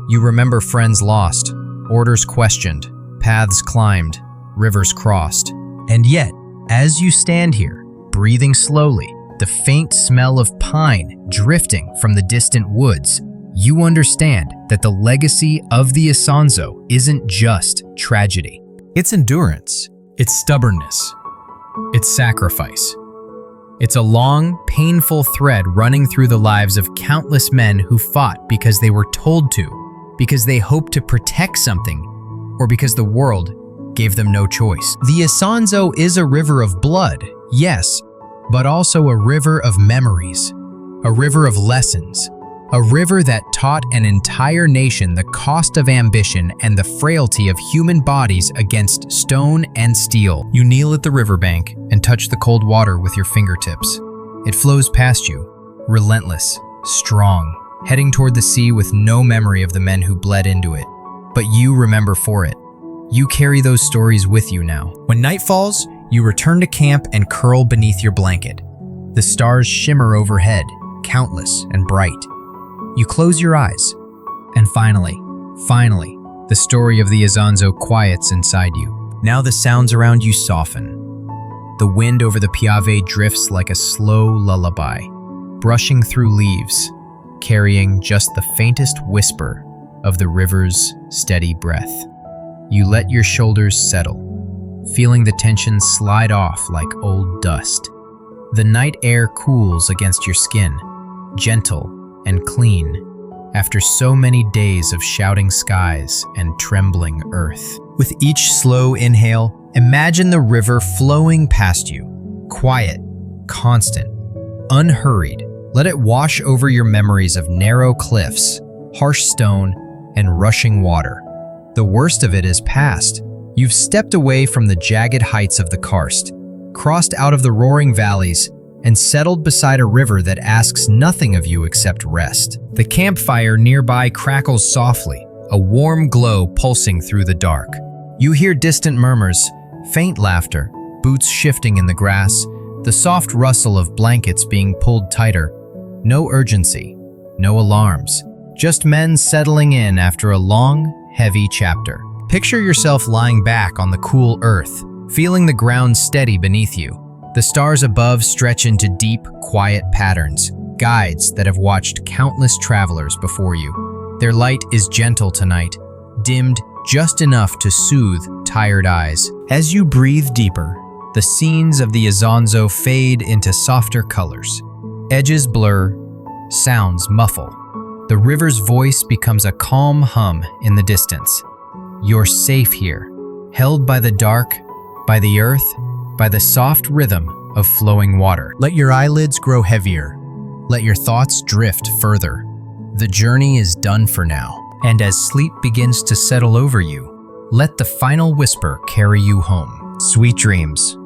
You remember friends lost, orders questioned, paths climbed, rivers crossed. And yet, as you stand here, breathing slowly, the faint smell of pine drifting from the distant woods, you understand that the legacy of the Isonzo isn't just tragedy. It's endurance. It's stubbornness. It's sacrifice. It's a long, painful thread running through the lives of countless men who fought because they were told to, because they hoped to protect something, or because the world gave them no choice. The Isonzo is a river of blood, yes, but also a river of memories, a river of lessons, a river that taught an entire nation the cost of ambition and the frailty of human bodies against stone and steel. You kneel at the riverbank and touch the cold water with your fingertips. It flows past you, relentless, strong, heading toward the sea with no memory of the men who bled into it. But you remember for it. You carry those stories with you now. When night falls, you return to camp and curl beneath your blanket. The stars shimmer overhead, countless and bright. You close your eyes, and finally, the story of the Isonzo quiets inside you. Now the sounds around you soften. The wind over the Piave drifts like a slow lullaby, brushing through leaves, carrying just the faintest whisper of the river's steady breath. You let your shoulders settle, feeling the tension slide off like old dust. The night air cools against your skin, gentle and clean, after so many days of shouting skies and trembling earth. With each slow inhale, imagine the river flowing past you, quiet, constant, unhurried. Let it wash over your memories of narrow cliffs, harsh stone, and rushing water. The worst of it is past. You've stepped away from the jagged heights of the karst, crossed out of the roaring valleys, and settled beside a river that asks nothing of you except rest. The campfire nearby crackles softly, a warm glow pulsing through the dark. You hear distant murmurs, faint laughter, boots shifting in the grass, the soft rustle of blankets being pulled tighter. No urgency, no alarms, just men settling in after a long, heavy chapter. Picture yourself lying back on the cool earth, feeling the ground steady beneath you. The stars above stretch into deep, quiet patterns, guides that have watched countless travelers before you. Their light is gentle tonight, dimmed just enough to soothe tired eyes. As you breathe deeper, the scenes of the Isonzo fade into softer colors. Edges blur, sounds muffle. The river's voice becomes a calm hum in the distance. You're safe here, held by the dark, by the earth, by the soft rhythm of flowing water. Let your eyelids grow heavier. Let your thoughts drift further. The journey is done for now. And as sleep begins to settle over you, let the final whisper carry you home. Sweet dreams.